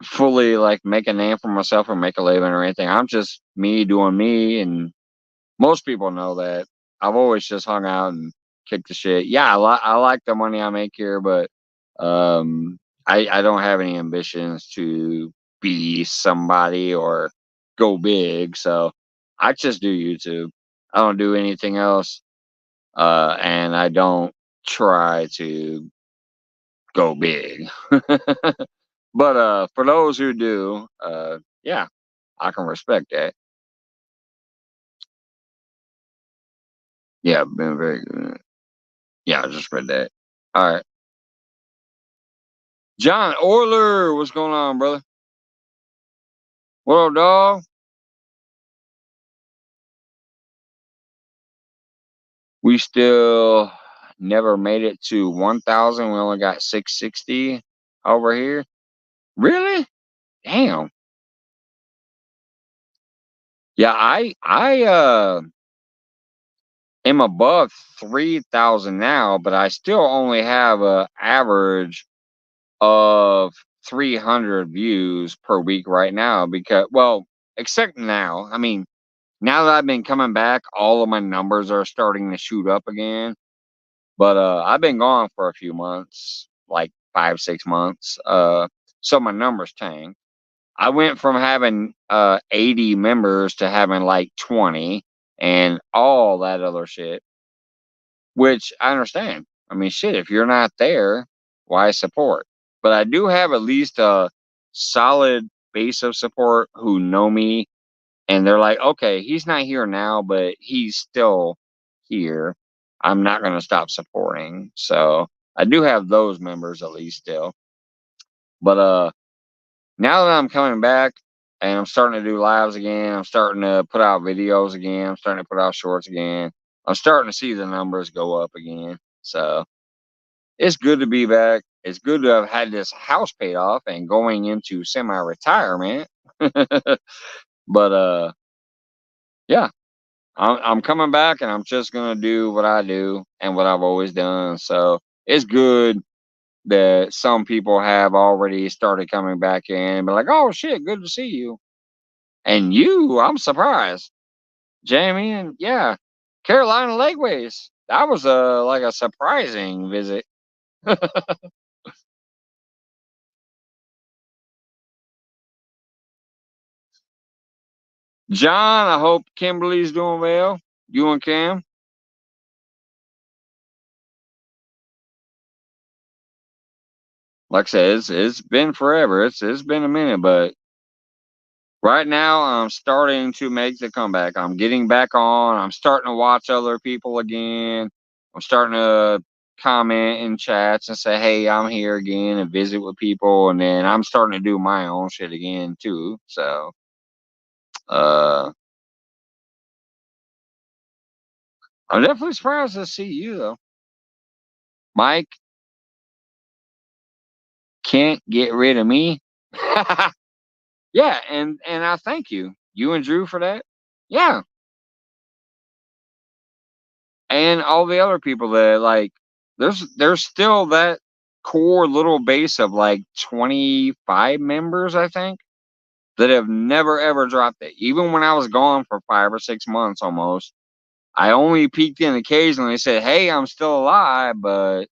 fully like make a name for myself or make a living or anything. I'm just me doing me, and most people know that. I've always just hung out and kicked the shit. Yeah, I like the money I make here, but I don't have any ambitions to be somebody or go big. So I just do YouTube. I don't do anything else, and I don't try to go big. But for those who do, yeah, I can respect that. Yeah, been very good. Yeah, I just read that. All right. John Orler, what's going on, brother? What up, dog? We still never made it to 1,000. We only got 660 over here. Really? Damn. Yeah, I am above 3,000 now, but I still only have a average of 300 views per week right now because, well, except now. I mean, now that I've been coming back, all of my numbers are starting to shoot up again. But I've been gone for a few months, like 5-6 months. So my numbers tanked. I went from having 80 members to having like 20 and all that other shit, which I understand. I mean, shit, if you're not there, why support? But I do have at least a solid base of support who know me, and they're like, okay, he's not here now, but he's still here. I'm not going to stop supporting. So I do have those members at least still. But now that I'm coming back and I'm starting to do lives again, I'm starting to put out videos again, I'm starting to put out shorts again, I'm starting to see the numbers go up again. So it's good to be back. It's good to have had this house paid off and going into semi-retirement. But yeah, I'm coming back, and I'm just gonna do what I do and what I've always done. So it's good that some people have already started coming back in and be like, "Oh shit, good to see you." And you, I'm surprised, Jamie, and yeah, Carolina Lakeways. That was like a surprising visit. John, I hope Kimberly's doing well. You and Cam. Like I said, it's been forever. It's been a minute, but right now I'm starting to make the comeback. I'm getting back on. I'm starting to watch other people again. I'm starting to comment in chats and say, hey, I'm here again, and visit with people. And then I'm starting to do my own shit again, too. So, I'm definitely surprised to see you, though. Mike can't get rid of me. Yeah, and I thank you. You and Drew for that. Yeah. And all the other people that, like, there's still that core little base of like 25 members, I think, that have never ever dropped it. Even when I was gone for 5 or 6 months almost, I only peeked in occasionally and said, hey, I'm still alive, but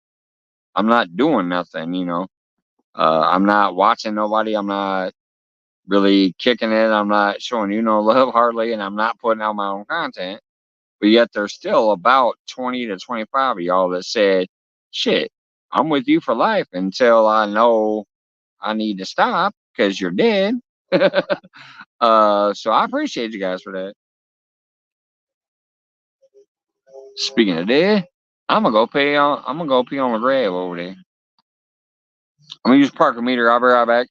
I'm not doing nothing, you know. I'm not watching nobody. I'm not really kicking it. I'm not showing you no love hardly, and I'm not putting out my own content. But yet there's still about 20 to 25 of y'all that said, shit, I'm with you for life until I know I need to stop because you're dead. So I appreciate you guys for that. Speaking of dead, I'm gonna go pee on the grave over there. I'm gonna use parking meter. I'll be right back.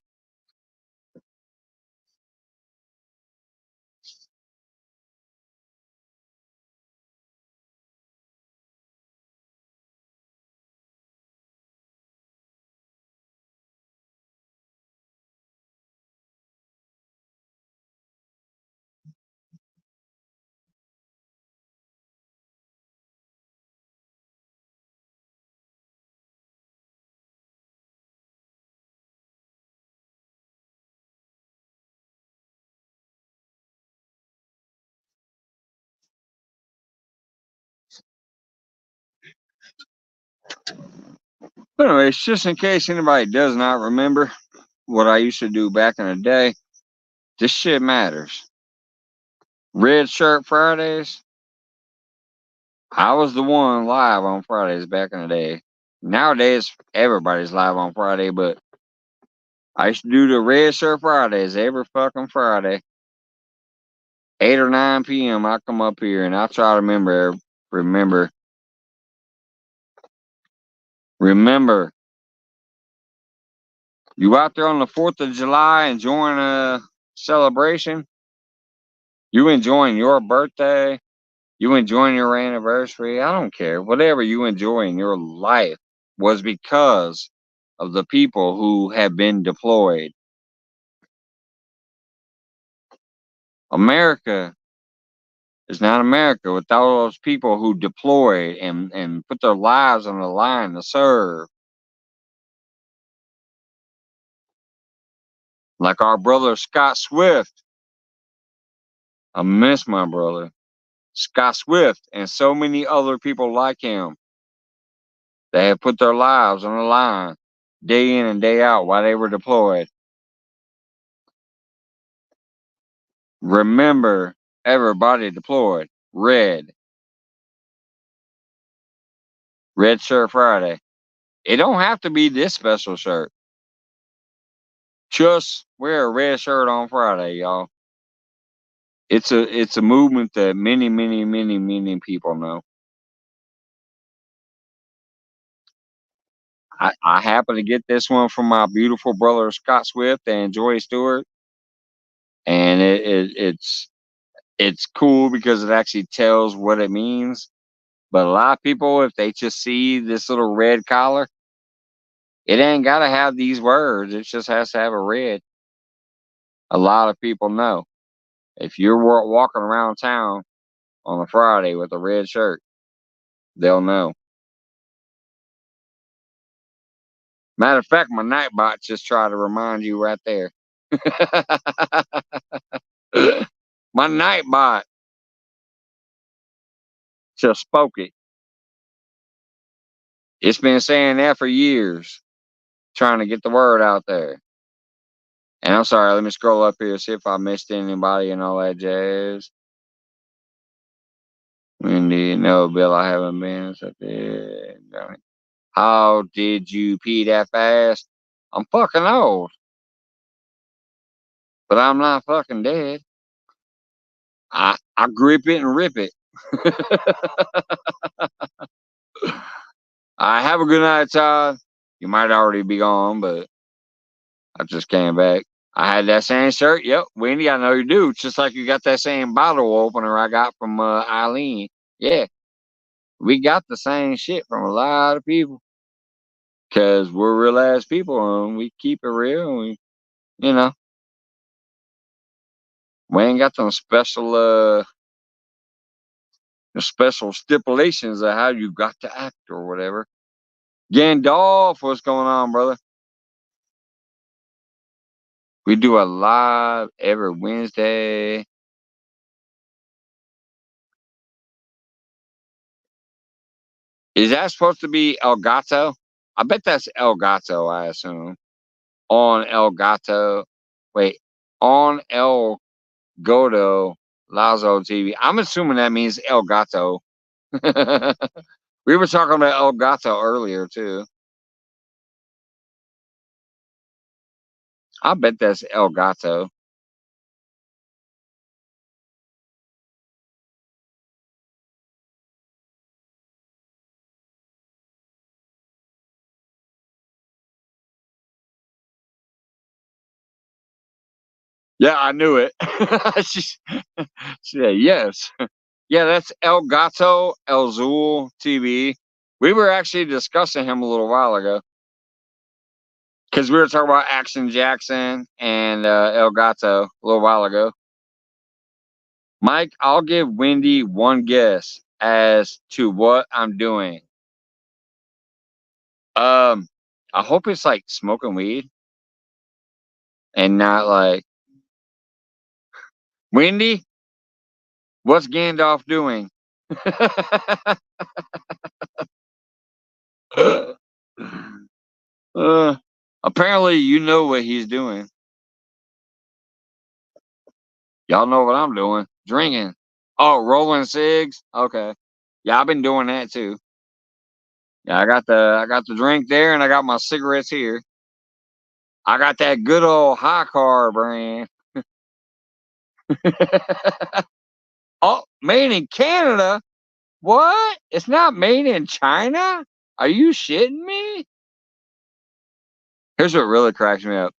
But anyways, just in case anybody does not remember what I used to do back in the day, this shit matters. Red Shirt Fridays. I was the one live on Fridays back in the day. Nowadays, everybody's live on Friday, but I used to do the Red Shirt Fridays every fucking Friday. 8 or 9 p.m. I come up here and I try to remember. You out there on the 4th of July enjoying a celebration? You enjoying your birthday? You enjoying your anniversary? I don't care. Whatever you enjoy in your life was because of the people who have been deployed. America is not America without all those people who deployed and put their lives on the line to serve. Like our brother Scott Swift. I miss my brother. Scott Swift and so many other people like him. They have put their lives on the line day in and day out while they were deployed. Remember, everybody deployed. Red Shirt Friday. It don't have to be this special shirt. Just wear a red shirt on Friday, y'all. It's a movement that many people know. I happen to get this one from my beautiful brother Scott Swift and Joy Stewart, and it's cool because it actually tells what it means. But a lot of people, if they just see this little red collar, it ain't got to have these words. It just has to have a red. A lot of people know. If you're walking around town on a Friday with a red shirt, they'll know. Matter of fact, my Nightbot just tried to remind you right there. My Nightbot just spoke it. It's been saying that for years, trying to get the word out there. And I'm sorry, let me scroll up here, see if I missed anybody and all that jazz. Wendy, no, Bill, I haven't been. How did you pee that fast? I'm fucking old. But I'm not fucking dead. I grip it and rip it. Have a good night, Todd. You might already be gone, but I just came back. I had that same shirt. Yep, Wendy, I know you do. Just like you got that same bottle opener I got from Eileen. Yeah, we got the same shit from a lot of people. Because we're real ass people and we keep it real. And we, you know, we ain't got them special stipulations of how you got to act or whatever. Gandalf, what's going on, brother? We do a live every Wednesday. Is that supposed to be El Gato? I bet that's El Gato, I assume. On El Gato. Wait, on El Godo Lazo TV. I'm assuming that means El Gato. We were talking about El Gato earlier, too. I bet that's El Gato. Yeah, I knew it. she said, yes. Yeah, that's El Gato El Zul TV. We were actually discussing him a little while ago. Because we were talking about Action Jackson and El Gato a little while ago. Mike, I'll give Wendy one guess as to what I'm doing. I hope it's like smoking weed and not like Wendy. What's Gandalf doing? Apparently, you know what he's doing. Y'all know what I'm doing. Drinking. Oh, rolling cigs. Okay. Yeah, I've been doing that too. Yeah, I got the drink there, and I got my cigarettes here. I got that good old high carb brand. Oh, made in Canada. What? It's not made in China? Are you shitting me? Here's what really cracks me up.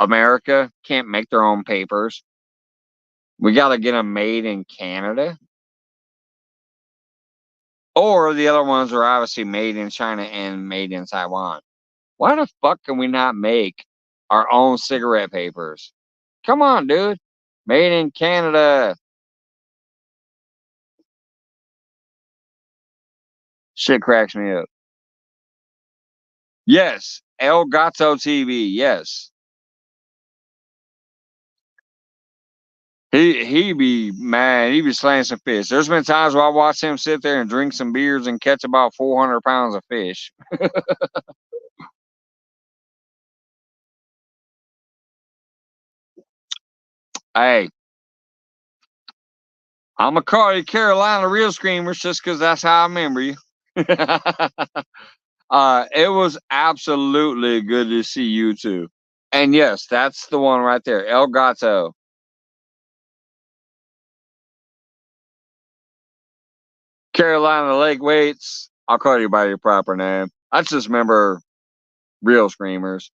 America can't make their own papers. We got to get them made in Canada. Or the other ones are obviously made in China and made in Taiwan. Why the fuck can we not make our own cigarette papers? Come on, dude. Made in Canada. Shit cracks me up. Yes. El Gato TV. Yes. He be mad. He be slaying some fish. There's been times where I watch him sit there and drink some beers and catch about 400 pounds of fish. Hey, I'm gonna call you Carolina Real Screamers just because that's how I remember you. It was absolutely good to see you too. And yes, that's the one right there, El Gato. Carolina Lake Weights. I'll call you by your proper name. I just remember Real Screamers,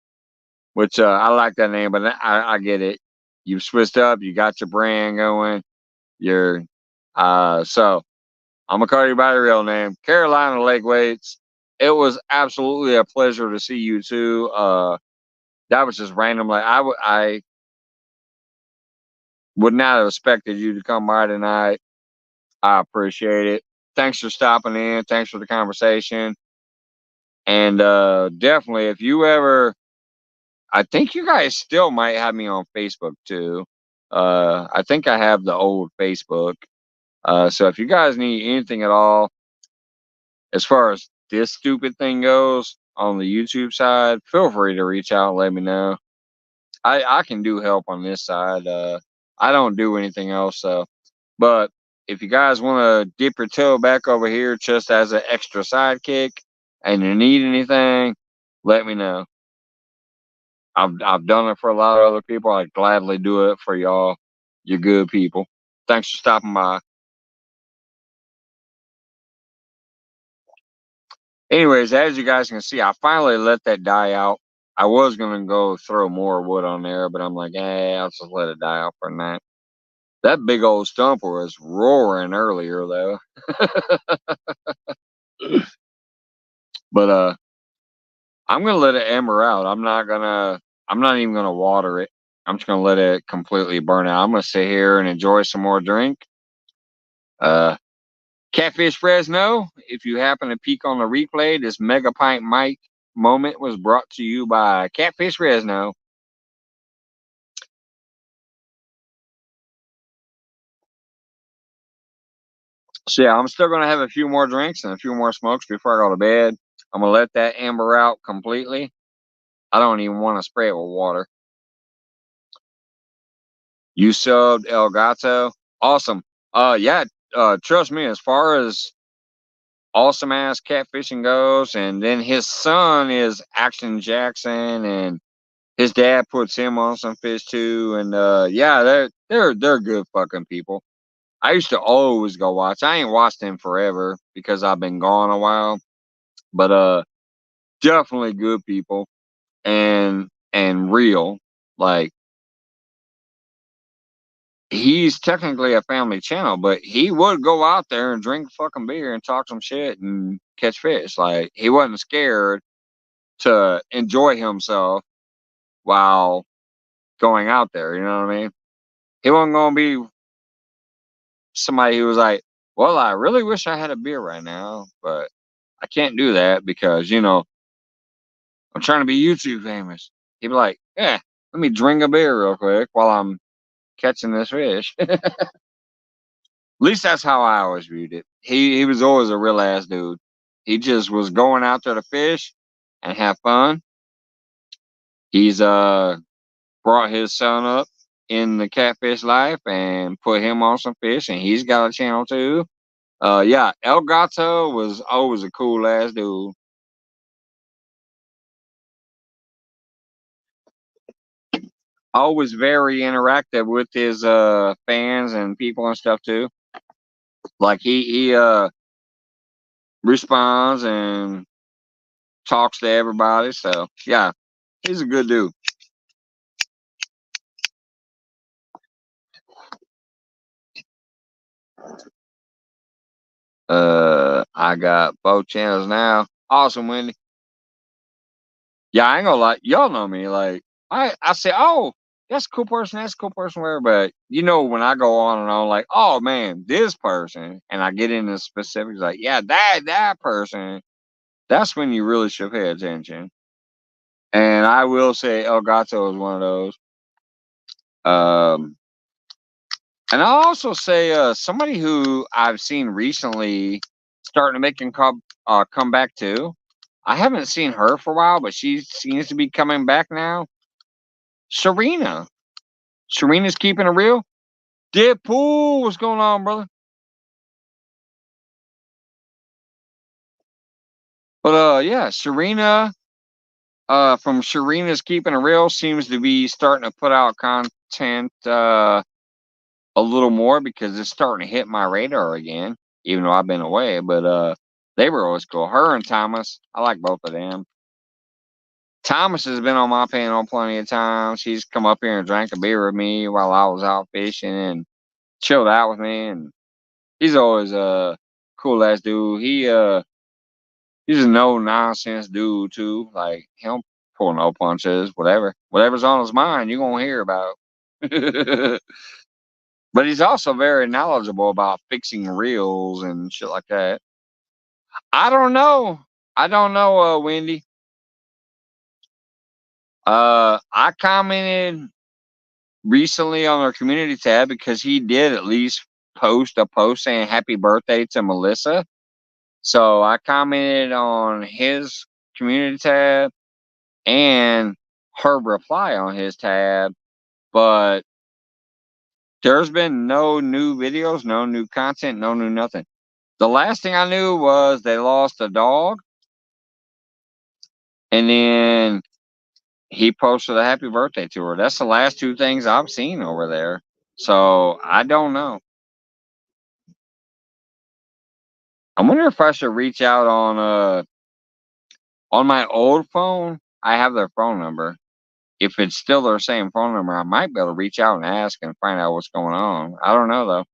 which I like that name, but I get it. You switched up. You got your brand going. You're so I'm gonna call you by your real name, Carolina Lake Weights. It was absolutely a pleasure to see you too. That was just random. Like I would not have expected you to come by tonight. I appreciate it. Thanks for stopping in. Thanks for the conversation. And definitely, if you ever, I think you guys still might have me on Facebook too. I think I have the old Facebook. So if you guys need anything at all, as far as this stupid thing goes on the YouTube side, feel free to reach out and let me know. I can do help on this side. I don't do anything else, so. But if you guys want to dip your toe back over here just as an extra sidekick and you need anything, let me know. I've done it for a lot of other people. I'd gladly do it for y'all. You're good people. Thanks for stopping by. Anyways, as you guys can see, I finally let that die out. I was gonna go throw more wood on there, but I'm like, I'll just let it die out for a night. That big old stumper was roaring earlier though. But I'm gonna let it ember out. I'm not even gonna water it. I'm just gonna let it completely burn out. I'm gonna sit here and enjoy some more drink. Catfish Fresno, if you happen to peek on the replay, this Mega Pint Mike moment was brought to you by Catfish Fresno. So yeah, I'm still gonna have a few more drinks and a few more smokes before I go to bed. I'm gonna let that amber out completely. I don't even want to spray it with water. You subbed El Gato. Awesome. Yeah, trust me, as far as awesome ass catfishing goes, and then his son is Action Jackson, and his dad puts him on some fish too, and yeah, they're good fucking people. I used to always go watch. I ain't watched them forever because I've been gone a while, but definitely good people and real. Like, he's technically a family channel, but he would go out there and drink fucking beer and talk some shit and catch fish. Like, he wasn't scared to enjoy himself while going out there. You know what I mean? He wasn't gonna be somebody who was like, well, I really wish I had a beer right now, but I can't do that because, I'm trying to be YouTube famous. He'd be like, yeah, let me drink a beer real quick while I'm catching this fish. At least that's how I always viewed it. He was always a real ass dude. He just was going out there to fish and have fun. He's brought his son up in the catfish life and put him on some fish, and he's got a channel too. Yeah, El Gato was always a cool ass dude. Always very interactive with his fans and people and stuff too. Like, he responds and talks to everybody. So yeah, he's a good dude. I got both channels now. Awesome, Wendy. Yeah, I ain't gonna lie. Y'all know me. Like, I say, oh, that's a cool person. That's a cool person. Whatever. But when I go on and on, like, oh man, this person, and I get into specifics, like, yeah, that person. That's when you really should pay attention. And I will say El Gato is one of those. And I'll also say somebody who I've seen recently starting to make him come back too. I haven't seen her for a while, but she seems to be coming back now. Serena. Serena's keeping it real. Deadpool, what's going on, brother? But yeah, Serena from Serena's Keeping It Real seems to be starting to put out content a little more because it's starting to hit my radar again, even though I've been away. But they were always cool. Her and Thomas, I like both of them. Thomas has been on my panel plenty of times. He's come up here and drank a beer with me while I was out fishing and chilled out with me, and he's always a cool ass dude. He's a no nonsense dude too. Like, he don't pull no punches. Whatever's on his mind, you're gonna hear about. But he's also very knowledgeable about fixing reels and shit like that. I don't know. Wendy. I commented recently on our community tab because he did at least post a post saying happy birthday to Melissa. So I commented on his community tab and her reply on his tab, but there's been no new videos, no new content, no new nothing. The last thing I knew was they lost a dog, and then he posted a happy birthday to her. That's the last two things I've seen over there. So I don't know. I wonder if I should reach out on On my old phone, I have their phone number. If it's still their same phone number, I might be able to reach out and ask and find out what's going on. I don't know though.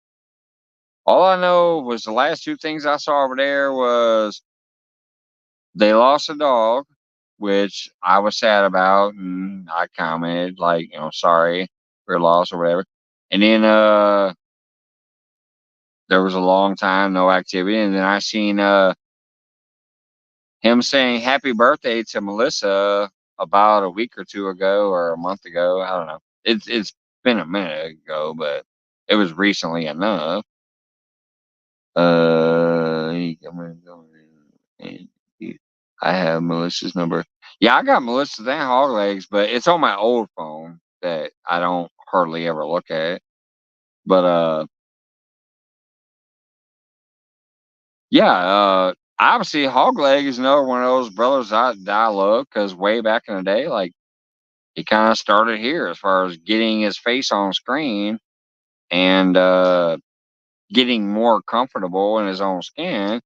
All I know was the last two things I saw over there was they lost a dog, which I was sad about, and I commented like, sorry for your loss or whatever. And then there was a long time no activity, and then I seen him saying happy birthday to Melissa about a week or two ago or a month ago. I don't know. It's been a minute ago, but it was recently enough. I have Melissa's number. Yeah, I got Melissa's and Hog Legs, but it's on my old phone that I don't hardly ever look at. But yeah, obviously Hog Leg is another one of those brothers that I love because way back in the day, like he kind of started here as far as getting his face on screen and getting more comfortable in his own skin.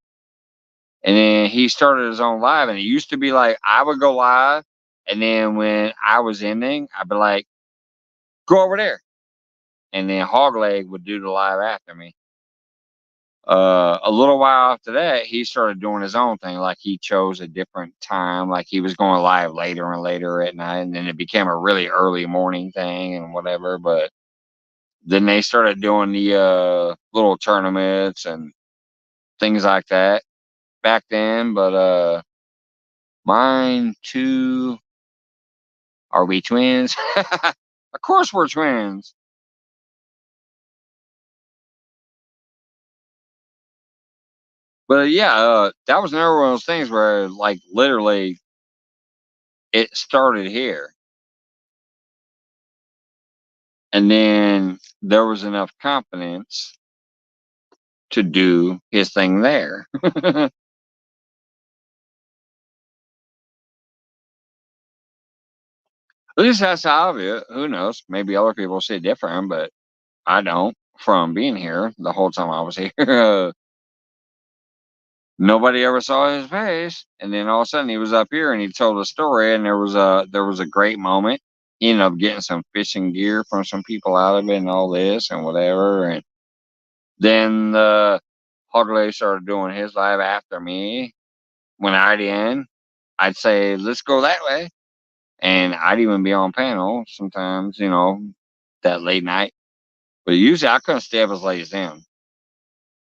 And then he started his own live, and it used to be like I would go live, and then when I was ending, I'd be like, "Go over there," and then Hogleg would do the live after me. A little while after that, he started doing his own thing. Like he chose a different time, like he was going live later and later at night, and then it became a really early morning thing and whatever. But then they started doing the little tournaments and things like that back then. But mine too. Are we twins? Of course we're twins. But yeah, that was another one of those things where, like, literally, it started here, and then there was enough confidence to do his thing there. At least that's how I view it. Who knows? Maybe other people see it different, but I don't. From being here the whole time I was here, nobody ever saw his face, and then all of a sudden he was up here and he told a story, and there was a great moment. He ended up getting some fishing gear from some people out of it and all this and whatever, and then Hogley started doing his live after me. When I'd end, I'd say let's go that way, and I'd even be on panel sometimes, that late night. But usually I couldn't stay up as late as them.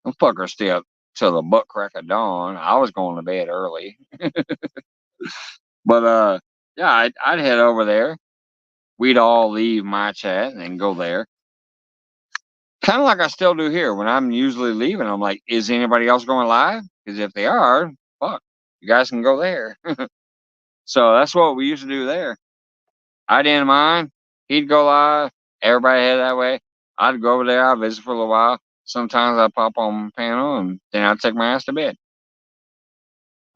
Them fuckers stay up till the butt crack of dawn. I was going to bed early. But yeah, I'd head over there. We'd all leave my chat and then go there. Kind of like I still do here. When I'm usually leaving, I'm like, is anybody else going live? Because if they are, fuck, you guys can go there. So that's what we used to do there. I'd end mine. He'd go live. Everybody head that way. I'd go over there. I'd visit for a little while. Sometimes I'd pop on the panel and then I'd take my ass to bed.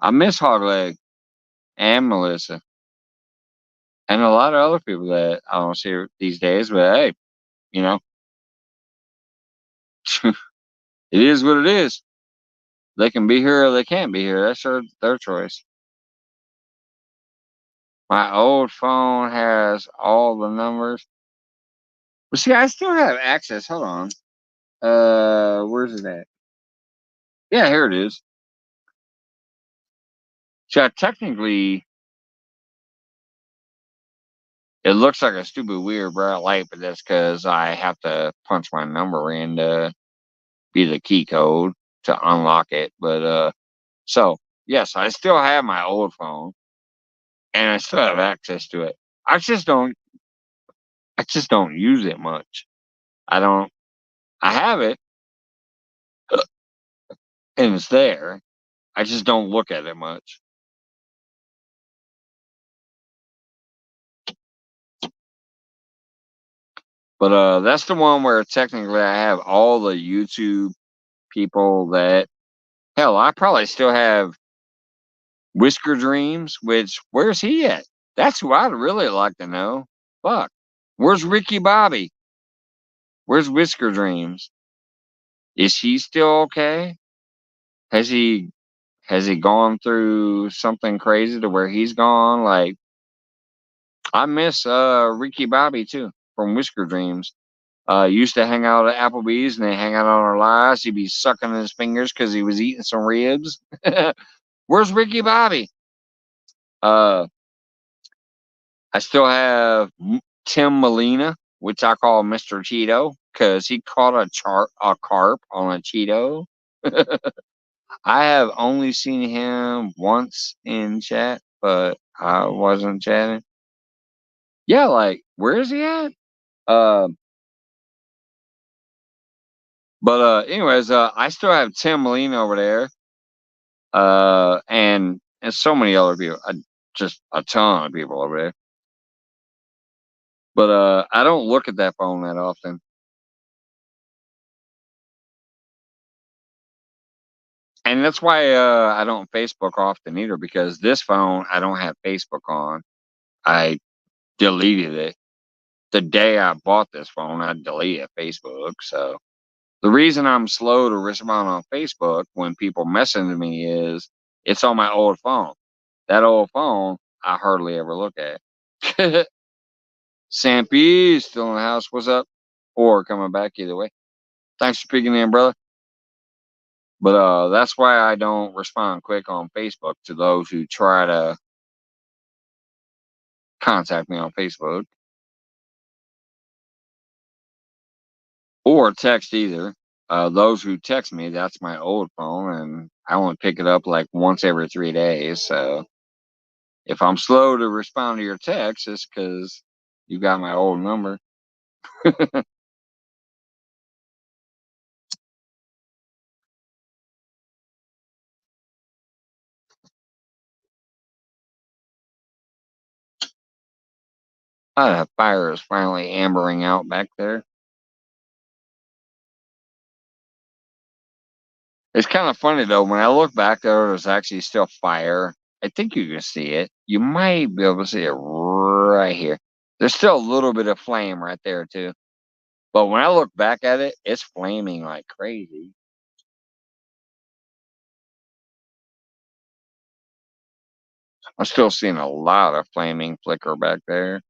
I miss Hogleg and Melissa and a lot of other people that I don't see these days. But hey, you know, it is what it is. They can be here or they can't be here. That's their choice. My old phone has all the numbers. But see, I still have access. Hold on. Where's it at? Yeah, here it is. So technically, it looks like a stupid weird bright light, but that's because I have to punch my number in to be the key code to unlock it. But so yes, I still have my old phone, and I still have access to it. I just don't use it much. I don't. I have it, and it's there. I just don't look at it much. But that's the one where technically I have all the YouTube people that, hell, I probably still have Whisker Dreams, which, where's he at? That's who I'd really like to know. Fuck. Where's Ricky Bobby? Where's Whisker Dreams? Is he still okay? Has he has he gone through something crazy to where he's gone? Like, I miss Ricky Bobby too from Whisker Dreams. Used to hang out at Applebee's and they hang out on our lives. He'd be sucking his fingers because he was eating some ribs. Where's Ricky Bobby? I still have Tim Molina, which I call Mr. Cheeto, because he caught a carp on a Cheeto. I have only seen him once in chat, but I wasn't chatting. Yeah, like, where is he at? But anyways, I still have Tim Molina over there. And so many other people. Just a ton of people over there. But I don't look at that phone that often. And that's why I don't Facebook often either, because this phone I don't have Facebook on. I deleted it. The day I bought this phone, I deleted Facebook. So the reason I'm slow to respond on Facebook when people message me is it's on my old phone. That old phone I hardly ever look at. Sam P still in the house. What's up? Or coming back either way. Thanks for picking in, brother. But that's why I don't respond quick on Facebook to those who try to contact me on Facebook. Or text either. Those who text me, that's my old phone, and I only pick it up like once every 3 days. So if I'm slow to respond to your text, it's because you got my old number. The fire is finally ambering out back there. It's kind of funny though, when I look back there's actually still fire. I think you can see it. You might be able to see it right here. There's still a little bit of flame right there too. But when I look back at it, it's flaming like crazy. I'm still seeing a lot of flaming flicker back there.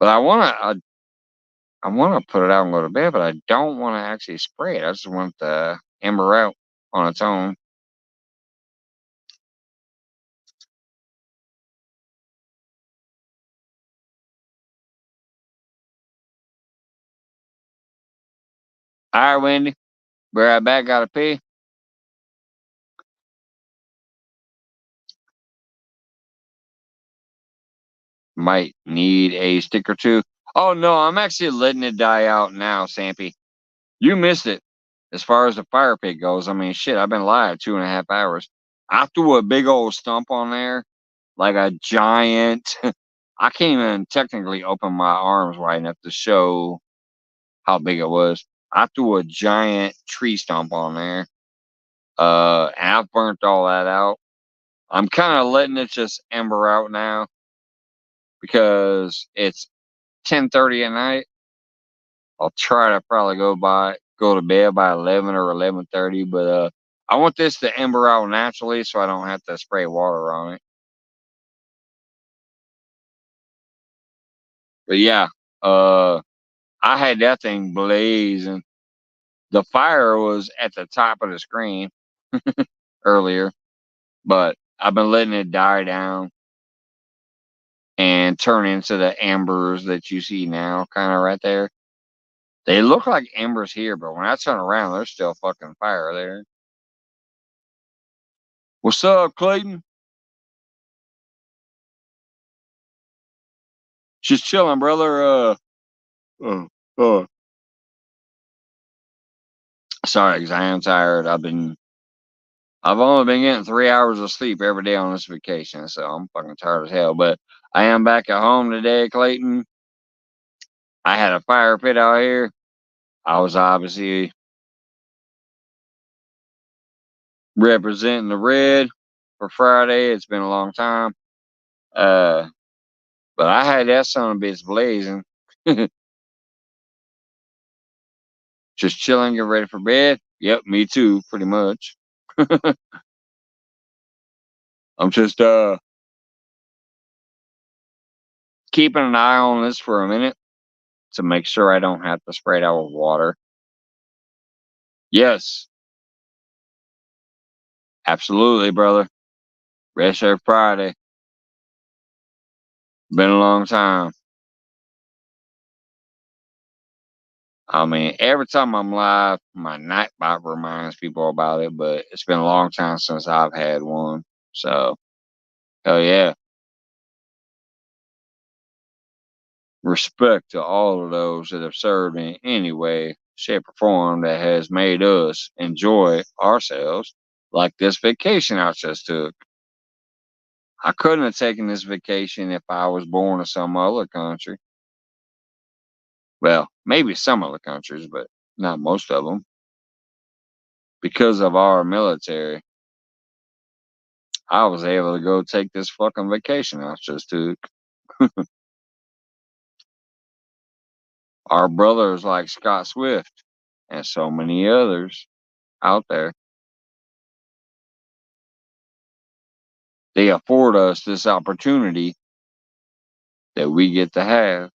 But I wanna put it out and go to bed, but I don't want to actually spray it. I just want the ember out on its own. All right, Wendy. Be right back. Gotta pee. Might need a stick or two. Oh no, I'm actually letting it die out now, Sampy. You missed it. As far as the fire pit goes, I mean, shit, I've been live 2.5 hours. I threw a big old stump on there, like a giant. I can't even technically open my arms wide enough to show how big it was. I threw a giant tree stump on there. And I've burnt all that out. I'm kind of letting it just ember out now because it's 10:30 at night. I'll try to probably go to bed by 11 or 11:30, but I want this to ember out naturally so I don't have to spray water on it. But yeah, I had that thing blazing. The fire was at the top of the screen earlier, but I've been letting it die down and turn into the embers that you see now, kind of right there. They look like embers here, but when I turn around, there's still fucking fire there. What's up, Clayton? Just chilling, brother. Sorry, because I am tired. I've only been getting 3 hours of sleep every day on this vacation, so I'm fucking tired as hell. But I am back at home today, Clayton. I had a fire pit out here. I was obviously representing the red for Friday. It's been a long time. But I had that son of a bitch blazing. Just chilling, get ready for bed. Yep, me too, pretty much. I'm just keeping an eye on this for a minute to make sure I don't have to spray it out with water. Yes. Absolutely, brother. Red Shirt Friday. Been a long time. I mean, every time I'm live, my Nightbot reminds people about it, but it's been a long time since I've had one. So, hell yeah. Respect to all of those that have served in any way, shape, or form that has made us enjoy ourselves, like this vacation I just took. I couldn't have taken this vacation if I was born in some other country. Well, maybe some other countries, but not most of them. Because of our military, I was able to go take this fucking vacation I just took. Our brothers like Scott Swift and so many others out there, they afford us this opportunity that we get to have.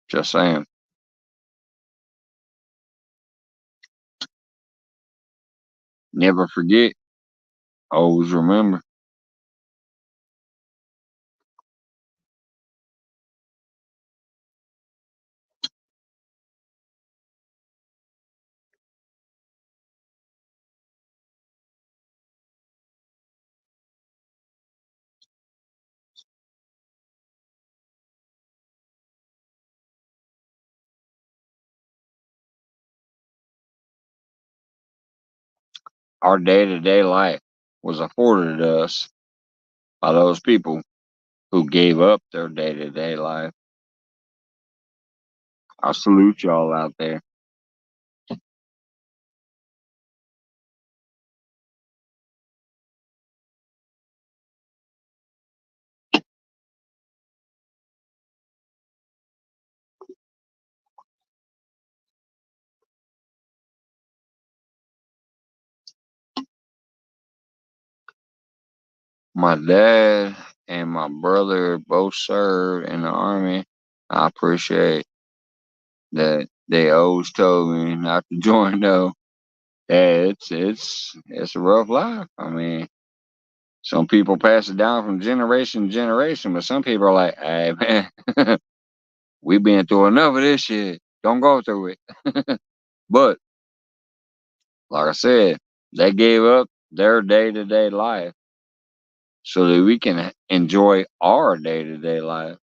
Just saying. Never forget. Always remember. Our day-to-day life was afforded us by those people who gave up their day-to-day life. I salute y'all out there. My dad and my brother both served in the Army. I appreciate that they always told me not to join though. Yeah, it's a rough life. I mean, some people pass it down from generation to generation, but some people are like, "Hey man, we've been through enough of this shit. Don't go through it." But like I said, they gave up their day-to-day life so that we can enjoy our day-to-day life.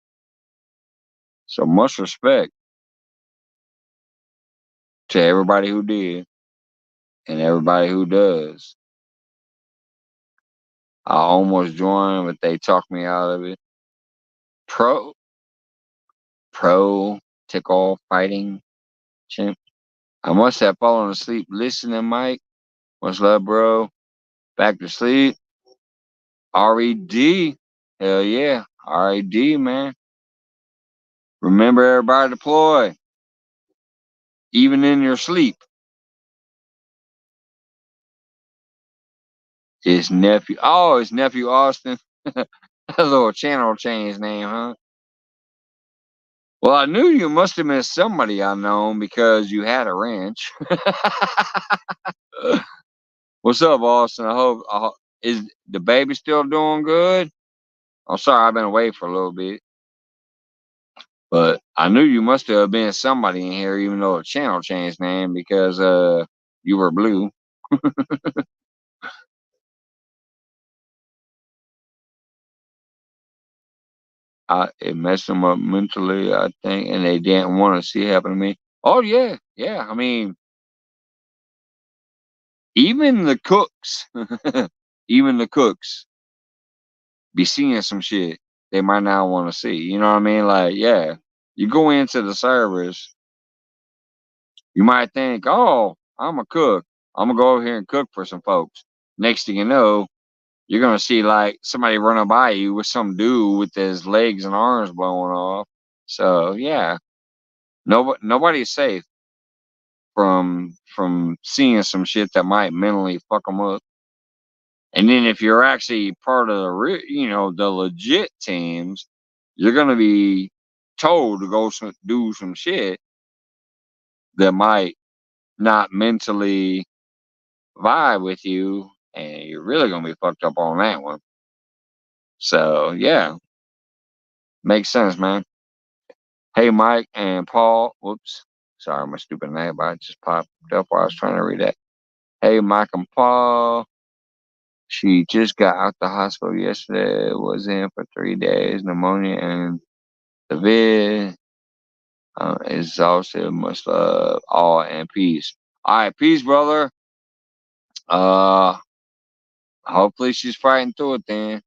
So much respect to everybody who did and everybody who does. I almost joined, but they talked me out of it. Pro tickle fighting champ. I must have fallen asleep listening, Mike. Much love, bro. Back to sleep. R.E.D. Hell yeah. R.E.D, man. Remember everybody deploy. Even in your sleep. His nephew. Oh, his nephew Austin. A little channel change name, huh? Well, I knew you must have been somebody I known because you had a ranch. What's up, Austin? I hope is the baby still doing good? I'm sorry, I've been away for a little bit, but I knew you must have been somebody in here, even though the channel changed name because you were blue. It messed them up mentally, I think, and they didn't want to see it happen to me. Oh yeah, yeah. I mean, even the cooks, even the cooks be seeing some shit they might not want to see. You know what I mean? Like, yeah, you go into the service, you might think, oh, I'm a cook. I'm gonna go over here and cook for some folks. Next thing you know, you're gonna see like somebody running by you with some dude with his legs and arms blowing off. So yeah, nobody's safe from seeing some shit that might mentally fuck them up. And then if you're actually part of the legit teams, you're going to be told to go do some shit that might not mentally vibe with you, and you're really going to be fucked up on that one. So, yeah, makes sense, man. Hey, Mike and Paul. Whoops. Sorry, my stupid name, but it just popped up while I was trying to read that. Hey, Mike and Paul. She just got out the hospital yesterday. Was in for 3 days. Pneumonia and the vid. Exhausted. Much love. All and peace. All right, peace, brother. Hopefully she's fighting through it then.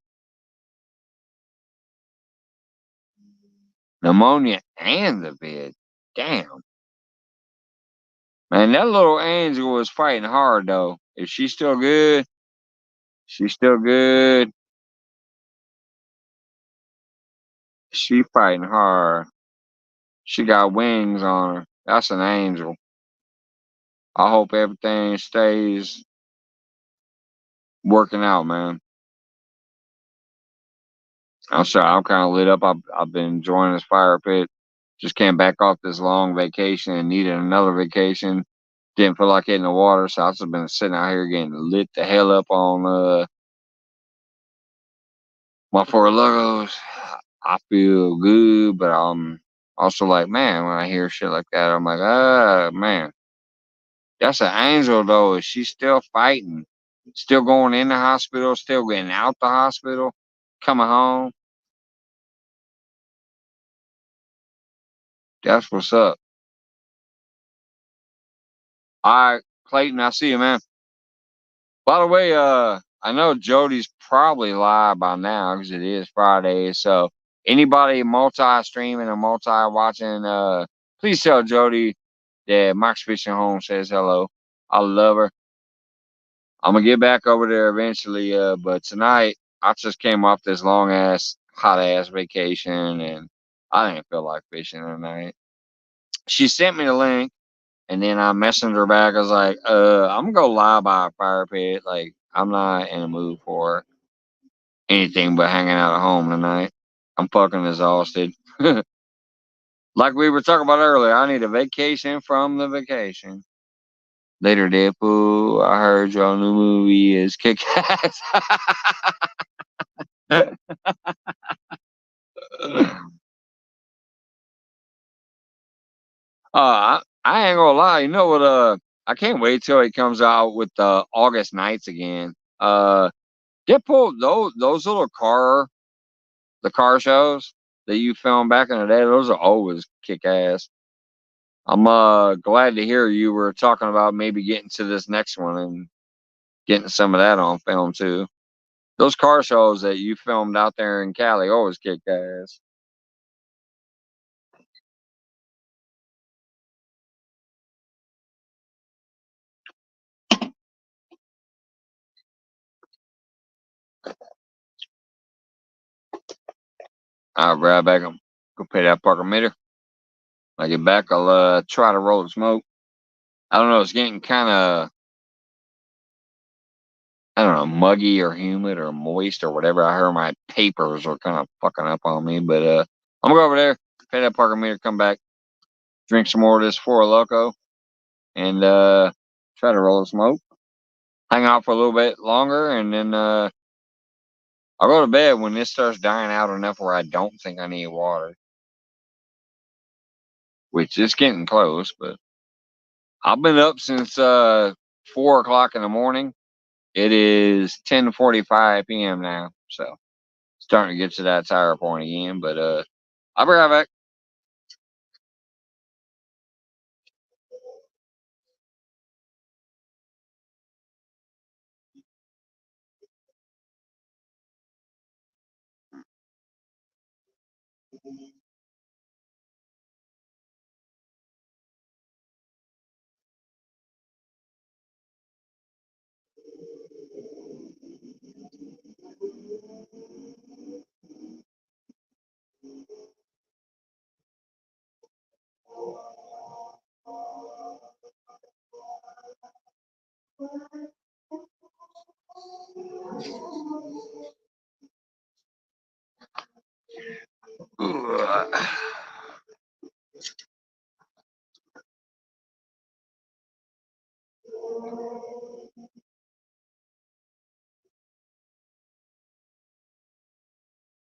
Pneumonia and the vid. Damn. Man, that little angel was fighting hard though. Is she still good? She's still good. She fighting hard. She got wings on her. That's an angel. I hope everything stays working out, man. I'm sorry, I'm kind of lit up. I've been enjoying this fire pit. Just came back off this long vacation and needed another vacation. Didn't feel like hitting the water, so I've just been sitting out here getting lit the hell up on my Four Logos. I feel good, but I'm also like, man, when I hear shit like that, I'm like, man, that's an angel though. Is she still fighting? Still going in the hospital? Still getting out the hospital? Coming home? That's what's up. All right, Clayton, I see you, man. By the way, I know Jody's probably live by now because it is Friday. So anybody multi-streaming or multi-watching, please tell Jody that Mike's Fishing Home says hello. I love her. I'm gonna get back over there eventually, but tonight I just came off this long ass, hot ass vacation, and I didn't feel like fishing tonight. She sent me the link, and then I messaged her back. I was like, I'm gonna go lie by a fire pit. Like, I'm not in the mood for anything but hanging out at home tonight. I'm fucking exhausted. Like we were talking about earlier, I need a vacation from the vacation. Later, Deadpool. I heard your new movie is kick ass. I ain't gonna lie. You know what? I can't wait till it comes out with the August nights again. Deadpool, those little the car shows that you filmed back in the day, those are always kick ass. I'm glad to hear you were talking about maybe getting to this next one and getting some of that on film too. Those car shows that you filmed out there in Cali always kick ass. I'll grab back and go pay that parker meter. When I get back, I'll try to roll the smoke. I don't know, it's getting kind of, I don't know, muggy or humid or moist or whatever. I heard my papers are kind of fucking up on me, but I'm gonna go over there, pay that parker meter, come back, drink some more of this Four Loco, and try to roll the smoke. Hang out for a little bit longer, and then I'll go to bed when this starts dying out enough where I don't think I need water. Which is getting close, but I've been up since 4 o'clock in the morning. It is 10:45 p.m. now, so starting to get to that tire point again. But I'll be right back.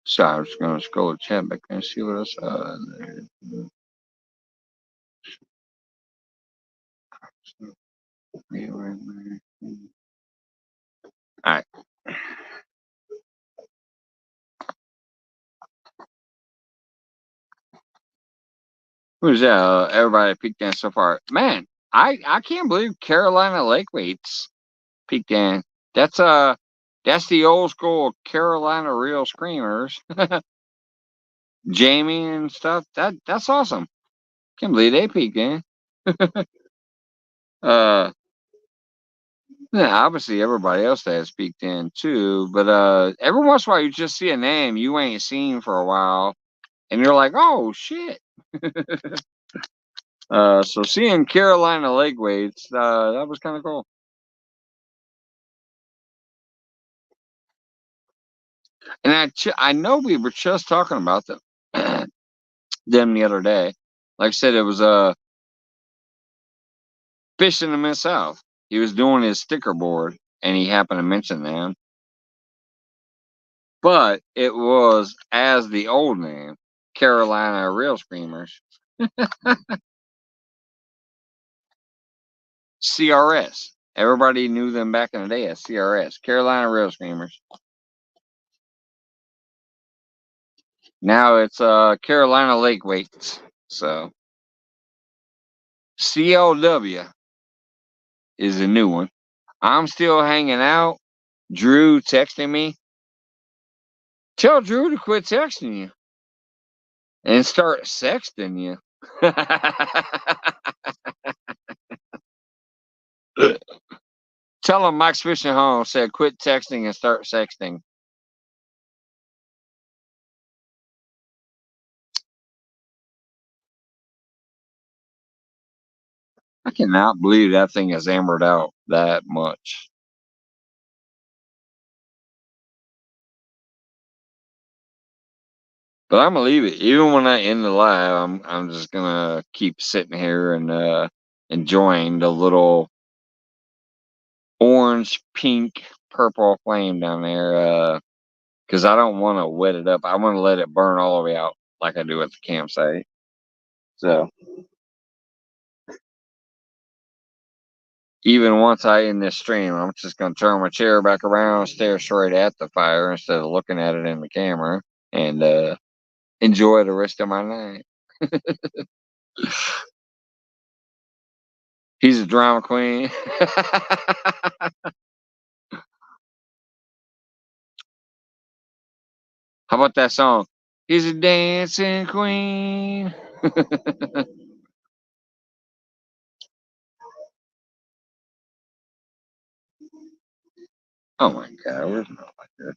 So I'm just gonna scroll the chat back there and see what else. All right. Who's that? Everybody peeked in so far. Man, I can't believe Carolina Lake weights peeked in. That's the old school Carolina Real Screamers. Jamie and stuff. That's awesome. Can't believe they peeked in. Yeah, obviously everybody else that has peeked in too. But every once in a while you just see a name you ain't seen for a while, and you're like, oh shit. So seeing Carolina Lake weights, that was kind of cool. And I know we were just talking about them them the other day. Like I said, it was Fish in the Mid South. He was doing his sticker board, and he happened to mention them. But it was as the old name, Carolina Real Screamers. CRS. Everybody knew them back in the day as CRS, Carolina Real Screamers. Now it's Carolina Lake Weights. So CLW is a new one. I'm still hanging out. Drew texting me. Tell Drew to quit texting you and start sexting you. Tell him Mike's Fishing Home said quit texting and start sexting. I cannot believe that thing has ambered out that much. But I'm gonna leave it. Even when I end the live, I'm just gonna keep sitting here and enjoying the little orange, pink, purple flame down there. Because I don't want to wet it up. I want to let it burn all the way out like I do at the campsite. So even once I end this stream, I'm just gonna turn my chair back around, stare straight at the fire instead of looking at it in the camera, and enjoy the rest of my night. He's a drama queen. How about that song? He's a dancing queen. Oh my God, where's my lighter?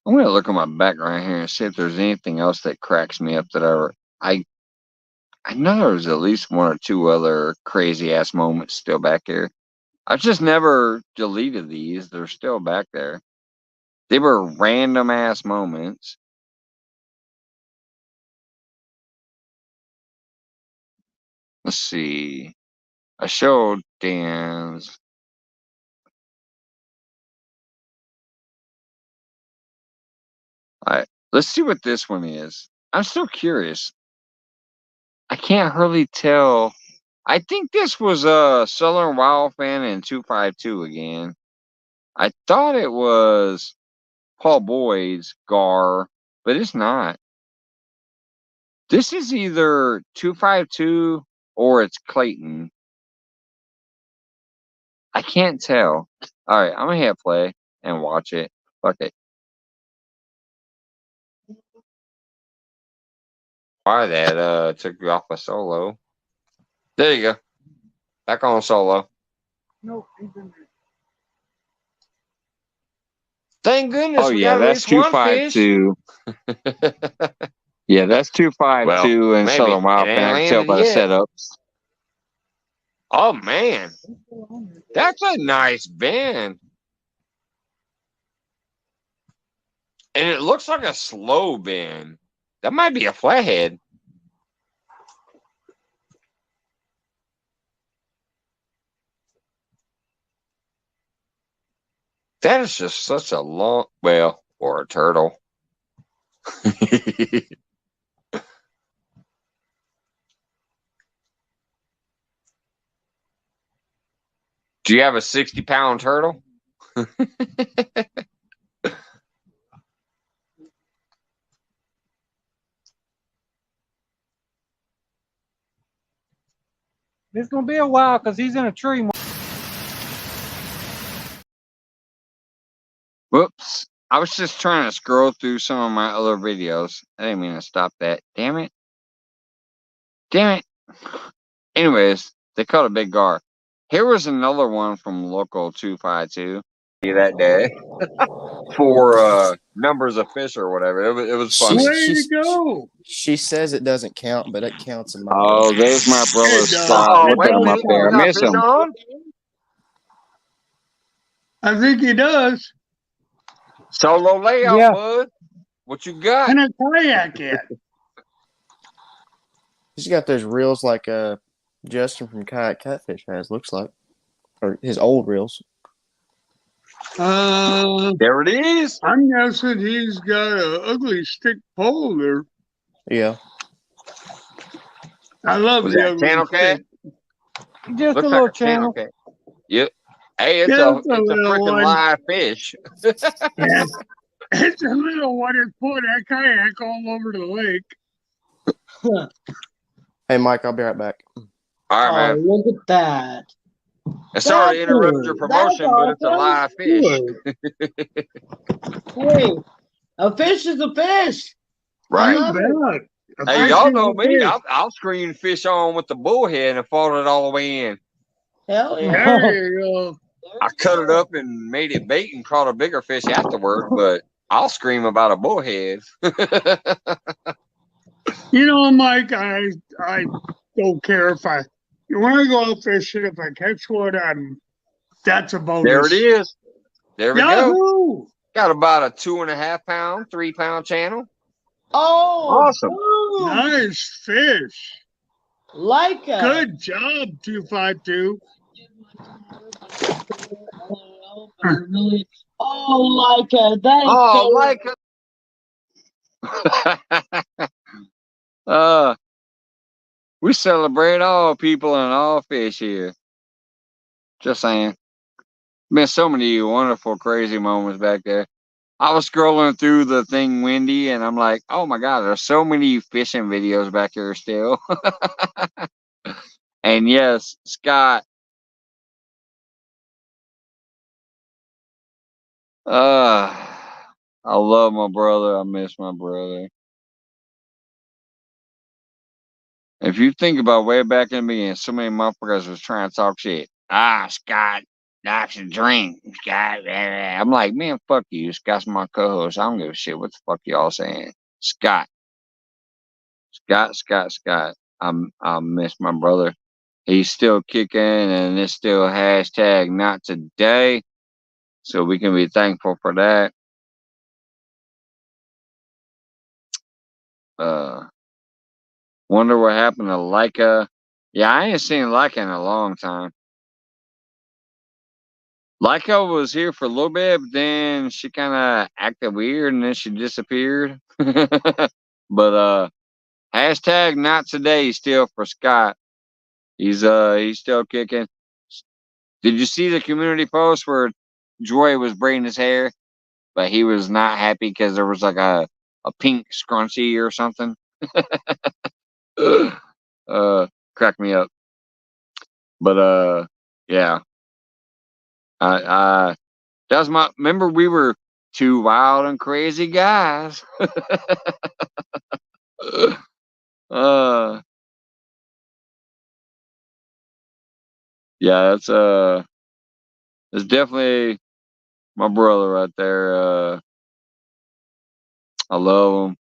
I'm gonna look at my background here and see if there's anything else that cracks me up that I know there's at least one or two other crazy ass moments still back here. I've just never deleted these. They're still back there. They were random ass moments. Let's see. I showed Dan's. Alright, let's see what this one is. I'm still curious. I can't really tell. I think this was Southern Wild Fan in 252 again. I thought it was Paul Boyd's Gar, but it's not. This is either 252 or it's Clayton. I can't tell. Alright, I'm gonna hit play and watch it. Fuck it. Why that took you off a solo. There you go. Back on solo. Nope, he's in there. Thank goodness Oh we yeah, got at that's least one fish. 252. Yeah, that's 252 Well, in maybe. Southern It Wild ain't Fin. I can tell landed by the yet. setups. Oh, man. That's a nice bend. And it looks like a slow bend. That might be a flathead. That is just such a long, well, or a turtle. Do you have a 60-pound turtle? It's gonna be a while because he's in a tree. Whoops. I was just trying to scroll through some of my other videos. I didn't mean to stop that. Damn it. Damn it. Anyways, they caught a big gar. Here was another one from Local 252. That day for numbers of fish or whatever. It was funny. Way to go! She says it doesn't count, but it counts in my Oh, book. there's my brother It does. Scott. Oh, It Look wait at a him does up minute. there. We I count. got miss fish him. on? I think he does. Solo layout, Yeah. bud. What you got? And a kayak yet. He's got those reels like Justin from Kayak Catfish has, looks like. Or his old reels. There it is. I'm guessing he's got an ugly stick pole there. Yeah. I love Was the that ugly channel cat? stick. Just Looks a like little a channel channel. cat. Yep. Hey, it's Yeah, a it's a little freaking one. live fish. Yeah. It's a little one that put that kayak all over the lake. Hey, Mike, I'll be right back. All right, man. Look at that. And sorry to interrupt your That's promotion, but it's a awesome. live fish. Hey, a fish is a fish. Right. You bet. A Hey, fish y'all is know a me. fish. I'll screen fish on with the bullhead and fold it all the way in. Hell yeah. There you go. I cut it up and made it bait and caught a bigger fish afterward, but I'll scream about a bullhead. You know, Mike, I don't care if when I go out fishing, if I catch one, that's a bonus. There it is. There we Yahoo! go. Got about a 2.5 pound, 3 pound channel. Oh, Awesome. boom. Nice fish. Like a Good job, 252. Oh, like a that is Oh, so like a. We celebrate all people and all fish here. Just saying. Been so many wonderful, crazy moments back there. I was scrolling through the thing, Wendy, and I'm like, oh my God, there's so many fishing videos back here still. And yes, Scott. I love my brother. I miss my brother. If you think about way back in the beginning, so many motherfuckers was trying to talk shit. Scott, that's a drink. Scott, blah, blah. I'm like, man, fuck you. Scott's my co-host. I don't give a shit what the fuck y'all saying. Scott. I miss my brother. He's still kicking, and it's still hashtag not today. So we can be thankful for that. Wonder what happened to Leica. Yeah, I ain't seen Leica in a long time. Leica was here for a little bit, but then she kind of acted weird, and then she disappeared. But hashtag not today still for Scott. He's still kicking. Did you see the community post where Joy was braiding his hair, but he was not happy because there was like a pink scrunchie or something? Cracked me up. But yeah. That was my. Remember, we were two wild and crazy guys. Yeah, it's definitely My brother right there. I love him.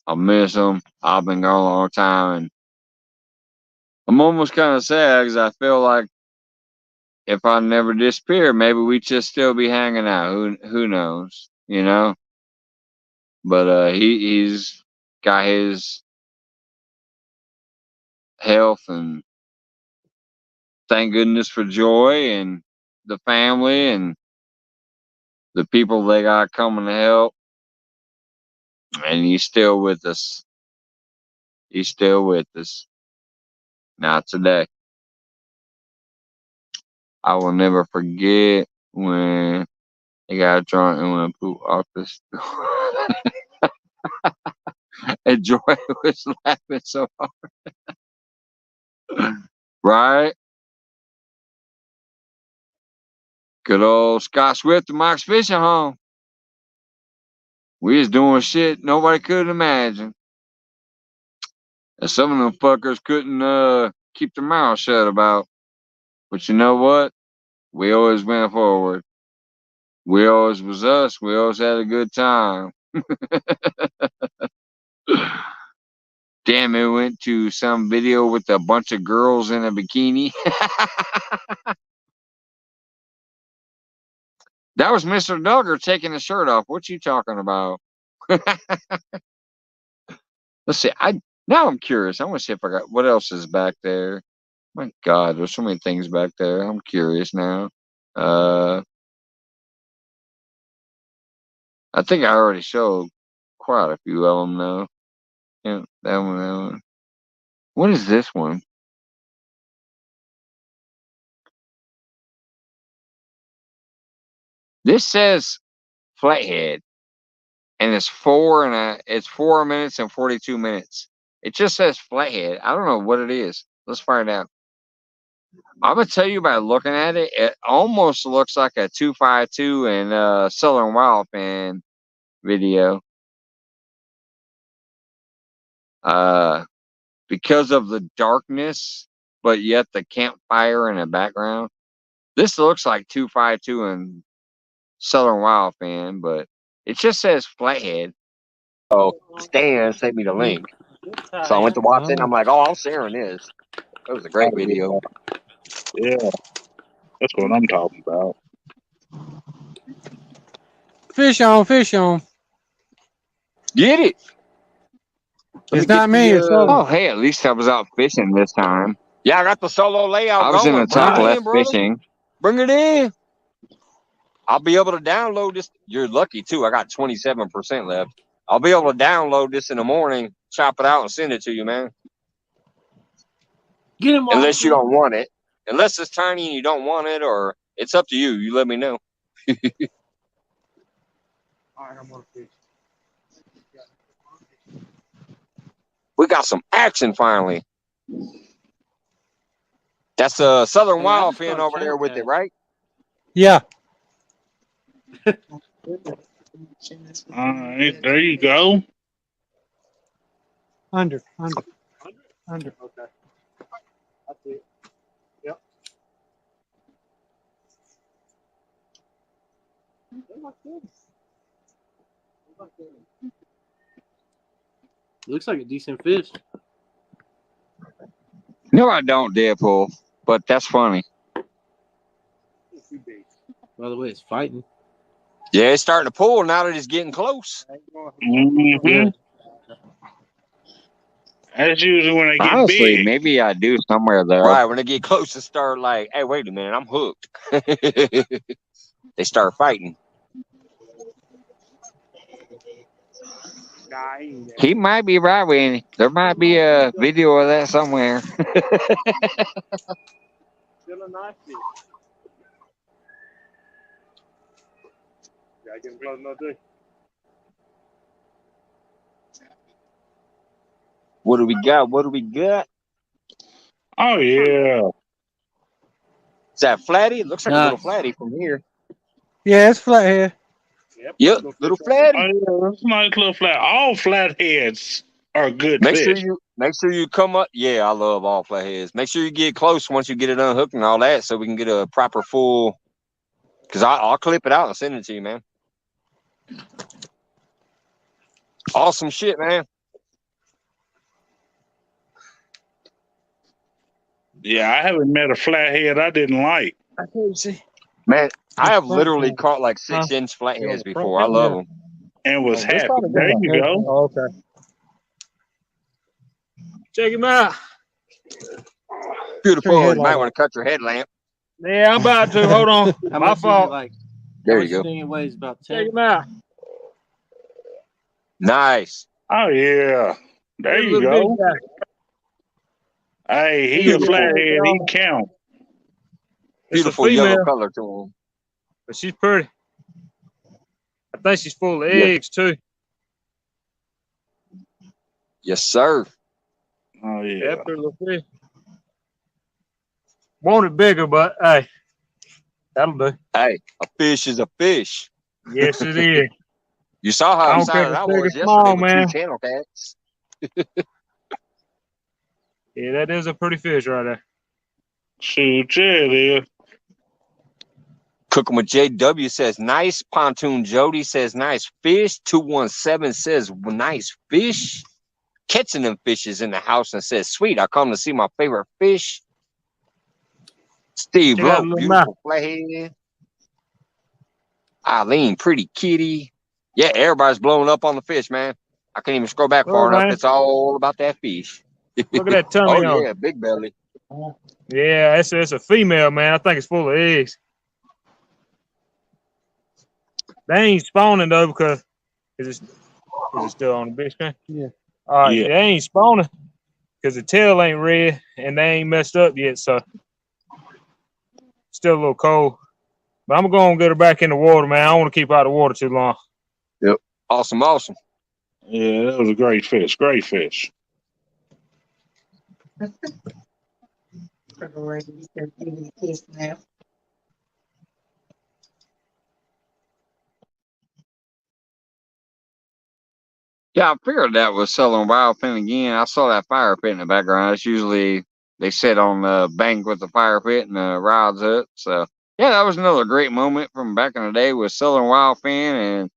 I miss him. I've been gone a long time, and I'm almost kind of sad because I feel like if I never disappear, maybe we'd just still be hanging out. Who knows? You know. But he's got his health, and thank goodness for Joy and the family and the people they got coming to help. And he's still with us. He's still with us. Not today. I will never forget when he got drunk and went poop off the store. And Joy was laughing so hard. Right? Good old Scott Swift and Mike's Fishing Home. We was doing shit nobody could imagine. And some of them fuckers couldn't keep their mouth shut about. But you know what? We always went forward. We always was us. We always had a good time. Damn, it went to some video with a bunch of girls in a bikini. That was Mr. Duggar taking his shirt off. What you talking about? Let's see. Now I'm curious. I want to see if I got what else is back there. My God, there's so many things back there. I'm curious now. I think I already showed quite a few of them though. Yeah, that one, that one. What is this one? This says Flathead, and it's 4 minutes and 42 minutes. It just says Flathead. I don't know what it is. Let's find out. I'm gonna tell you by looking at it. It almost looks like a 252 and Southern Wildfin video. Because of the darkness, but yet the campfire in the background. This looks like 252 and Southern Wildfin, but it just says Flathead. Oh, Stan sent me the link. So I went to watch it, and I'm like, oh, I'm sharing this. It was a great video. Yeah, that's what I'm talking about. Fish on, fish on. Get it. It's not me. It's Oh, hey, at least I was out fishing this time. Yeah, I got the solo layout I was going. in the top left brother. fishing. Bring it in. I'll be able to download this. You're lucky, too. I got 27% left. I'll be able to download this in the morning, chop it out, and send it to you, man. Get him Unless you don't want it. Unless it's tiny and you don't want it, or it's up to you. You let me know. All right, I'm gonna fish. We got some action finally. That's a Southern Wildfin over there with it, right? Yeah. There you go. Under. Okay. I see it. Yep. Looks like a decent fish. No, I don't, Deadpool, but that's funny. By the way, it's fighting. Yeah, it's starting to pull now that it's getting close. Mm-hmm. That's usually when they get Honestly, big. maybe I do somewhere there. Right, when they get close to start like, hey, wait a minute, I'm hooked. They start fighting. He might be right, Winnie. There might be a video of that somewhere. Still a nice fish. Gotta get him close enough to. What do we got? What do we got? Oh, yeah. Is that flatty? It looks like a little flatty from here. Yeah, it's Flathead. Yep, little flatty. Oh, yeah, that's a nice little flat. All flatheads are good Make fish. sure you come up. Yeah, I love all flatheads. Make sure you get close once you get it unhooked and all that, so we can get a proper full. Because I'll clip it out and send it to you, man. Awesome shit, man. Yeah, I haven't met a flathead I didn't like. I can't see. Man, I have literally caught like 6-inch flatheads before. I love them. And was happy. There you go. Oh, okay. Check him out. Beautiful. You might want to cut your headlamp. Yeah, I'm about to. Hold on. My fault. There you go. Weighs about 10. Check him out. Nice. Oh, yeah. There you go. Hey, he a flathead. He count. Beautiful yellow color to him. But she's pretty. I think she's full of eggs, too. Yes, sir. Oh, yeah. Little fish. Want it bigger, but hey, that'll do. Hey, a fish is a fish. Yes, it is. You saw how excited I was yesterday small, with man. 2 channel cats. Yeah, that is a pretty fish right there. Shoot, yeah, it is. Cooking with JW says nice. Pontoon Jody says nice fish. 217 says nice fish. Catching them fishes in the house and says sweet. I come to see my favorite fish. Steve Lowe, beautiful flathead. Eileen, pretty kitty. Yeah, everybody's blowing up on the fish, man. I can't even scroll back far enough. It's all about that fish. Look at that tummy. Oh, yeah, big belly. Yeah, it's a female, man. I think it's full of eggs. They ain't spawning, though, because is it still on the big screen? Yeah. All right, they ain't spawning because the tail ain't red and they ain't messed up yet, so still a little cold. But I'm going to get her back in the water, man. I don't want to keep her out of the water too long. Yep. Awesome, awesome. Yeah, that was a great fish. Great fish. Yeah, I figured that was Southern Wildfin again. I saw that fire pit in the background. It's usually they sit on the bank with the fire pit and the rods up. So yeah, that was another great moment from back in the day with Southern Wildfin and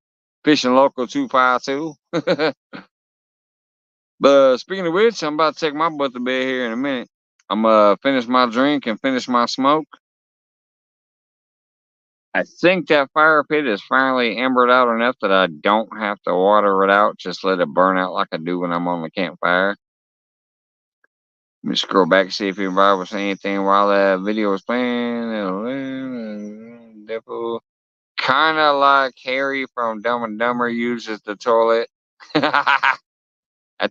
Fishing Local 252. But speaking of which, I'm about to take my butt to bed here in a minute. I'm finish my drink and finish my smoke. I think that fire pit is finally embered out enough that I don't have to water it out. Just let it burn out like I do when I'm on the campfire. Let me scroll back and see if anybody was saying anything while that video was playing. Kind of like Harry from Dumb and Dumber uses the toilet at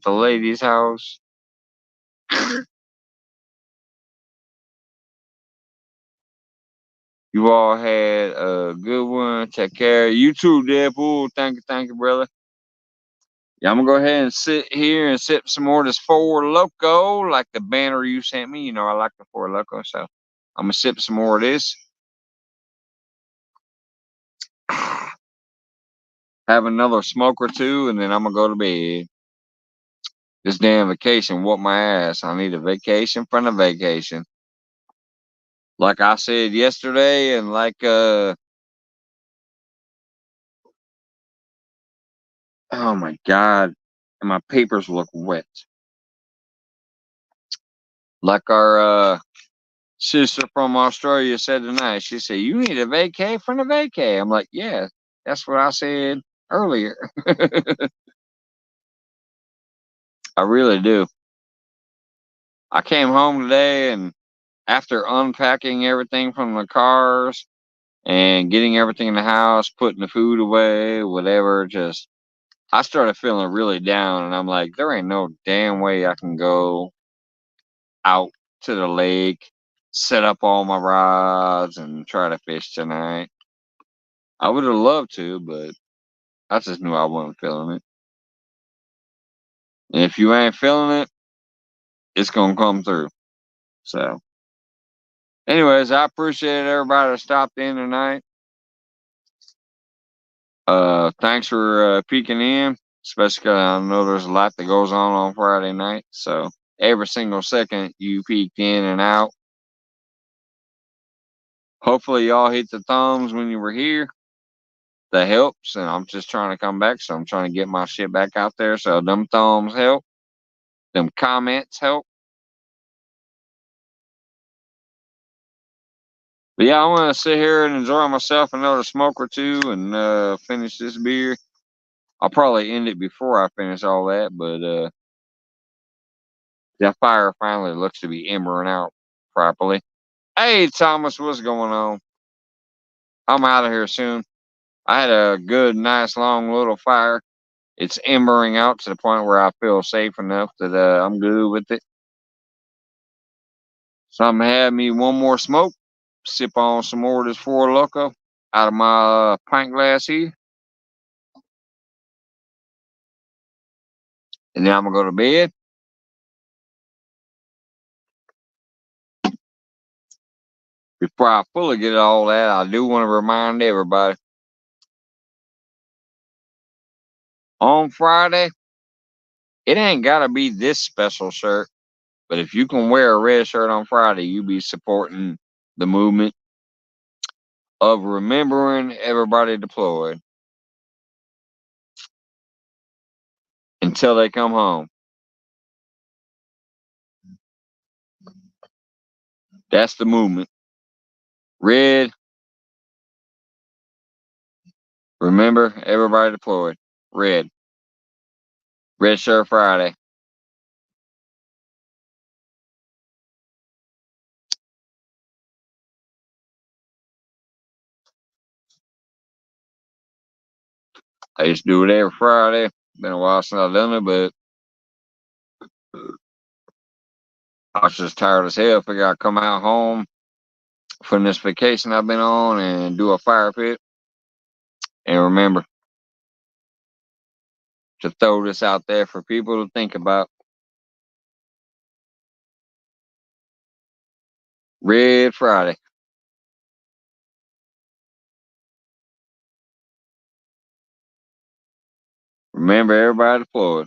the lady's house. You all had a good one. Take care. You too, Deadpool. Thank you, brother. Yeah, I'm gonna go ahead and sit here and sip some more of this Four Loco, like the banner you sent me. You know, I like the Four Loco, so I'm gonna sip some more of this. Have another smoke or two, and then I'm gonna go to bed. This damn vacation whooped my ass. I need a vacation from a vacation. Like I said yesterday, and like oh my god, and my papers look wet. Like our sister from Australia said tonight. She said, "You need a vacay from a vacay." I'm like, "Yeah, that's what I said earlier." I really do. I came home today, and after unpacking everything from the cars and getting everything in the house, putting the food away, whatever, just I started feeling really down, and I'm like, there ain't no damn way I can go out to the lake, set up all my rods, and try to fish tonight. I would have loved to, but I just knew I wasn't feeling it. And if you ain't feeling it, it's gonna come through. So, anyways, I appreciate everybody that stopped in tonight. Thanks for peeking in, especially 'cause I know there's a lot that goes on Friday night. So every single second you peeked in and out, Hopefully y'all hit the thumbs when you were here. That helps, and I'm just trying to come back, so I'm trying to get my shit back out there. So them thumbs help. Them comments help. But yeah, I want to sit here and enjoy myself another smoke or two and finish this beer. I'll probably end it before I finish all that, but that fire finally looks to be embering out properly. Hey, Thomas, what's going on? I'm out of here soon. I had a good, nice, long little fire. It's embering out to the point where I feel safe enough that I'm good with it. So I'm gonna have me one more smoke, sip on some more of this Four Loko out of my pint glass here, and then I'm gonna go to bed. Before I fully get all that, I do want to remind everybody on Friday, it ain't gotta be this special shirt, but if you can wear a red shirt on Friday, you be supporting the movement of remembering everybody deployed until they come home. That's the movement. Red, remember everybody deployed. Red. Red Shirt Friday. I used to do it every Friday. Been a while since I've done it, but I was just tired as hell. Figured I'd come out home from this vacation I've been on and do a fire pit. And remember to throw this out there for people to think about. Red Friday. Remember everybody deployed.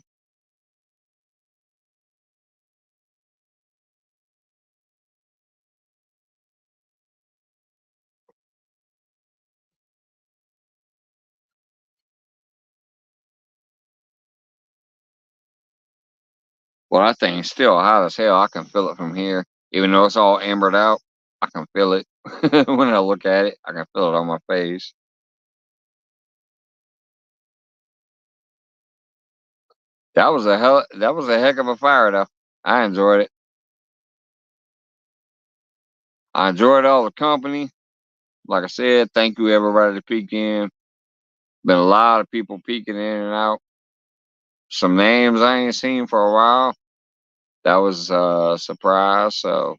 Well, that thing's still hot as hell. I can feel it from here. Even though it's all ambered out, I can feel it. When I look at it, I can feel it on my face. That was a heck of a fire though. I enjoyed it. I enjoyed all the company. Like I said, thank you everybody that peeked in. Been a lot of people peeking in and out. Some names I ain't seen for a while. That was a surprise. So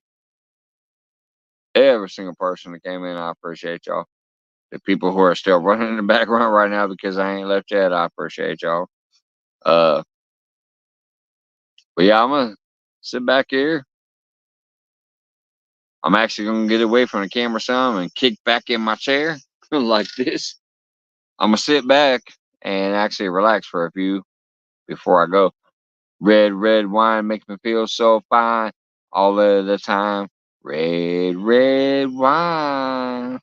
every single person that came in, I appreciate y'all. The people who are still running in the background right now because I ain't left yet, I appreciate y'all. Uh, but yeah, I'm gonna sit back here. I'm actually gonna get away from the camera some and kick back in my chair like this. I'm gonna sit back and actually relax for a few before I go. Red wine makes me feel so fine all of the time. Red wine.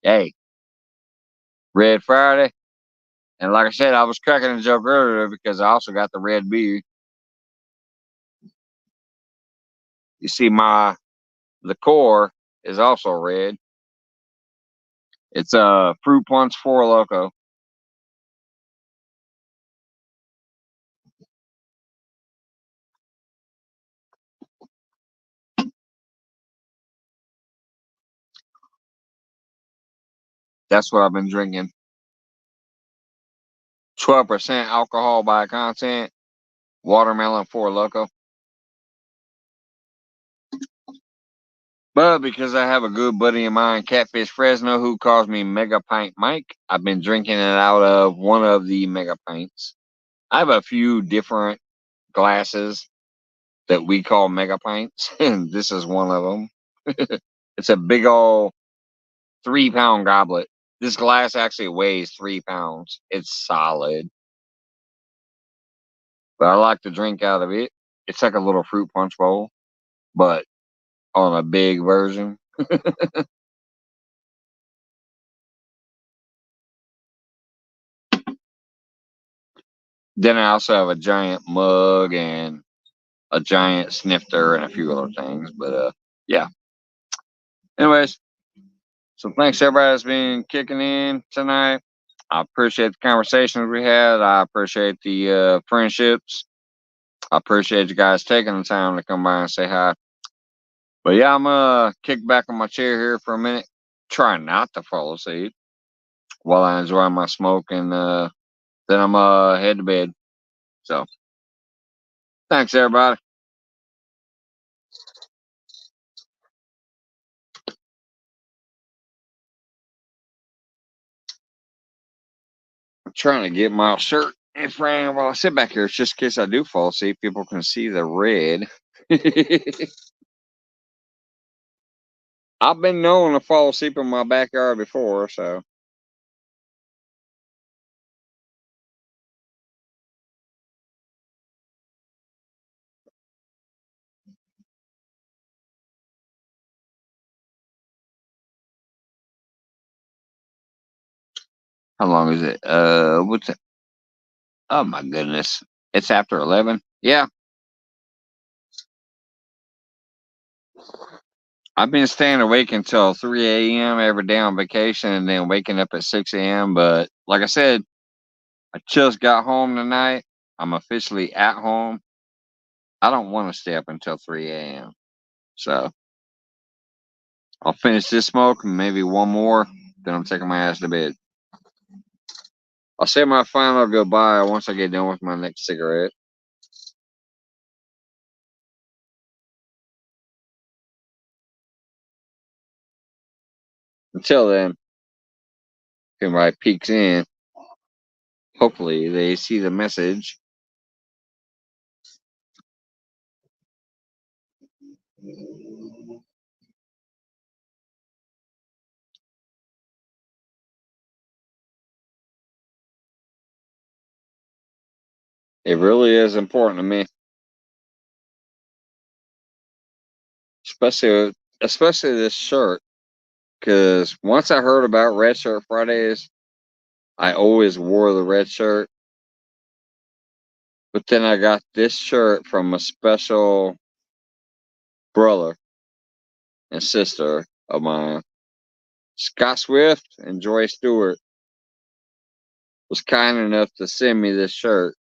Hey, Red Friday. And like I said, I was cracking a joke earlier because I also got the red beer. You see, my liqueur is also red. It's a fruit punch Four Loko. That's what I've been drinking. 12% alcohol by content. Watermelon Four Loko. But because I have a good buddy of mine, Catfish Fresno, who calls me Mega Pint Mike, I've been drinking it out of one of the Mega Pints. I have a few different glasses that we call Mega Pints, and this is one of them. It's a big old 3-pound goblet. This glass actually weighs 3 pounds. It's solid. But I like to drink out of it. It's like a little fruit punch bowl, but on a big version. Then I also have a giant mug and a giant snifter and a few other things. But yeah. Anyways, so thanks everybody that's been kicking in tonight. I appreciate the conversations we had. I appreciate the friendships. I appreciate you guys taking the time to come by and say hi. But yeah, I'm gonna kick back on my chair here for a minute. Try not to fall asleep while I enjoy my smoke, and then I'm head to bed. So thanks everybody. I'm trying to get my shirt in frame while I sit back here. It's just in case I do fall asleep, people can see the red. I've been known to fall asleep in my backyard before, so. How long is it? What's it? Oh my goodness. It's after 11. Yeah. I've been staying awake until 3 a.m. every day on vacation and then waking up at 6 a.m. But like I said, I just got home tonight. I'm officially at home. I don't want to stay up until 3 a.m. So I'll finish this smoke and maybe one more. Then I'm taking my ass to bed. I'll say my final goodbye once I get done with my next cigarette. Until then, if anybody peeks in, hopefully they see the message. It really is important to me. Especially this shirt. Because once I heard about Red Shirt Fridays, I always wore the red shirt. But then I got this shirt from a special brother and sister of mine. Scott Swift and Joy Stewart was kind enough to send me this shirt.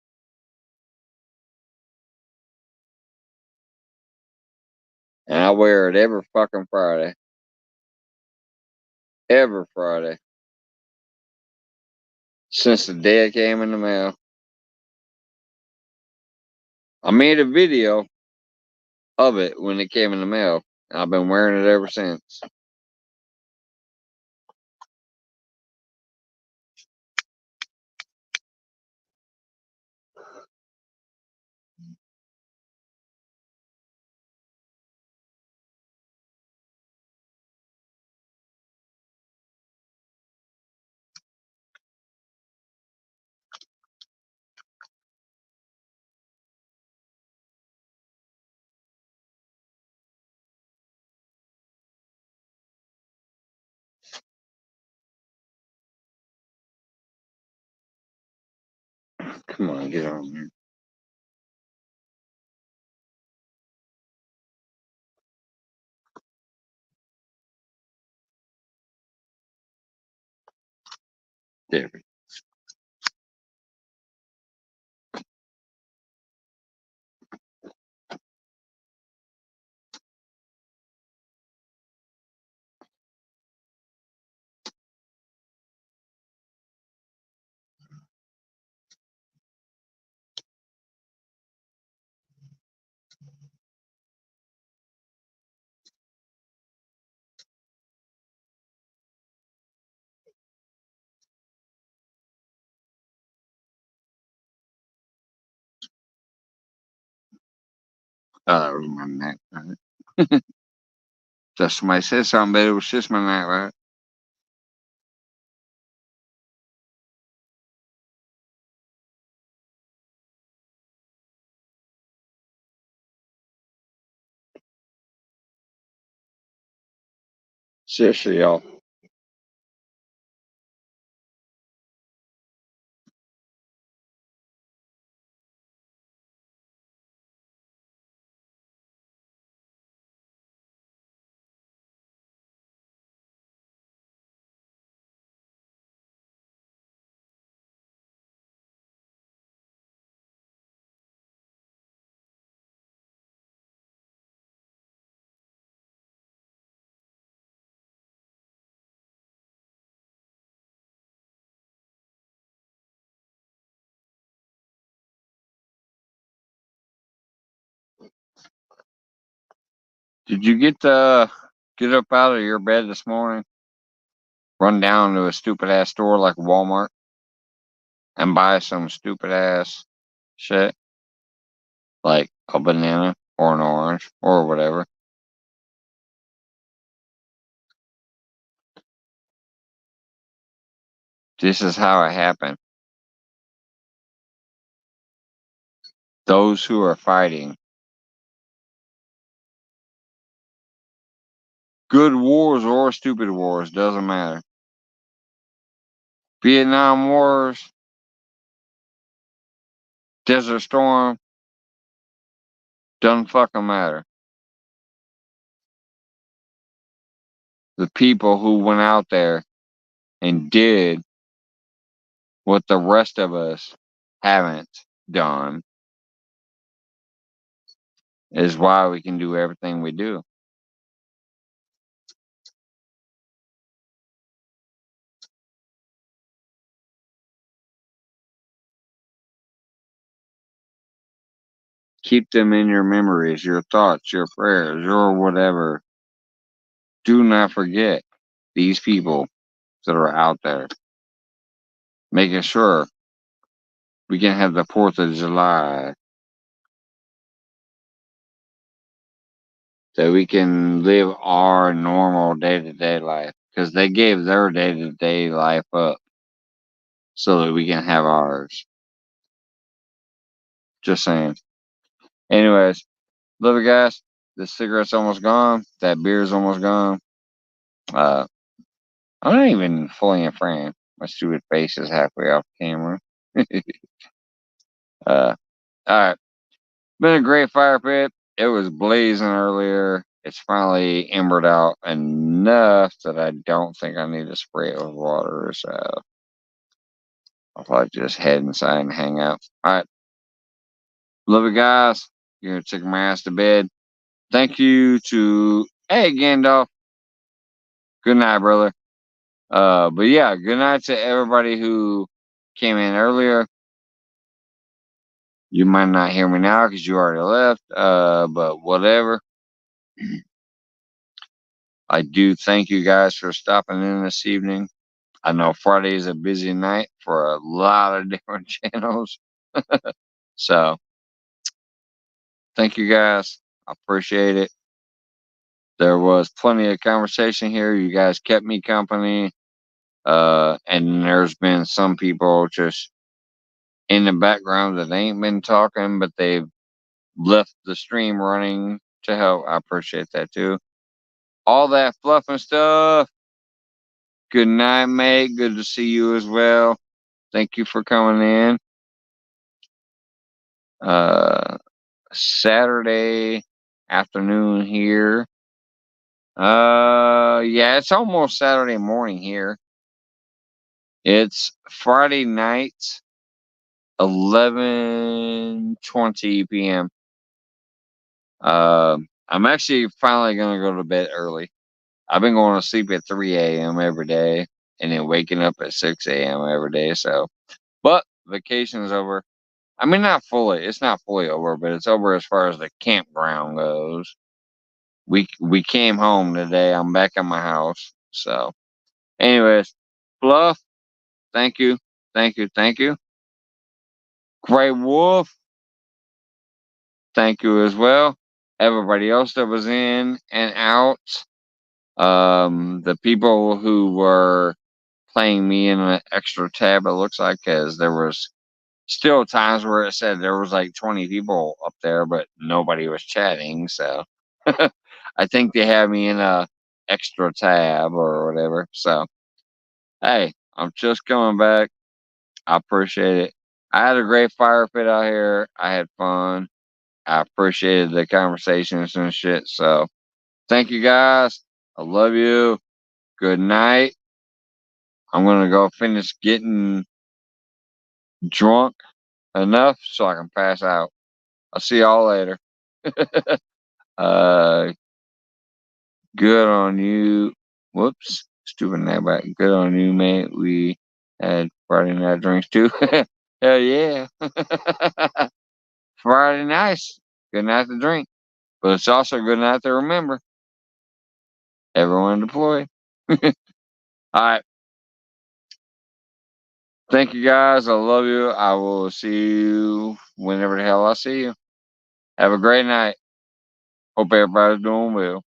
And I wear it every fucking Friday. Every Friday. Since the day it came in the mail. I made a video of it when it came in the mail. And I've been wearing it ever since. Come on, get on here. There we go. That was my neck, right? Just somebody said something, but it was just my neck, right? Seriously, y'all. Did you get up out of your bed this morning, run down to a stupid ass store like Walmart, and buy some stupid ass shit like a banana or an orange or whatever? This is how it happened. Those who are fighting, good wars or stupid wars, doesn't matter. Vietnam Wars, Desert Storm, doesn't fucking matter. The people who went out there and did what the rest of us haven't done is why we can do everything we do. Keep them in your memories, your thoughts, your prayers, your whatever. Do not forget these people that are out there, making sure we can have the 4th of July, that we can live our normal day-to-day life, because they gave their day-to-day life up so that we can have ours. Just saying. Anyways, love you guys. The cigarette's almost gone. That beer's almost gone. I'm not even fully in frame. My stupid face is halfway off camera. Alright. Been a great fire pit. It was blazing earlier. It's finally embered out enough that I don't think I need to spray it with water, so I'll probably just head inside and hang out. Alright. Love you guys. You're gonna take my ass to bed. Thank you to Gandalf. Good night, brother. But yeah, good night to everybody who came in earlier. You might not hear me now because you already left. But whatever. I do thank you guys for stopping in this evening. I know Friday is a busy night for a lot of different channels. So, thank you guys. I appreciate it. There was plenty of conversation here. You guys kept me company. And there's been some people just in the background that ain't been talking, but they've left the stream running to help. I appreciate that too. All that fluff and stuff. Good night, mate. Good to see you as well. Thank you for coming in. Saturday afternoon here. Yeah, it's almost Saturday morning here. It's Friday night, 11:20 p.m. I'm actually finally gonna go to bed early. I've been going to sleep at 3 a.m. every day and then waking up at 6 a.m. every day. So, but vacation is over. I mean, not fully. It's not fully over, but it's over as far as the campground goes. We came home today. I'm back at my house. So, anyways, Fluff, thank you, thank you, thank you. Gray Wolf, thank you as well. Everybody else that was in and out. The people who were playing me in an extra tab, it looks like, because there was still times where it said there was like 20 people up there, but nobody was chatting. So I think they have me in a extra tab or whatever. So hey, I'm just coming back. I appreciate it. I had a great fire pit out here. I had fun. I appreciated the conversations and shit. So thank you guys. I love you. Good night. I'm gonna go finish getting drunk enough so I can pass out. I'll see y'all later. uh, good on you. Whoops, stupid name back. Good on you, mate. We had Friday night drinks too. Hell yeah. Friday nights. Good night to drink. But it's also a good night to remember. Everyone deploy. All right. Thank you guys. I love you. I will see you whenever the hell I see you. Have a great night. Hope everybody's doing well.